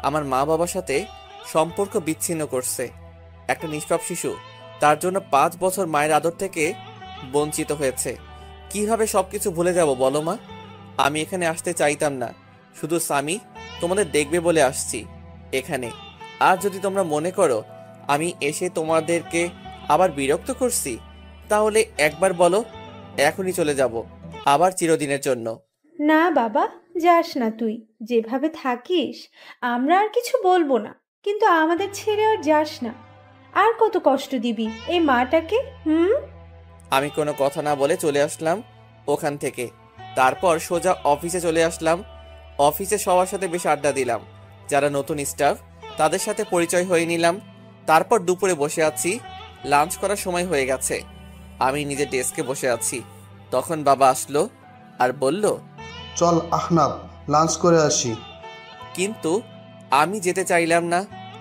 আমার মা বাবার সাথে সম্পর্ক বিচ্ছিন্ন করছে একটা নিষ্পাপ শিশু। তার জন্য 5 বছর মায়ের আদর থেকে বঞ্চিত হয়েছে। কিভাবে সবকিছু ভুলে যাব বলো মা? আমি এখানে আসতে চাইতাম না, শুধু স্বামী তোমাদের দেখবে বলে আসছি এখানে। আর যদি তোমরা মনে করো আমি এসে তোমাদেরকে আবার বিরক্ত করছি, তাহলে একবার বলো, এখনই চলে যাব, আবার চিরদিনের জন্য। না বাবা, যাস না তুই। যেভাবে থাকিস আমরা আর কিছু বলবো না, কিন্তু আমাদের ছেড়ে আর যাস না। আর কত কষ্ট দিবি এই মাটাকে? আমি কোনো কথা না বলে চলে আসলাম ওখান থেকে। তারপর সোজা অফিসে চলে আসলাম। অফিসে সবার সাথে বেশ আড্ডা দিলাম, যারা নতুন স্টাফ তাদের সাথে পরিচয় হয়ে নিলাম। তারপর দুপুরে বসে আছি, লাঞ্চ করার সময় হয়ে গেছে। আমি নিজের ডেস্কে বসে আছি, তখন বাবা আসলো আর বলল, চল আহনাফ, লাঞ্চ করে আসি। কিন্তু আমি যেতে চাইলাম না,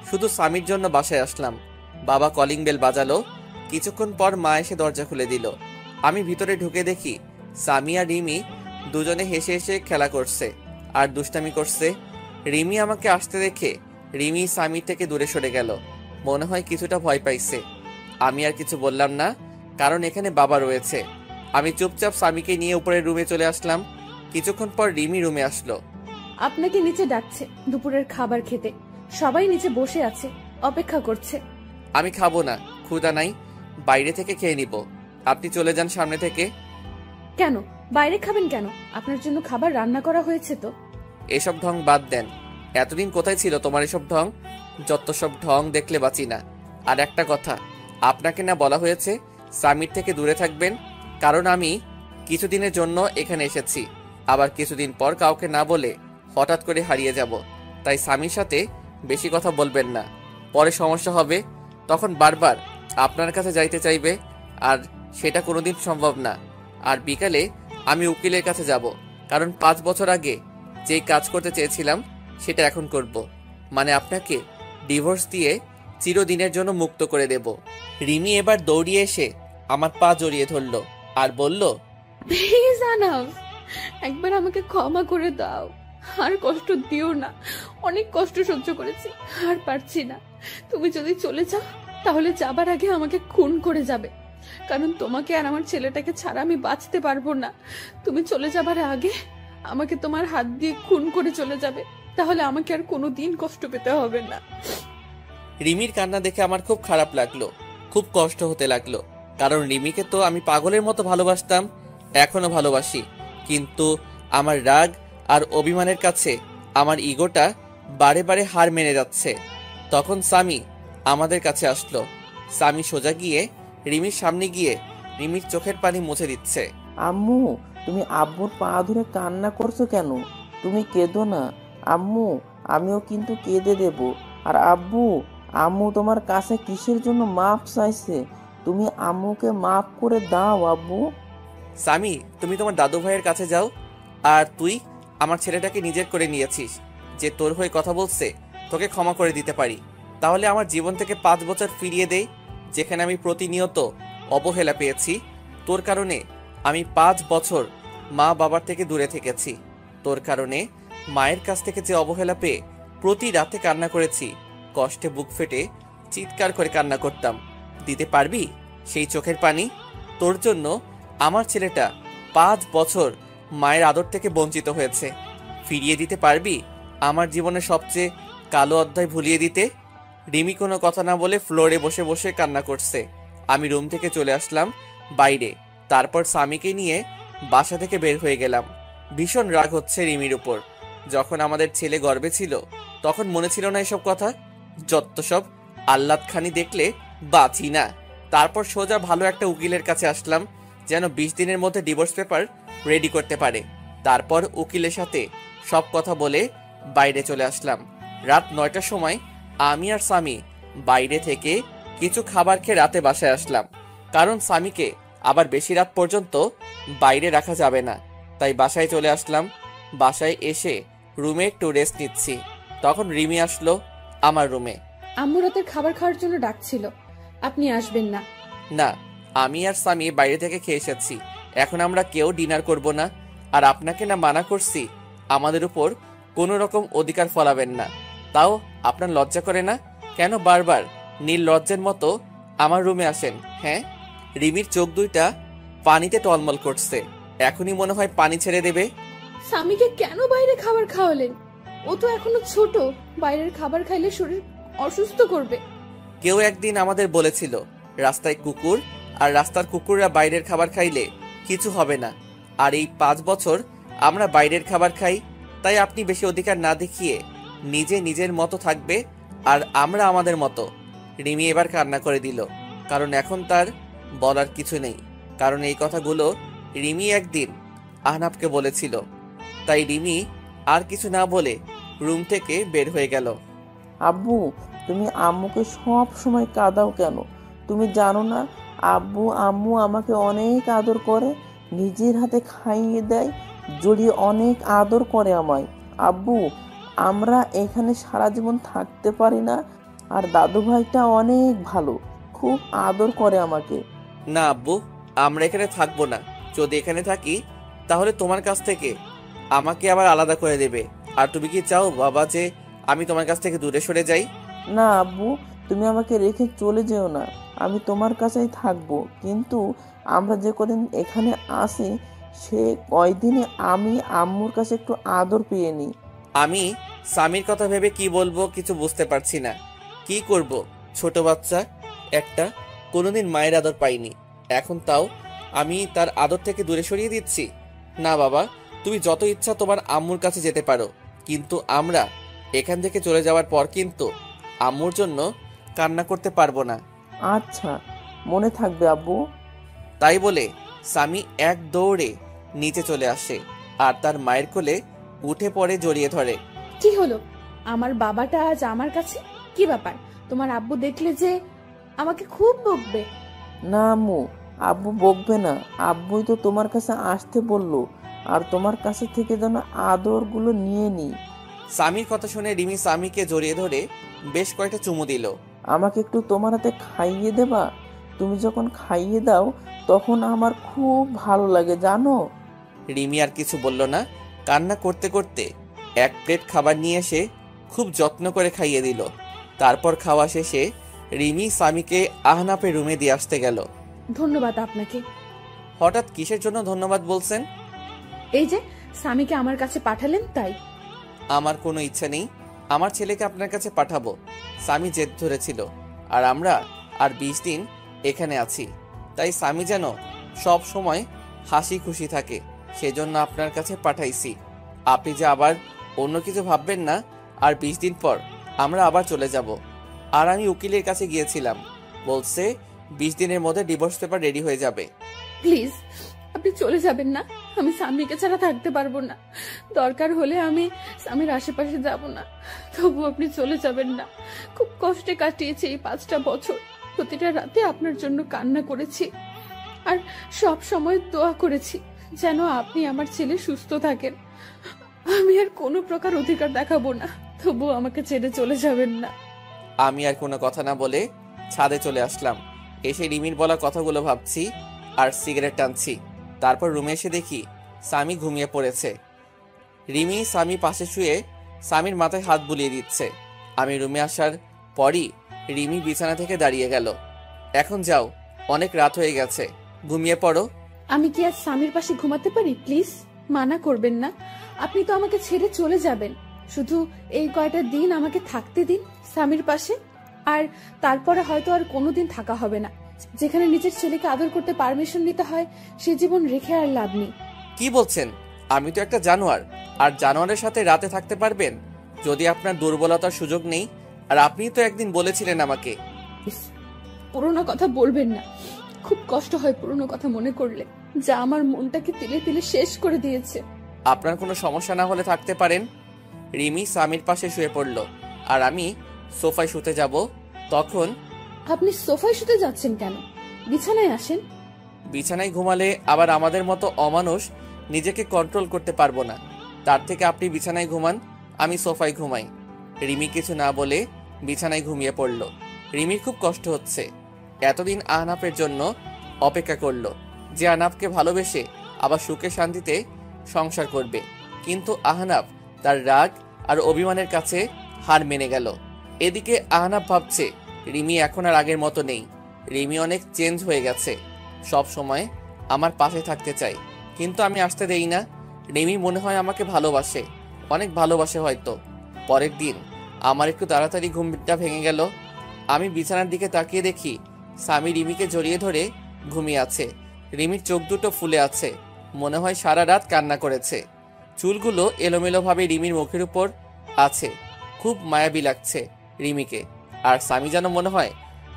শুধু স্বামীর জন্য বাসায় আসলাম। বাবা কলিং বেল বাজালো। কিছুক্ষণ পর মা এসে দরজা খুলে দিল। আমি ভিতরে ঢুকে দেখি স্বামী আর রিমি দুজনে হেসে হেসে খেলা করছে আর দুষ্টামি করছে। রিমি আমাকে আসতে দেখে রিমি স্বামীর থেকে দূরে সরে গেল, মনে হয় কিছুটা ভয় পাইছে। আমি আর কিছু বললাম না, কারণ এখানে বাবা রয়েছে। আমি চুপচাপ স্বামীকে নিয়ে উপরের রুমে চলে আসলাম। কিছুক্ষণ পর রিমি রুমে আসলো। আপনাকে নিচে ডাকছে দুপুরের খাবার খেতে। সবাই নিচে বসে আছে, অপেক্ষা করছে। আমি খাবো না, ক্ষুধা নাই, বাইরে থেকে খেয়ে নিব। আপনি চলে যান সামনে থেকে। কেন বাইরে খাবেন কেন? আপনার জন্য খাবার রান্না করা হয়েছে তো। এসব ঢং বাদ দেন। এতদিন কোথায় ছিল তোমার এসব ঢং? যত সব ঢং দেখলে বাঁচি না। আর একটা কথা, আপনাকে না বলা হয়েছে স্বামীর থেকে দূরে থাকবেন? কারণ আমি কিছুদিনের জন্য এখানে এসেছি, আবার কিছুদিন পর কাউকে না বলে হঠাৎ করে হারিয়ে যাব। তাই স্বামীর সাথে বেশি কথা বলবেন না, পরে সমস্যা হবে। তখন বারবার আপনার কাছে যাইতে চাইবে, আর সেটা কোনোদিন সম্ভব না। আর বিকালে আমি উকিলের কাছে যাব, কারণ 5 বছর আগে যেই কাজ করতে চেয়েছিলাম সেটা এখন করব। মানে আপনাকে ডিভোর্স দিয়ে চিরদিনের জন্য মুক্ত করে দেব। রিমি এবার দৌড়িয়ে এসে আমার পা জড়িয়ে ধরল আর বলল, প্লিজ আনাফ, একবার আমাকে ক্ষমা করে দাও। আর কষ্ট দিও না, অনেক কষ্ট সহ্য করেছি, আর পারছি না। তুমি যদি চলে যাও তাহলে যাবার আগে আমাকে খুন করে যাবে, কারণ তোমাকে আর আমার ছেলেটাকে ছাড়া আমি বাঁচতে পারবো না। তুমি চলে যাবার আগে আমাকে তোমার হাত দিয়ে খুন করে চলে যাবে, তাহলে আমাকে আর কোনোদিন কষ্ট পেতে হবে না। রিমির কান্না দেখে আমার খুব খারাপ লাগলো, খুব কষ্ট হতে লাগলো। কারণ রিমিকে তো আমি পাগলের মতো ভালোবাসতাম, এখনো ভালোবাসি। কিন্তু আমার রাগ আর অভিমানের কাছে আমার ইগোটা বারে বারে হার মেনে যাচ্ছে। তখন স্বামী আমাদের কাছে আসলো। স্বামী সোজা গিয়ে রিমির সামনে গিয়ে রিমির চোখের পানি মুছে দিচ্ছে। আম্মু, তুমি আব্বুর পা ধরে কান্না করছো কেন? তুমি কেঁদো না আম্মু, আমিও কিন্তু কেঁদে দেব। আর আব্বু, আম্মু তোমার কাছে কিসের জন্য মাপ চাইছে? তুমি আম্মুকে মাফ করে দাও আব্বু। স্বামী, তুমি তোমার দাদু ভাইয়ের কাছে যাও। আর তুই আমার ছেলেটাকে নিজের করে নিয়েছিস, যে তোর হয়ে কথা বলছে তোকে ক্ষমা করে দিতে পারি। তাহলে আমার জীবন থেকে 5 বছর ফিরিয়ে দেই, যেখানে আমি প্রতিনিয়ত অবহেলা পেয়েছি। তোর কারণে আমি 5 বছর মা বাবার থেকে দূরে থেকেছি। তোর কারণে মায়ের কাছ থেকে যে অবহেলা পেয়ে প্রতি রাতে কান্না করেছি, কষ্টে বুক ফেটে চিৎকার করে কান্না করতাম। দিতে পারবি সেই চোখের পানি? তোর জন্য আমার ছেলেটা 5 বছর মায়ের আদর থেকে বঞ্চিত হয়েছে। ফিরিয়ে দিতে পারবি আমার জীবনের সবচেয়ে কালো অধ্যায় ভুলিয়ে দিতে? রিমি কোনো কথা না বলে ফ্লোরে বসে বসে কান্না করছে। আমি রুম থেকে চলে আসলাম বাইরে। তারপর স্বামীকে নিয়ে বাসা থেকে বের হয়ে গেলাম। ভীষণ রাগ হচ্ছে রিমির উপর। যখন আমাদের ছেলে গর্ভে ছিল তখন মনে ছিল না এসব কথা? যত সব আহ্লাদ খানি দেখলে বাঁচি না। তারপর সোজা ভালো একটা উকিলের কাছে আসলাম, যেন 20 দিনের মধ্যে ডিভোর্স পেপার রেডি করতে পারে। তারপর উকিলের সাথে সব কথা বলে বাইরে চলে আসলাম। রাত 9টার সময় আমি আর স্বামী বাইরে থেকে কিছু খাবার খেয়ে রাতে বাসায় আসলাম, কারণ স্বামীকে আবার বেশি রাত পর্যন্ত বাইরে রাখা যাবে না। তাই বাসায় চলে আসলাম। বাসায় এসে রুমে একটু রেস্ট নিচ্ছি, তখন রিমি আসলো আমার রুমে। আম্মু রাতের খাবার খাওয়ার জন্য ডাকছিল, আপনি আসবেন না? না, আমি আর স্বামী বাইরে থেকে খেয়ে এসেছি, এখন আমরা কেউ ডিনার করব না। আর আপনাকে না মানা করছি আমাদের উপর কোনো রকম অধিকার ফলাবেন না, তাও আপনার লজ্জা করে না? কেন বারবার নীল লজ্জের মতো আমার রুমে আসেন? হ্যাঁ, রিমির চোখ দুইটা পানিতে টলমল করছে, এখনই মনে হয় পানি ছেড়ে দেবে। স্বামীকে কেন বাইরে খাবার খাওয়ালেন? ও তো এখনো ছোট, বাইরের খাবার খাইলে শরীর অসুস্থ করবে। কেউ একদিন আমাদের বলেছিল রাস্তায় কুকুর, আর রাস্তার কুকুররা বাইরের খাবার খাইলে কিছু হবে না। আর এই 5 বছর আমরা বাইরের খাবার খাই, তাই আপনি বেশি অধিকার না দেখিয়ে নিজে নিজের মতো থাকবে, আর আমরা আমাদের মতো। রিমি এবার কান্না করে দিল, কারণ এখন তার বলার কিছু নেই, কারণ এই কথাগুলো রিমি একদিন আহনাফকে বলেছিল। তাই রিমি আর কিছু না বলে রুম থেকে বের হয়ে গেল। আব্বু, তুমি আম্মুকে সব সময় কাঁদাও কেন? তুমি জানো না আব্বু আম্মু আমাকে অনেক আদর করে, নিজের হাতে খাইয়ে দেয়, জড়িয়ে অনেক আদর করে আমায়। আব্বু, আমরা এখানে সারা জীবন থাকতে পারি না, আর দাদু ভাইটা অনেক ভালো, খুব আদর করে আমাকে। না আব্বু, আমরা এখানে থাকবো না। যদি এখানে থাকি তাহলে তোমার কাছ থেকে আমাকে আবার আলাদা করে দেবে। আর তুমি কি চাও বাবা যে আমি তোমার কাছ থেকে দূরে সরে যাই? না আব্বু, তুমি আমাকে রেখে চলে যেও না, আমি তোমার কাছেই থাকবো। কিন্তু আমরা যে কদিন এখানে আসি সে কয়দিনে আমি আম্মুর কাছে একটু আদর পেয়ে নিই। আমি স্বামীর কথা ভেবে কি বলবো কিছু বুঝতে পারছি না। কি করব, ছোট বাচ্চা একটা, কোনোদিন মায়ের আদর পাইনি, এখন তাও আমি তার আদর থেকে দূরে সরিয়ে দিচ্ছি? না বাবা, তুমি যত ইচ্ছা তোমার আম্মুর কাছে যেতে পারো, কিন্তু আমরা এখান থেকে চলে যাওয়ার পর কিন্তু আম্মুর জন্য কান্না করতে পারবো না। আচ্ছা, মনে থাকবে আব্বু। তাই বলে স্বামী এক দৌড়ে নিচে চলে আসে আর তার মায়ের কোলে উঠে পড়ে জড়িয়ে ধরে। কি হলো? আমার বাবাটা আজ আমার কাছে? কি ব্যাপার? তোমার আব্বু দেখলে যে আমাকে খুব বকবে। না আম্মু, আব্বু বকবে না, আব্বুই তো তোমার কাছে আসতে বললো, আর তোমার কাছে থেকে যেন আদরগুলো নিয়ে নিই। স্বামীর কথা শুনে রিমি স্বামীকে জড়িয়ে ধরে বেশ কয়েকটা চুমু দিল। আমাকে একটু তোমার হাতে খাইয়ে দেবা? তুমি যখন খাইয়ে দাও তখন আমার খুব ভালো লাগে জানো। রিমি আর কিছু বলল না, কান্না করতে করতে এক প্লেট খাবার নিয়ে এসে খুব যত্ন করে খাইয়ে দিল। তারপর খাওয়া শেষে রিমি স্বামীকে আহনাফের রুমে দিয়ে আসতে গেল। ধন্যবাদ আপনাকে। হঠাৎ কিসের জন্য ধন্যবাদ বলছেন? এই যে স্বামীকে আমার কাছে পাঠালেন তাই। আমার কোনো ইচ্ছা নেই আমার ছেলেকে আপনার কাছে পাঠাবো। স্বামী জেদ ধরেছিল, আর আমরা আর 20 দিন এখানে আছি, তাই স্বামী যেন সব সময় হাসি খুশি থাকে, সেজন্য আপনার কাছে পাঠাইছি। আপনি যে আবার অন্য কিছু ভাববেন না। আর 20 দিন পর আমরা আবার চলে যাব। আর আমি উকিলের কাছে গিয়েছিলাম, বলছে 20 দিনের মধ্যে ডিভোর্স পেপার রেডি হয়ে যাবে। প্লিজ আপনি চলে যাবেন না, আমি স্বামীকে ছাড়া থাকতে পারবো না। দরকার হলে আমি স্বামীর আশেপাশে যাব না, তবু আপনি চলে যাবেন না। খুব কষ্টে কাটিয়েছি এই 5টা বছর, প্রতিটা রাতে আপনার জন্য কান্না করেছি আর সব সময় দোয়া করেছি যেন আপনি আমার ছেলে সুস্থ থাকেন। আমি আর কোনো প্রকার অধিকার দেখাবো না, তবু আমাকে ছেড়ে চলে যাবেন না। আমি আর কোনো কথা না বলে ছাদে চলে আসলাম। এসে রিমির বলা কথাগুলো ভাবছি আর সিগারেট টানছি। তারপর রুমে এসে দেখি স্বামী ঘুমিয়ে পড়েছে। রিমি স্বামী পাশে শুয়ে স্বামীর মাথায় হাত বুলিয়ে দিচ্ছে। আমি রুমে আসার পরই রিমি বিছানা থেকে দাঁড়িয়ে গেল। এখন যাও, অনেক রাত হয়ে গেছে, ঘুমিয়ে পড়ো। আমি কি আজ স্বামীর পাশে ঘুমাতে পারি? প্লিজ মানা করবেন না। আপনি তো আমাকে ছেড়ে চলে যাবেন, শুধু এই কয়টা দিন আমাকে থাকতে দিন স্বামীর পাশে। আর তারপরে হয়তো আর কোনোদিন থাকা হবে না। যেখানে নিজের ছেলেকে আদর করতে পারমিশন নিতে হয় সে জীবন রেখে আর লাভ নেই। কি বলছেন? আমি তো একটা জানোয়ার, আর জানোয়ারের সাথে রাতে থাকতে পারবেন যদি আপনার দুর্বলতার সুযোগ নেই? আর আপনি তো একদিন বলেছিলেন আমাকে। পুরোনো কথা বলবেন না, খুব কষ্ট হয় পুরোনো কথা মনে করলে, যা আমার মনটাকে তিলে তিলে শেষ করে দিয়েছে। আপনার কোনো সমস্যা না হলে থাকতে পারেন। রিমি স্বামীর পাশে শুয়ে পড়ল, আর আমি সোফায় শুতে যাব। তখন আপনি সোফায় শুতে যাচ্ছেন কেন? বিছানায় আসেন। বিছানায় ঘুমালে আবার আমাদের মতো অমানুষ নিজেকে কন্ট্রোল করতে পারবো না। তার থেকে আপনি বিছানায় ঘুমান, আমি সোফায় ঘুমাই। রিমি কিছু না বলে বিছানায় ঘুমিয়ে পড়ল। রিমির খুব কষ্ট হচ্ছে। এতদিন আহনাফের জন্য অপেক্ষা করলো যে আহনাফকে ভালোবেসে আবার সুখে শান্তিতে সংসার করবে, কিন্তু আহনাফ তার রাগ আর অভিমানের কাছে হার মেনে গেল। এদিকে আহনাফ ভাবছে রিমি এখন আর আগের মতো নেই। রিমি অনেক চেঞ্জ হয়ে গেছে। সব সময় আমার পাশে থাকতে চাই, কিন্তু আমি আসতে দেই না। রিমি মনে হয় আমাকে ভালোবাসে, অনেক ভালোবাসে হয়তো। পরের দিন আমার একটু তাড়াতাড়ি ঘুমটা ভেঙে গেল। আমি বিছানার দিকে তাকিয়ে দেখি স্বামী রিমিকে জড়িয়ে ধরে ঘুমিয়ে আছে। রিমির চোখ দুটো ফুলে আছে, মনে হয় সারা রাত কান্না করেছে। চুলগুলো এলোমেলোভাবে রিমির মুখের উপর আছে। খুব মায়াবী লাগছে রিমিকে। আর স্বামী যেন মনে হয়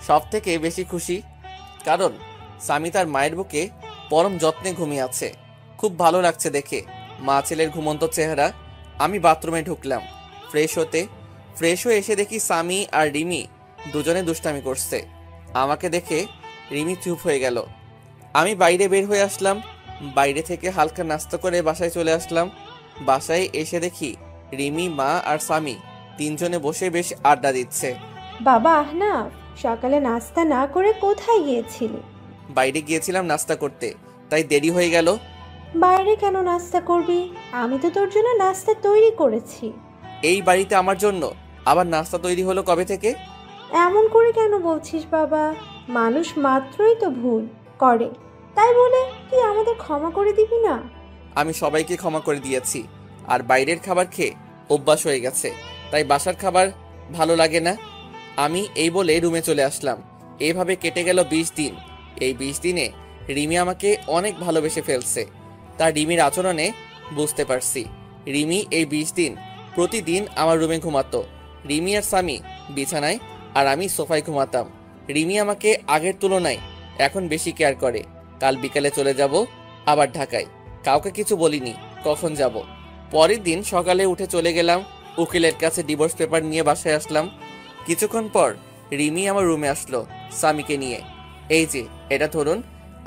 সব থেকে বেশি খুশি, কারণ স্বামী তার মায়ের বুকে পরম যত্নে ঘুমিয়ে আছে। খুব ভালো লাগছে দেখে মা ছেলের ঘুমন্ত চেহারা। আমি বাথরুমে ঢুকলাম ফ্রেশ হয়ে এসে দেখি স্বামী আর রিমি দুজনে দুষ্টামি করছে। আমাকে দেখে রিমি চুপ হয়ে গেল। আমি বাইরে বের হয়ে আসলাম। বাইরে থেকে হালকা নাস্তা করে বাসায় চলে আসলাম। বাসায় এসে দেখি রিমি, মা আর স্বামী তিনজনে বসে বেশ আড্ডা দিচ্ছে। বাবা আহনাফ, সকালে নাস্তা না করে কোথায় গিয়েছিলি? বাইরে গিয়েছিলাম নাস্তা করতে, তাই দেরি হয়ে গেল। বাইরে কেন নাস্তা করবি? আমি তো তোর জন্য নাস্তা তৈরি করেছি। এই বাড়িতে আমার জন্য আবার নাস্তা তৈরি হলো কবে থেকে? এমন করে কেন বলছিস বাবা? মানুষ মাত্রই তো ভুল করে, তাই বলে তুই আমাদের ক্ষমা করে দিবি না? আমি সবাইকে ক্ষমা করে দিয়েছি, আর বাইরের খাবার খেয়ে অভ্যাস হয়ে গেছে, তাই বাসার খাবার ভালো লাগে না। আমি এই বলে রুমে চলে আসলাম। এইভাবে কেটে গেল 20 দিন। এই 20 দিনে রিমি আমাকে অনেক ভালোবেসে ফেলছে। তার রিমির আচরণে বুঝতে পারছি। রিমি এই 20 দিন প্রতিদিন আমার রুমে ঘুমাতো। রিমি আর স্বামী বিছানায় আর আমি সোফায় ঘুমাতাম। রিমি আমাকে আগের তুলনায় এখন বেশি কেয়ার করে। কাল বিকালে চলে যাব আবার ঢাকায়। কাউকে কিছু বলিনি কখন যাব। পরের দিন সকালে উঠে চলে গেলাম উকিলের কাছে ডিভোর্স পেপার নিয়ে বাসায় আসলাম। কিছুক্ষণ পর রিমি আমার রুমে আসলো স্বামীকে নিয়ে। এই যে এটা ধরুন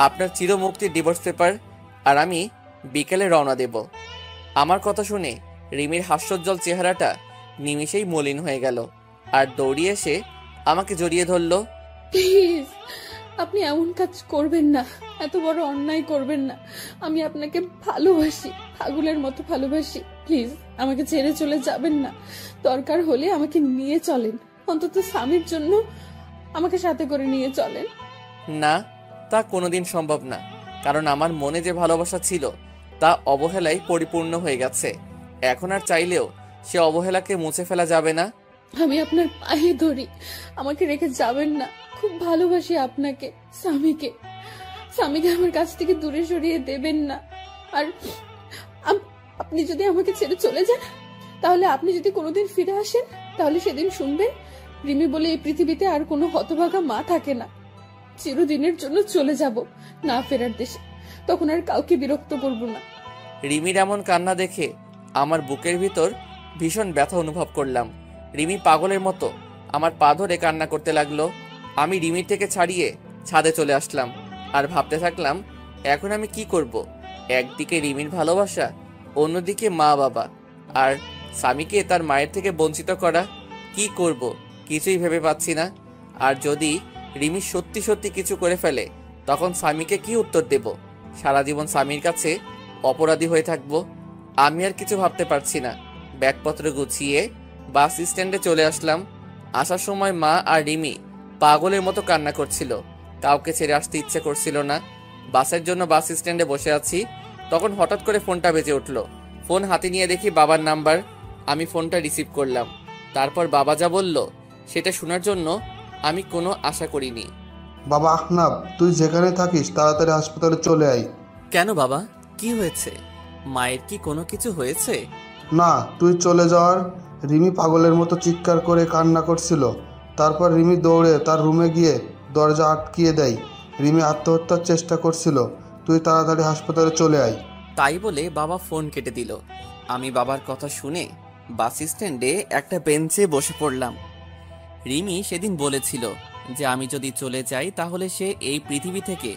আপনার চিরমুক্তির ডিভোর্স পেপার, আর আমি বিকেলে রওনা দেব। আমার কথা শুনে রিমির হাস্যোজ্জ্বল চেহারাটা নিমিষেই মলিন হয়ে গেল, আর দৌড়িয়ে এসে আমাকে জড়িয়ে ধরলো। প্লিজ, আপনি এমন কাজ করবেন না, এত বড় অন্যায় করবেন না। আমি আপনাকে ভালোবাসি, পাগলের মতো ভালোবাসি। প্লিজ আমাকে ছেড়ে চলে যাবেন না। দরকার হলে আমাকে নিয়ে চলেন, অন্তত স্বামীর জন্য আমাকে সাথে করে নিয়ে চলেন। না, তা কোনোদিন সম্ভব না, কারণ আমার মনে যে ভালোবাসা ছিল তা অবহেলায় পরিপূর্ণ হয়ে গেছে। এখন আর চাইলেও সে অবহেলাকে মুছে ফেলা যাবে না। আমি আপনার পায়ে ধরি, আমাকে রেখে যাবেন না। খুব ভালোবাসি আপনাকে, স্বামীকে আমার কাছ থেকে দূরে সরিয়ে দেবেন না। আর আপনি যদি আমাকে ছেড়ে চলে যান, তাহলে আপনি যদি কোনোদিন ফিরে আসেন, তাহলে সেদিন শুনবেন রিমি বলে এই পৃথিবীতে আর কোনো হতভাগা মা থাকে না। চিরদিনের জন্য চলে যাব না ফেরার দেশে, তখন আর কাউকে বিরক্ত করব না। রিমির এমন কান্না দেখে আমার বুকের ভিতর ভীষণ ব্যথা অনুভব করলাম। রিমি পাগলের মতো আমার পা ধরে কান্না করতে লাগলো। আমি রিমির থেকে ছাড়িয়ে ছাদে চলে আসলাম আর ভাবতে থাকলাম এখন আমি কি করব। একদিকে রিমির ভালোবাসা, অন্যদিকে মা বাবা আর স্বামীকে তার মায়ের থেকে বঞ্চিত করা। কি করব কিছুই ভেবে পাচ্ছি না। আর যদি রিমি সত্যি সত্যি কিছু করে ফেলে, তখন স্বামীকে কি উত্তর দেব? সারা জীবন স্বামীর কাছে অপরাধী হয়ে থাকব। আমি আর কিছু ভাবতে পারছি না। ব্যাগপত্র গুছিয়ে বাস স্ট্যান্ডে চলে আসলাম। আসার সময় মা আর রিমি পাগলের মতো কান্না করছিল। কাউকে ছেড়ে আসতে ইচ্ছে করছিল না। বাসের জন্য বাস স্ট্যান্ডে বসে আছি, তখন হঠাৎ করে ফোনটা বেজে উঠলো। ফোন হাতে নিয়ে দেখি বাবার নাম্বার। আমি ফোনটা রিসিভ করলাম। তারপর বাবা যা বলল সেটা শোনার জন্য আমি কোনো আশা করিনি। বাবা আহনাফ, তুই যেখানে থাকিস তাড়াতাড়ি হাসপাতালে চলে আয়। কেন বাবা, কি হয়েছে? মায়ের কি কোনো কিছু হয়েছে? না, তুই চলে যাওয়ার রিমি পাগলের মতো চিৎকার করে কান্না করছিল। তারপর রিমি দৌড়ে তার রুমে গিয়ে দরজা আটকিয়ে দেয়। রিমি আত্মহত্যার চেষ্টা করছিল। তুই তাড়াতাড়ি হাসপাতালে চলে আয়। তাই বলে বাবা ফোন কেটে দিল। আমি বাবার কথা শুনে বাস স্ট্যান্ডে একটা বেঞ্চে বসে পড়লাম। রিমি সেদিন বলেছিল যে আমি যদি চলে যাই তাহলে সে এই পৃথিবী থেকে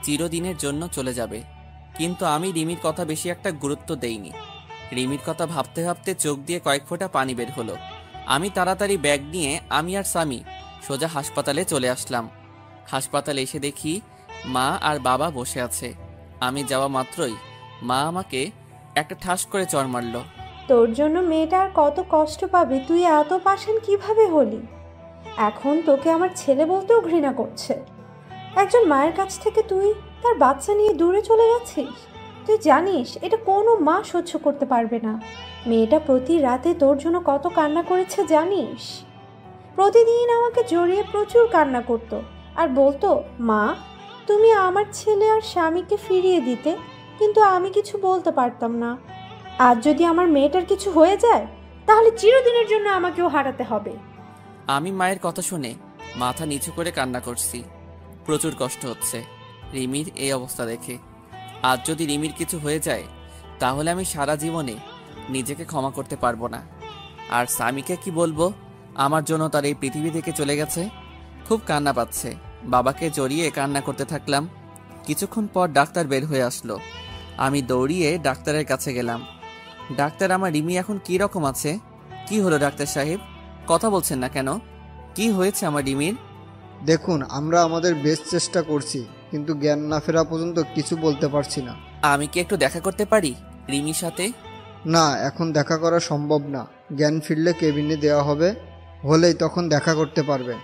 চিরদিনের জন্য চলে যাবে, কিন্তু আমি রিমির কথা বেশি একটা গুরুত্ব দেইনি। রিমির কথা ভাবতে ভাবতে চোখ দিয়ে কয়েক ফোঁটা পানি বের হলো। আমি তাড়াতাড়ি ব্যাগ নিয়ে আমি আর স্বামী সোজা হাসপাতালে চলে আসলাম। হাসপাতালে এসে দেখি মা আর বাবা বসে আছে। আমি যাওয়া মাত্রই মা আমাকে একটা ঠাস করে চড় মারল। তোর জন্য মেয়েটা আর কত কষ্ট পাবে, তুই এত পাষাণ কিভাবে হলি? এখন তোকে আমার ছেলে বলতেও ঘৃণা করছে। একজন মায়ের কাছ থেকে তুই তার বাচ্চা নিয়ে দূরে চলে গেছিস। তুই জানিস এটা কোনো মা সহ্য করতে পারবে না। মেয়েটা প্রতি রাতে তোর জন্য কত কান্না করেছে জানিস? প্রতিদিন আমাকে জড়িয়ে প্রচুর কান্না করত আর বলতো, মা তুমি আমার ছেলে আর স্বামীকে ফিরিয়ে দিতে, কিন্তু আমি কিছু বলতে পারতাম না। আজ যদি আমার মেয়েটার কিছু হয়ে যায় তাহলে চিরদিনের জন্য আমাকেও হারাতে হবে। আমি মায়ের কথা শুনে মাথা নিচু করে কান্না করছি। প্রচুর কষ্ট হচ্ছে রিমির এই অবস্থা দেখে। আজ যদি রিমির কিছু হয়ে যায় তাহলে আমি সারা জীবনে নিজেকে ক্ষমা করতে পারবো না। আর স্বামীকে কি বলবো আমার জন্য তার এই পৃথিবী থেকে চলে গেছে। খুব কান্না পাচ্ছে। বাবাকে জড়িয়ে কান্না করতে থাকলাম। কিছুক্ষণ পর ডাক্তার বের হয়ে আসলো। আমি দৌড়িয়ে ডাক্তারের কাছে গেলাম। ডাক্তার, আমার রিমি এখন কি রকম আছে? কি হলো ডাক্তার সাহেব, কথা বলছেন না কেন? কি হয়েছে আমার রিমির? দেখুন, আমরা আমাদের বেস্ট চেষ্টা করছি, কিন্তু জ্ঞান না ফেরা পর্যন্ত কিছু বলতে পারছি না। আমি কি একটু দেখা করতে পারি রিমির সাথে? না, এখন দেখা করা সম্ভব না। জ্ঞান ফিরলে কেবিনে দেওয়া হবে, হলেই তখন দেখা করতে পারবে।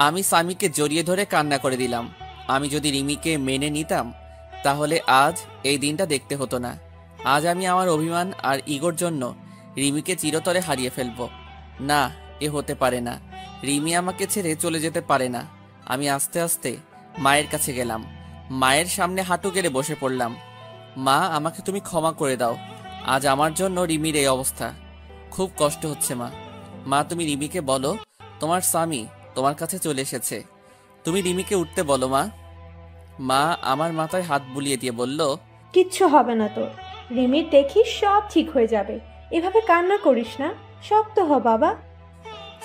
আমি স্বামীকে জড়িয়ে ধরে কান্না করে দিলাম। আমি যদি রিমিকে মেনে নিতাম তাহলে আজ এই দিনটা দেখতে হতো না। আজ আমি আমার অভিমান আর ইগোর জন্য রিমিকে চিরতরে হারিয়ে ফেলবো। না, এ হতে পারে না। রিমি আমাকে ছেড়ে চলে যেতে পারে না। আমি আস্তে আস্তে মায়ের কাছে গেলাম। মায়ের সামনে হাঁটু গেড়ে বসে পড়লাম। মা, আমাকে তুমি ক্ষমা করে দাও। আজ আমার জন্য রিমির এই অবস্থা। খুব কষ্ট হচ্ছে মা। মা, তুমি রিমিকে বলো তোমার স্বামী তোমার কাছে চলে এসেছে। তুমি রিমিকে উঠতে বলো মা। মা আমার মাথায় হাত বুলিয়ে দিয়ে বলল, কিচ্ছু হবে না তোর। রিমির দেখিস সব ঠিক হয়ে যাবে। এভাবে কান্না করিস না, শক্ত হ বাবা।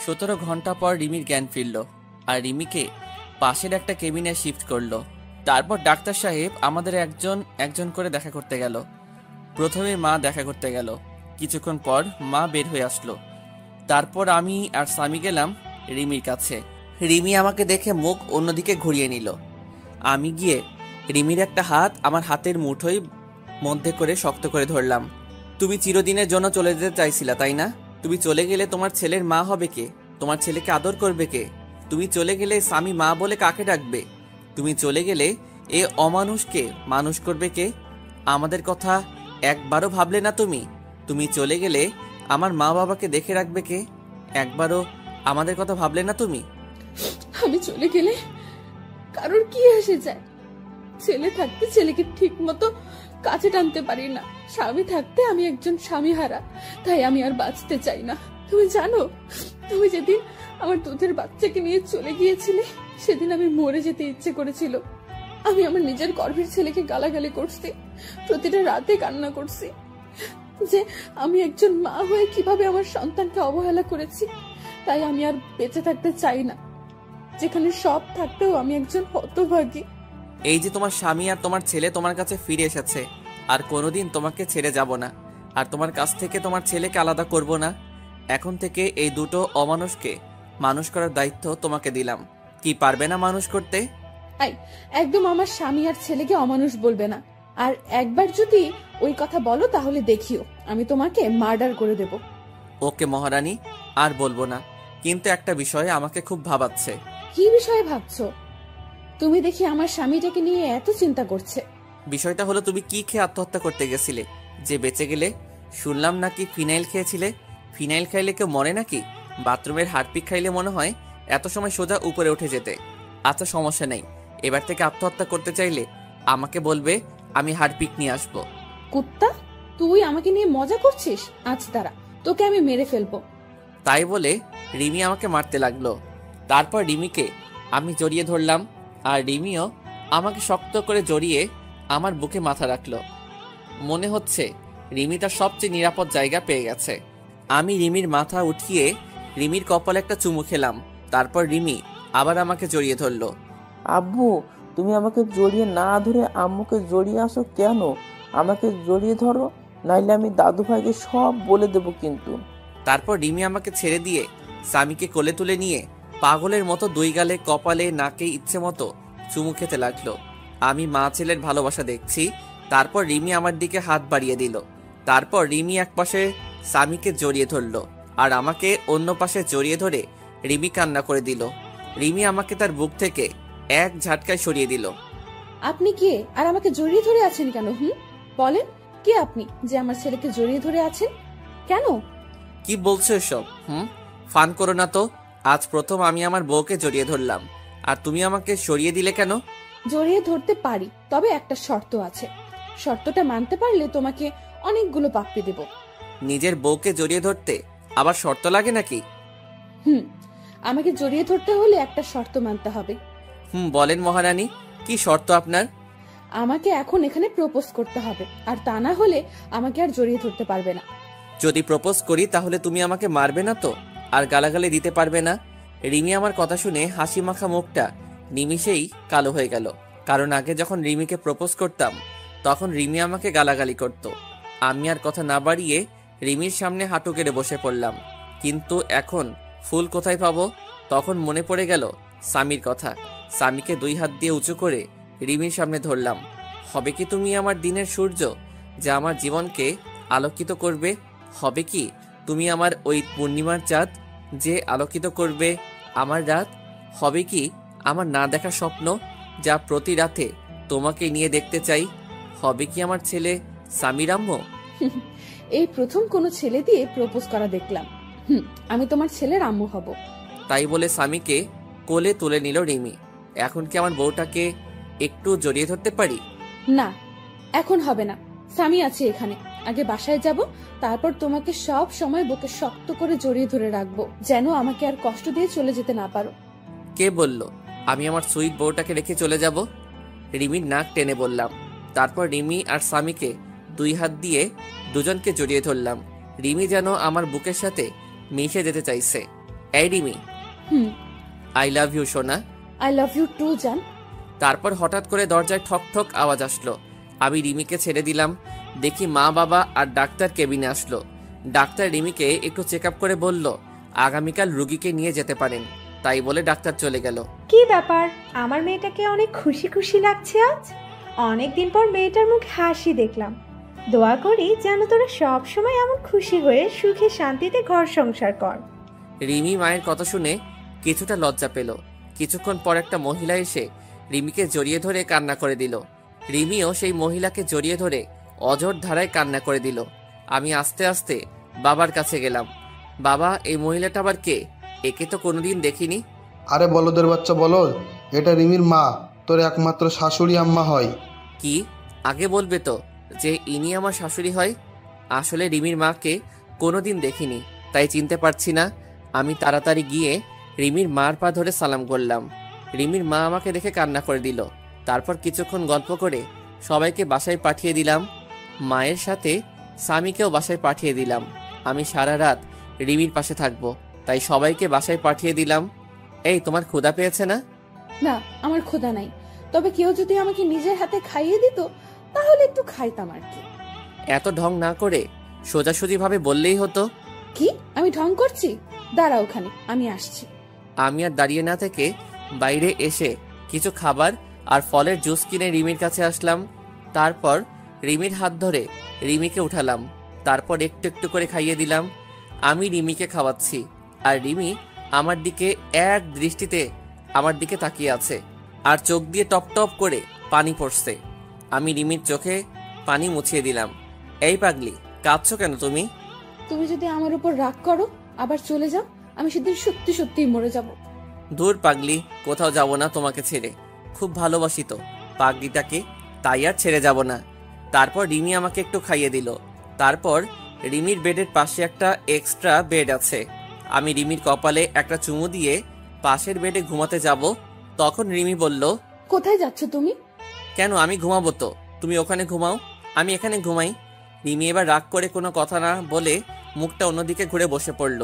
17 ঘন্টা পর রিমির জ্ঞান ফিরল আর রিমিকে পাশের একটা কেবিনে শিফট করলো। তারপর ডাক্তার সাহেব আমাদের একজন একজন করে দেখা করতে গেল। প্রথমে মা দেখা করতে গেল। কিছুক্ষণ পর মা বের হয়ে আসলো। তারপর আমি আর স্বামী গেলাম রিমির কাছে। রিমি আমাকে দেখে মুখ অন্যদিকে ঘুরিয়ে নিল। আমি গিয়ে রিমির একটা হাত আমার হাতের মুঠোয় মধ্যে করে শক্ত করে ধরলাম। তুমি চিরদিনের জন্য চলে যেতে চাইছিলা, তাই না? তুমি চলে গেলে তোমার ছেলের মা হবে কে? তোমার ছেলেকে আদর করবে কে? তুমি চলে গেলে স্বামী মা বলে কাকে ডাকবে? তুমি চলে গেলে এ অমানুষকে মানুষ করবে কে? আমাদের কথা একবারও ভাবলে না তুমি? তুমি চলে গেলে আমার মা বাবাকে দেখে রাখবে কে? একবারও আমাদের কথা ভাবলে না তুমি? আমি চলে গেলে কারোর কি এসে যায়? ছেলে থাকতে ছেলেকে ঠিক মতো কাছে টানতে পারি না। স্বামী থাকতে আমি একজন স্বামী হারা, তাই আমি আর বাঁচতে চাই না। তুমি জানো, তুমি যেদিন আমার দুধের বাচ্চাকে নিয়ে চলে গিয়েছিলে সেদিন আমি মরে যেতে ইচ্ছে করেছিল। আমি আমার নিজের গর্ভের ছেলেকে গালাগালি করছি, প্রতিটা রাতে কান্না করছি যে আমি একজন মা হয়ে কিভাবে আমার সন্তানকে অবহেলা করেছি। তাই আমি আর বেঁচে থাকতে চাই না, যেখানে সব থাকতেও আমি একজন হতভাগী। এই যে তোমার স্বামী আর তোমার ছেলে তোমার কাছে ফিরে এসেছে, আর কোনোদিন তোমাকে ছেড়ে যাব না, আর তোমার কাছ থেকে তোমার ছেলেকে আলাদা করব না। এখন থেকে এই দুটো অমানুষকে মানুষ করার দায়িত্ব তোমাকে দিলাম। কি পারবে না মানুষ করতে? একদম আমার স্বামী আর ছেলেকে অমানুষ বলবে না। আর একবার যদি ওই কথা বলো তাহলে দেখিও আমি তোমাকে মার্ডার করে দেব। ওকে মহারানী, আর বলবো না। কিন্তু একটা বিষয়ে আমাকে খুব ভাবাচ্ছে। কি বিষয়ে ভাবছো? তুমি দেখি আমার স্বামীটাকে নিয়ে এত চিন্তা করছে। বিষয়টা হলো, তুমি কি খেয়ে আত্মহত্যা করতে গেছিলে যে বেঁচে গেলে? শুনলাম নাকি ফিনাইল খেয়েছিলে। ফিনাইল খাইলে কেউ মরে নাকি? বাথরুমের হারপিক খাইলে মনে হয় এত সময় সোজা উপরে উঠে যেতে। আচ্ছা, সমস্যা নেই। এবার থেকে আত্মহত্যা করতে চাইলে আমাকে বলবে, আমি হারপিক নিয়ে আসবো। কুত্তা, তুই আমাকে নিয়ে মজা করছিস? আজ দাঁড়া, তোকে আমি মেরে ফেলবো। তাই বলে রিমি আমাকে মারতে লাগলো। তারপর রিমিকে আমি জড়িয়ে ধরলাম আর রিমিও আমাকে শক্ত করে জড়িয়ে আমার বুকে মাথা রাখলো। মনে হচ্ছে রিমি তার সবচেয়ে নিরাপদ জায়গা পেয়ে গেছে। আমি রিমির মাথা উঠিয়ে রিমির কপালে একটা চুমু খেলাম। তারপর রিমি আবার আমাকে জড়িয়ে ধরলো। আব্বু, তুমি আমাকে জড়িয়ে না ধরে আম্মুকে জড়িয়ে আসো কেন? আমাকে জড়িয়ে ধরো। নাইলে আমি দাদু ভাইকে সব বলে দেব কিন্তু। তারপর রিমি আমাকে ছেড়ে দিয়ে সামিকে কোলে তুলে নিয়ে পাগলের মতো দুই গালে, কপালে, নাকে ইচ্ছে মতো চুমু খেতে লাগলো। আমি মা ছেলের ভালোবাসা দেখছি। তারপর রিমি আমার দিকে হাত বাড়িয়ে দিল। তারপর রিমি এক পাশে সামিকে জড়িয়ে ধরলো আর আমাকে অন্য পাশে জড়িয়ে ধরে রিমি কান্না করে দিল। রিমি আমাকে তার বুক থেকে এক ঝাটকায় সরিয়ে দিল। আপনি কে আর আমাকে জড়িয়ে ধরে আছেন কেন? বলেন, কে আপনি যে আমার ছেলেকে জড়িয়ে ধরে আছেন কেন? কি বলছো এসব? ফান করো না তো। আজ প্রথম আমি আমার বউকে জড়িয়ে ধরলাম আর তুমি আমাকে সরিয়ে দিলে কেন? জড়িয়ে ধরতে পারি, তবে একটা শর্ত আছে। শর্তটা মানতে পারলে তোমাকে অনেকগুলো পাপ্পি দেব। নিজের বউকে জড়িয়ে ধরতে আবার শর্ত লাগে নাকি? আমাকে জড়িয়ে ধরতে হলে একটা শর্ত মানতে হবে। বলেন মহারানী, কি শর্ত আপনার? আমাকে এখন এখানে প্রপোজ করতে হবে, আর তা না হলে আমাকে আর জড়িয়ে ধরতে পারবে না। যদি প্রপোজ করি তাহলে তুমি আমাকে মারবে না তো, আর গালাগালি দিতে পারবে না? রিমি আমার কথা শুনে হাসি মাখা মুখটা নিমিষেই কালো হয়ে গেল। কারণ আগে যখন রিমিকে প্রপোজ করতাম তখন রিমি আমাকে গালাগালি করত। আমি আর কথা না বাড়িয়ে রিমির সামনে হাঁটু কেড়ে বসে পড়লাম। কিন্তু এখন ফুল কোথায় পাবো? তখন মনে পড়ে গেল সামির কথা। সামিকে দুই হাত দিয়ে উঁচু করে রিমির সামনে ধরলাম। হবে কি তুমি আমার দিনের সূর্য, যা আমার জীবনকে আলোকিত করবে? হবে কি তুমি আমার ওই পূর্ণিমার চাঁদ, যে আলোকিত করবে আমার রাত? হবে কি আমার না দেখা স্বপ্ন, যা প্রতি রাতে তোমাকে নিয়ে দেখতে চাই? হবে কি আমার ছেলে সামির আম্মু? এই প্রথম কোনো ছেলে দিয়ে প্রপোজ করা দেখলাম। আমি তোমার ছেলের আম্মু হব। তাই বলে সামিকে কোলে তুলে নিল রিমি। এখন কি আমার বউটাকে একটু জড়িয়ে ধরতে পারি? না, এখন হবে না। স্বামী আছে এখানে, আগে বাসায় যাব, তারপর তোমাকে সব সময় বুকে শক্ত করে জড়িয়ে ধরে রাখবো, যেন আমাকে আর কষ্ট দিয়ে চলে যেতে না পারো। কে বলল আমি আমার সুইট বউটাকে রেখে চলে যাব? রিমির নাক টেনে বললাম। তারপর রিমি আর স্বামীকে দুই হাত দিয়ে দুজনকে জড়িয়ে ধরলাম। রিমি যেন আমার বুকের সাথে মিশে যেতে চাইছে। এই রিমি, আই লাভ ইউ সোনা। আই লাভ ইউ টু জান। তারপর হঠাৎ করে দরজায় ঠক ঠক আওয়াজ আসলো। আমি রিমিকে ছেড়ে দিলাম। দেখি মা, বাবা আর ডাক্তার কেবিনে আসলো। ডাক্তার রিমিকে একটু চেক আপ করে বলল আগামীকাল রুগীকে নিয়ে যেতে পারেন। তাই বলে ডাক্তার চলে গেল। কি ব্যাপার, আমার মেয়েটাকে অনেক খুশি খুশি লাগছে আজ। অনেকদিন পর মেয়েটার মুখে হাসি দেখলাম। দোয়া করি যেন তোরা সব সময় এমন খুশি হয়ে সুখে শান্তিতে ঘর সংসার কর। রিমি মায়ের কথা শুনে কিছুটা লজ্জা পেল। কিছুক্ষণ পর একটা মহিলা এসে রিমিকে জড়িয়ে ধরে কান্না করে দিল। রিমিও সেই মহিলাকে জড়িয়ে ধরে অঝোর ধারায় কান্না করে দিল। আমি আস্তে আস্তে বাবার কাছে গেলাম। বাবা, এই মহিলাটা আবার কে? একে তো কোনোদিন দেখিনি। আরে বলদের বাচ্চা বলদ, এটা রিমির মা, তোর একমাত্র শাশুড়ি আম্মা হয়। কি? আগে বলবে তো যে ইনি আমার শাশুড়ি হয়। আসলে রিমির মাকে কোনোদিন দেখিনি, তাই চিনতে পারছি না। আমি তাড়াতাড়ি গিয়ে রিমির মার পা ধরে সালাম করলাম। রিমির মা আমাকে দেখে কান্না করে দিল। তারপর কিছুক্ষণ গল্প করে সবাইকে বাসায় পাঠিয়ে দিলাম। মায়ের সাথে স্বামীকেও বাসায় পাঠিয়ে দিলাম। আমি সারা রাত রিমির পাশে থাকবো, তাই সবাইকে বাসায় পাঠিয়ে দিলাম। এই, তোমার ক্ষুধা পেয়েছে না? না, আমার ক্ষুধা নাই, তবে কেউ যদি আমাকে নিজের হাতে খাইয়ে দিত তাহলে একটু খাইতাম আর কি। এত ঢং না করে সোজাসুজি ভাবে বললেই হতো। কি আমি ঢং করছি? দাঁড়া, ওখানে আমি আসছি। আমি আর দাঁড়িয়ে না থেকে বাইরে এসে কিছু খাবার আর ফলের জুস কিনে রিমির কাছে আসলাম। তারপর রিমির হাত ধরে রিমিকে উঠালাম। তারপর একটু একটু করে খাইয়ে দিলাম। আমি রিমিকে খাওয়াচ্ছি আর রিমি আমার দিকে এক দৃষ্টিতে আমার দিকে তাকিয়ে আছে, আর চোখ দিয়ে টপ টপ করে পানি পড়ছে। আমি রিমির চোখে পানি মুছিয়ে দিলাম। এই পাগলি, কাঁদছো কেন তুমি? তুমি যদি আমার উপর রাগ করো আবার চলে যাও, আমি সেদিন সত্যি সত্যি মরে যাব। দূর পাগলি, কোথাও যাব না তোমাকে ছেড়ে। খুব ভালোবাসি তো পাগলিটাকে, তাই আর ছেড়ে যাব না। তারপর রিমি আমাকে একটু খাইয়ে দিল। তারপর রিমির বেডের পাশে একটা এক্সট্রা বেড আছে। আমি রিমির কপালে একটা চুমু দিয়ে পাশের বেডে ঘুমাতে যাব। তখন রিমি বলল, কোথায় যাচ্ছ তুমি? কেন, আমি ঘুমাবো তো, তুমি ওখানে ঘুমাও, আমি এখানে ঘুমাই। রিমি এবার রাগ করে কোনো কথা না বলে মুখটা অন্যদিকে ঘুরে বসে পড়ল।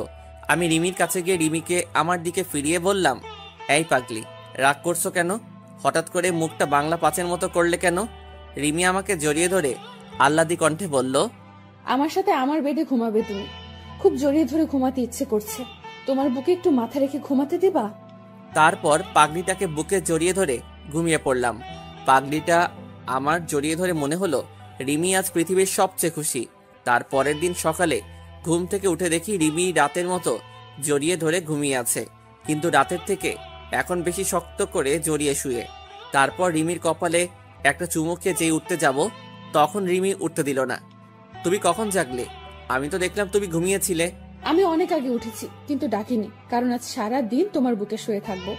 আমি রিমির কাছে গিয়ে রিমিকে আমার দিকে ফিরিয়ে বললাম, এই পাগলি, রাগ করছো কেন? হঠাৎ করে মুখটা বাংলা পাঁচের মতো করলে কেন? রিমি আমাকে জড়িয়ে ধরে আহ্লাদি কণ্ঠে বলল, আমার সাথে আমার বেডে ঘুমাবে তুমি। খুব জড়িয়ে ধরে ঘুমাতে ইচ্ছে করছে। তোমার বুকে একটু মাথা রেখে ঘুমাতে দিবা? তারপর পাগড়িটাকে বুকে জড়িয়ে ধরে ঘুমিয়ে পড়লাম। পাগড়িটা আমার জড়িয়ে ধরে মনে হলো রিমি আজ পৃথিবীর সবচেয়ে খুশি। তার পরের দিন সকালে ঘুম থেকে উঠে দেখি রিমি রাতের মতো জড়িয়ে ধরে ঘুমিয়ে আছে, কিন্তু রাতের থেকে এখন বেশি শক্ত করে জড়িয়ে শুয়ে। তারপর রিমির কপালে একটা চুমু খেয়ে যেই উঠতে যাব, তখন রিমি উঠতে দিল না। তুমি কখন জাগলে? আমি তো দেখলাম তুমি ঘুমিয়েছিলে। আমি অনেক আগে উঠেছি, কিন্তু ডাকিনি, কারণ আজ সারা দিন তোমার বুকে শুয়ে থাকবো।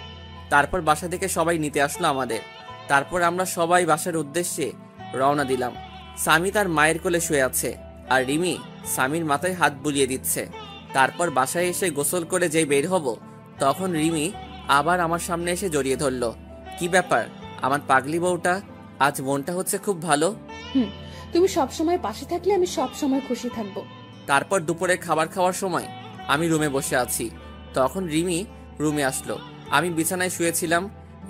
তারপর বাসা থেকে সবাই নিতে আসলো আমাদের। তারপর আমরা সবাই বাসার উদ্দেশ্যে রওনা দিলাম। সামি তার মায়ের কোলে শুয়ে আছে, আর রিমি সামির মাথায় হাত বুলিয়ে দিচ্ছে। তারপর বাসায় এসে গোসল করে যেই বের হব, তখন রিমি আবার আমার সামনে এসে জড়িয়ে ধরলো। কি ব্যাপার আমার পাগলি বউটা, আজ মনটা হচ্ছে খুব ভালো। তুমি সব সময় পাশে থাকলে আমি সব সময় খুশি থাকবো। তারপর দুপুরে খাবার খাওয়ার সময় আমি রুমে বসে আছি, তখন রিমি রুমে আসলো। আমি বিছানায় শুয়েছিলাম,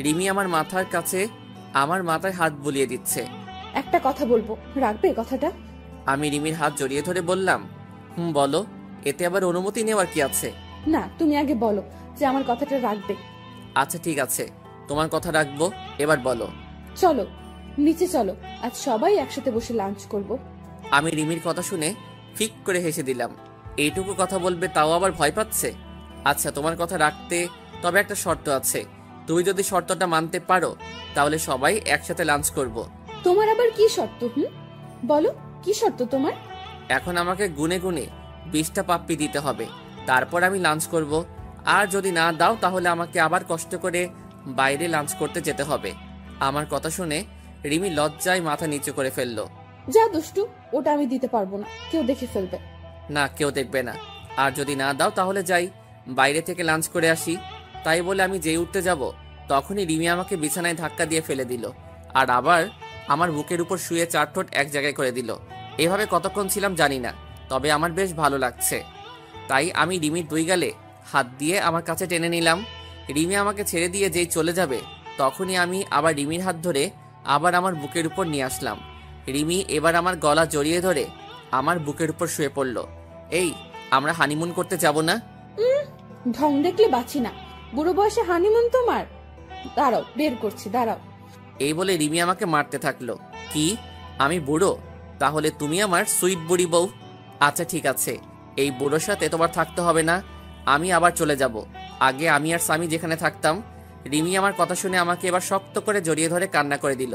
রিমি আমার মাথার কাছে আমার মাথায় হাত বুলিয়ে দিচ্ছে। একটা কথা বলবো, রাখবে কথাটা? আমি রিমির হাত জড়িয়ে ধরে বললাম, বলো। এতে আবার অনুমতি নেওয়ার কি আছে? না, তুমি আগে বলো যে আমার কথাটা রাখবে। আচ্ছা ঠিক আছে, তোমার কথা রাখবো, এবার বলো। চলো নিচে চলো, আজ সবাই একসাথে বসে লাঞ্চ করব। আমি রিমির কথা শুনে ফিক করে হেসে দিলাম। এইটুকু কথা বলবে তাও আবার ভয় পাচ্ছে। আচ্ছা তোমার কথা রাখতে তবে একটা শর্ত আছে, তুমি যদি শর্তটা মানতে পারো তাহলে সবাই একসাথে লাঞ্চ করব। তোমার আবার কি শর্ত? বলো কি শর্ত তোমার? এখন আমাকে গুনে গুনে 20টা পাপ্পি দিতে হবে, তারপর আমি লাঞ্চ করব। আর যদি না দাও তাহলে আমাকে আবার কষ্ট করে বাইরে লাঞ্চ করতে যেতে হবে। আমার কথা শুনে রিমি লজ্জায় মাথা নিচু করে ফেললো। যা দুষ্টু, ওটা আমি দিতে পারবো না, কেউ দেখে ফেলবে। না, কেউ দেখবে না। আর যদি না দাও তাহলে যাই বাইরে থেকে লাঞ্চ করে আসি। তাই বলে আমি যেই উঠতে যাব, তখনই রিমি আমাকে বিছানায় ধাক্কা দিয়ে ফেলে দিল, আর আবার আমার বুকের উপর শুয়ে 4 ঠোঁট এক জায়গায় করে দিল। এভাবে কতক্ষণ ছিলাম জানি না, তবে আমার বেশ ভালো লাগছে। তাই আমি রিমির 2 গালে হাত দিয়ে আমার কাছে টেনে নিলাম। রিমি আমাকে ছেড়ে দিয়ে যেই চলে যাবে, তখনই আমি আবার রিমির হাত ধরে আবার আমার বুকের উপর নিয়ে আসলাম। রিমি এবার আমার গলা জড়িয়ে ধরে আমার বুকের উপর শুয়ে পড়ল। এই, আমরা হানিমুন করতে যাব না? ঢং দেখলে বাঁচি না। বুড়ো বয়সে হানিমুন তোমার? দাঁড়াও, বের করছি, দাঁড়াও। এই বলে রিমি আমাকে মারতে থাকলো। কি, আমি বুড়ো? তাহলে তুমি আমার সুইট বুড়ি বউ। আচ্ছা ঠিক আছে, এই বুড়োর সাথে তোমার থাকতে হবে না, আমি আবার চলে যাব। আগে আমি আর স্বামী যেখানে থাকতাম। রিমি আমার কথা শুনে আমাকে এবার শক্ত করে জড়িয়ে ধরে কান্না করে দিল।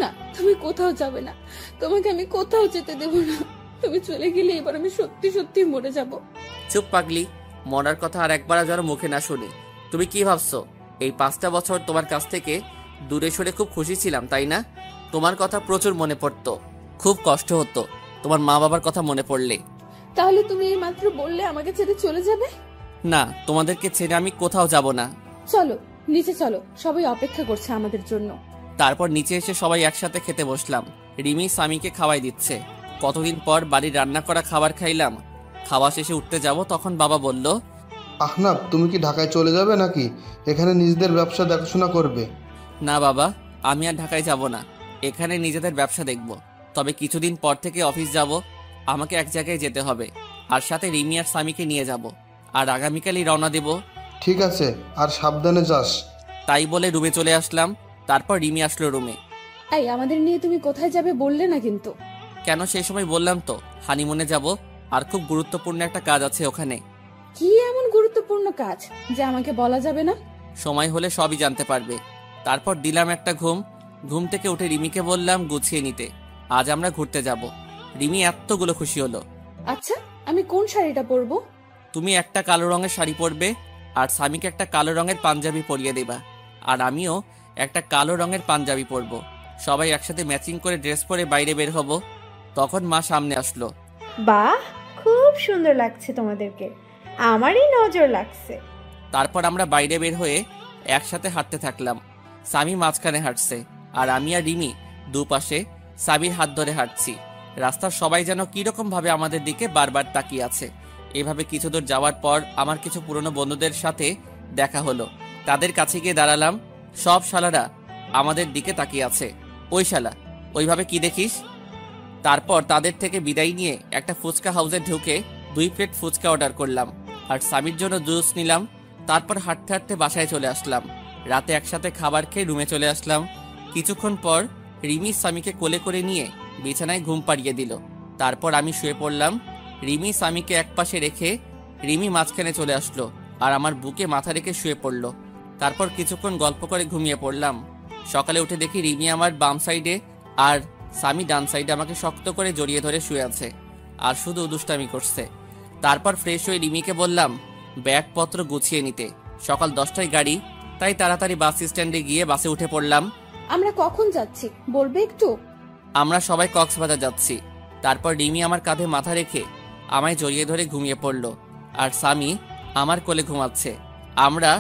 না, তুমি কোথাও যাবে না, তোমাকে আমি কোথাও যেতে দেব না। তুমি চলে গেলে এবার আমি সত্যি সত্যি মরে যাব। চুপ পাগলি, মরার কথা আর একবার যেন মুখে না শুনি। তুমি কি ভাবছো এই 5টা বছর তোমার কাছ থেকে দূরে সরে খুব খুশি ছিলাম, তাই না? তোমার কথা প্রচুর মনে পড়তো, খুব কষ্ট হতো তোমার মা বাবার কথা মনে পড়লে। তাহলে তুমি এই মাত্র বললে আমাকে ছেড়ে চলে যাবে? না, তোমাদেরকে ছেড়ে আমি কোথাও যাব না। চলো নিচে চলো, সবাই অপেক্ষা করছে আমাদের জন্য। তারপর নিচে এসে সবাই একসাথে খেতে বসলাম। রিমি স্বামীকে খাওয়াই দিচ্ছে। কতদিন পর বাড়ির রান্না করা খাবার খাইলাম। খাওয়া শেষে উঠতে যাব, তখন বাবা বলল, আহনাফ, তুমি কি ঢাকায় চলে যাবে নাকি এখানে নিজেদের ব্যবসা দেখাশোনা করবে? না বাবা, আমি আর ঢাকায় যাব না, এখানে নিজেদের ব্যবসা দেখব। তবে কিছুদিন পর থেকে অফিস যাব, আমাকে এক জায়গায় যেতে হবে, আর সাথে রিমি আর স্বামীকে নিয়ে যাব, আর আগামীকালই রওনা দেব। ঠিক আছে, আর সাবধানে যাস। তাই বলে রুমে চলে আসলাম। তারপর রিমি আসলো রুমে। এই, আমাদের নিয়ে তুমি কোথায় যাবে বললে না কিন্তু। কেন, সেই সময় বললাম তো হানিমুনে যাব, আর খুব গুরুত্বপূর্ণ একটা কাজ আছে ওখানে। কি এমন গুরুত্বপূর্ণ কাজ যে আমাকে বলা যাবে না? সময় হলে সবই জানতে পারবে। তারপর দিলাম একটা ঘুম। ঘুম থেকে উঠে রিমিকে বললাম গুছিয়ে নিতে, আজ আমরা ঘুরতে যাব। রিমি এতগুলো খুশি হলো। আচ্ছা, আমি কোন শাড়িটা পরবো? তুমি একটা কালো রঙের শাড়ি পরবে, আর স্বামীকে একটা কালো রঙের পাঞ্জাবি পরিয়ে দেবা, আর আমিও একটা কালো রঙের পাঞ্জাবি পরবো। সবাই একসাথে ম্যাচিং করে ড্রেস পরে বাইরে বের হব। তখন মা সামনে আসলো। বাহ, খুব সুন্দর লাগছে তোমাদেরকে, আমারই নজর লাগছে। তারপর আমরা বাইরে বের হয়ে একসাথে হাঁটতে থাকলাম। স্বামী মাঝখানে হাঁটছে, আর আমি আর রিমি দুপাশে স্বামীর হাত ধরে হাঁটছি। রাস্তার সবাই যেন কিরকম ভাবে আমাদের দিকে বারবার তাকিয়ে আছে। এভাবে কিছু দূর যাওয়ার পর আমার কিছু পুরনো বন্ধুদের সাথে দেখা হলো। তাদের কাছে গিয়ে দাঁড়ালাম। সব শালারা আমাদের দিকে তাকিয়ে আছে। ওই শালা, ওইভাবে কি দেখিস? তারপর তাদের থেকে বিদায় নিয়ে একটা ফুচকা হাউসে ঢুকে 2 প্লেট ফুচকা অর্ডার করলাম আর স্বামীর জন্য জুস নিলাম। তারপর হাঁটতে হাঁটতে বাসায় চলে আসলাম। রাতে একসাথে খাবার খেয়ে রুমে চলে আসলাম। কিছুক্ষণ পর রিমি স্বামীকে কোলে করে নিয়ে বিছানায় ঘুম পাড়িয়ে দিল। তারপর আমি শুয়ে পড়লাম। রিমি স্বামীকে একপাশে রেখে রিমি মাঝখানে চলে আসলো আর আমার বুকে মাথা রেখে শুয়ে পড়লো। তারপর কিছুক্ষণ গল্প করে ঘুমিয়ে পড়লাম। সকালে উঠে দেখি রিমি আমার বাম সাইডে আর স্বামী ডান সাইডে আমাকে শক্ত করে জড়িয়ে ধরে শুয়ে আছে আর শুধু দুষ্টামি করছে। তারপর ফ্রেশ হয়ে রিমিকে বললাম ব্যাগপত্র গুছিয়ে নিতে। সকাল 10টায় গাড়ি, তাই তাড়াতাড়ি বাস স্ট্যান্ডে গিয়ে বাসে উঠে পড়লাম। আমরা কখন যাচ্ছি বলবে একটু? আমরা সবাই কক্সবাজার যাচ্ছি। তারপর রিমি আমার কাঁধে মাথা রেখে আমায় জড়িয়ে ধরে ঘুমিয়ে পড়ল আর স্বামী আমার কোলে ঘুমাচ্ছে। আমরা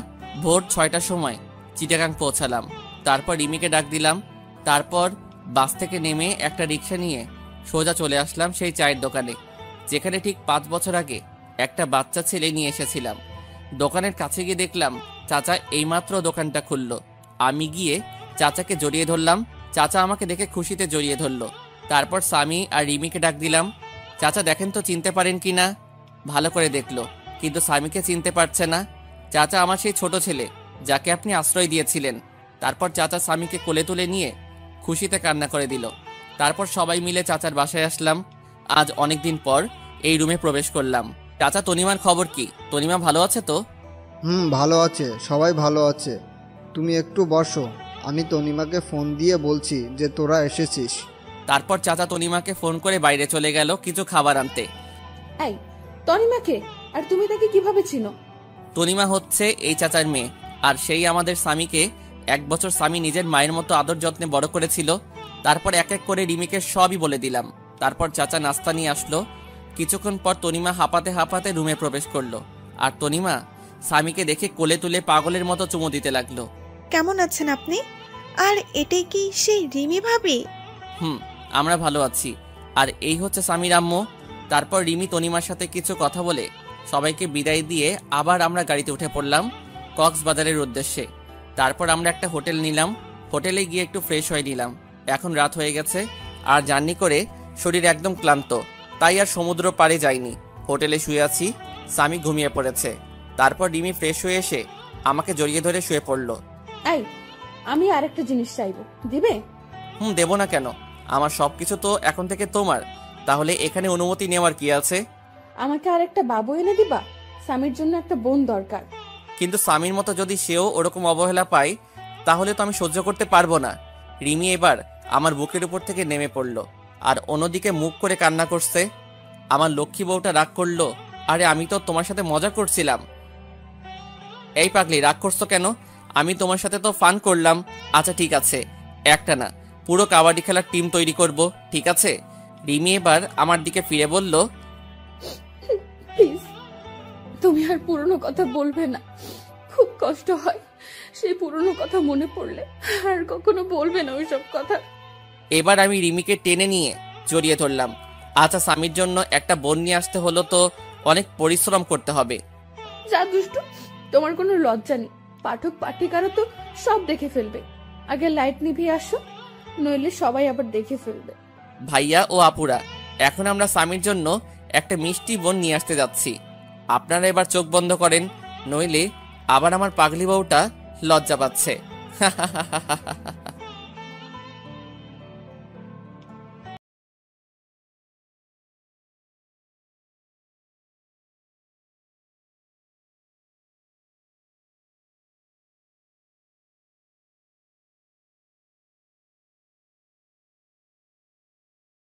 ভোর 6টার সময় চিটাগাং পৌঁছালাম। তারপর রিমিকে ডাক দিলাম। তারপর বাস থেকে নেমে একটা রিক্সা নিয়ে সোজা চলে আসলাম সেই চায়ের দোকানে, যেখানে ঠিক 5 বছর আগে একটা বাচ্চা ছেলে নিয়ে এসেছিলাম। দোকানের কাছে গিয়ে দেখলাম চাচা এইমাত্র দোকানটা খুললো। আমি গিয়ে চাচাকে জড়িয়ে ধরলাম। চাচা আমাকে দেখে খুশিতে জড়িয়ে ধরলো। তারপর স্বামী আর রিমিকে ডাক দিলাম। চাচা দেখেন তো চিনতে পারেন কি না। ভালো করে দেখলো, কিন্তু স্বামীকে চিনতে পারছে না। চাচা আমার সেই ছোট ছেলে যাকে আপনি আশ্রয় দিয়েছিলেন। তারপর চাচা স্বামীকে কোলে তুলে নিয়ে খুশিতে কান্না করে দিল। তারপর সবাই মিলে চাচার বাসায় আসলাম। আজ অনেকদিন পর এই রুমে প্রবেশ করলাম। চাচা তনিমার খবর কি? তনিমা ভালো আছে তো? ভালো আছে, সবাই ভালো আছে। তুমি একটু বসো, আমি তনিমাকে ফোন দিয়ে বলছি যে তোরা এসেছিস। তারপর চাচা তনিমাকে ফোন করে বাইরে চলে গেল কিছু খাবার আনতে। এই তনিমাকে, আর তুমি তাকে কিভাবে চিনো? তনিমা হচ্ছে এই চাচার মেয়ে, আর সেই আমাদের স্বামীকে 1 বছর স্বামী নিজের মায়ের মতো আদর যত্নে বড় করেছিল। তারপর এক এক করে রিমিকে সবই বলে দিলাম। তারপর চাচা নাস্তা নিয়ে আসলো। কিছুক্ষণ পর তনিমা হাঁপাতে হাঁপাতে রুমে প্রবেশ করলো আর তনিমা স্বামীকে দেখে কোলে তুলে পাগলের মতো চুমু দিতে লাগলো। কেমন আছেন আপনি? আর এটাই কি সেই রিমি ভাবি? আমরা ভালো আছি। আর এই হচ্ছে স্বামীর আম্মু। তারপর রিমি তনিমার সাথে কিছু কথা বলে সবাইকে বিদায় দিয়ে আবার আমরা গাড়িতে উঠে পড়লাম কক্সবাজারের উদ্দেশ্যে। তারপর আমরা একটা হোটেল নিলাম। হোটেলে গিয়ে একটু ফ্রেশ হয়ে নিলাম। এখন রাত হয়ে গেছে আর জার্নি করে শরীর একদম ক্লান্ত, তাই আর সমুদ্র পাড়ে যাইনি। হোটেলে শুয়ে আছি, স্বামী ঘুমিয়ে পড়েছে। তারপর রিমি ফ্রেশ হয়ে এসে আমাকে জড়িয়ে ধরে শুয়ে পড়লো। এই আমি আরেকটা জিনিস চাইবো, দিবে? দেবো না কেন? আমার সবকিছু তো এখন থেকে তোমার। তাহলে এখানে অনুমতি নেওয়ার কি আছে? আমাকে আরেকটা বাবু এনে দিবা? স্বামীর জন্য একটা বোন দরকার। কিন্তু স্বামীর মতো যদি সেও ওরকম অবহেলা পায় তাহলে তো আমি সহ্য করতে পারবো না। রিমি এবার আমার বুকের উপর থেকে নেমে পড়লো আর অন্যদিকে মুখ করে কান্না করছে। আমার লক্ষ্মী বউটা রাগ করলো। আরে আমি তো তোমার সাথে মজা করছিলাম। এই পাগলি, রাগ করছো কেন? আমি তোমার সাথে তো ফান করলাম। আচ্ছা ঠিক আছে, একটা না পুরো কাবাডি খেলার টিম তৈরি করব, ঠিক আছে? রিমি এবার আমার দিকে ফিরে বলল, প্লিজ তুমি আর পুরনো কথা বলবে না, খুব কষ্ট হয় সেই পুরনো কথা মনে পড়লে। আর কখনো বলবে না ওইসব কথা। এবার আমি রিমিকে টেনে নিয়ে জড়িয়ে ধরলাম। আচ্ছা স্বামীর জন্য একটা বোন নিয়ে আসতে হলো তো অনেক পরিশ্রম করতে হবে। যা দুষ্টু, তোমার কোনো লজ্জা নেই। পাঠক পাঠিকারও তো সব দেখে ফেলবে। আগে লাইট নিভিয়ে আসো, নইলে সবাই আবার দেখে ফেলবে। ভাইয়া ও আপুরা, এখন আমরা স্বামীর জন্য একটা মিষ্টি বোন নিয়ে আসতে যাচ্ছি। আপনারা এবার চোখ বন্ধ করেন, নইলে আবার আমার পাগলি বউটা লজ্জা পাচ্ছে।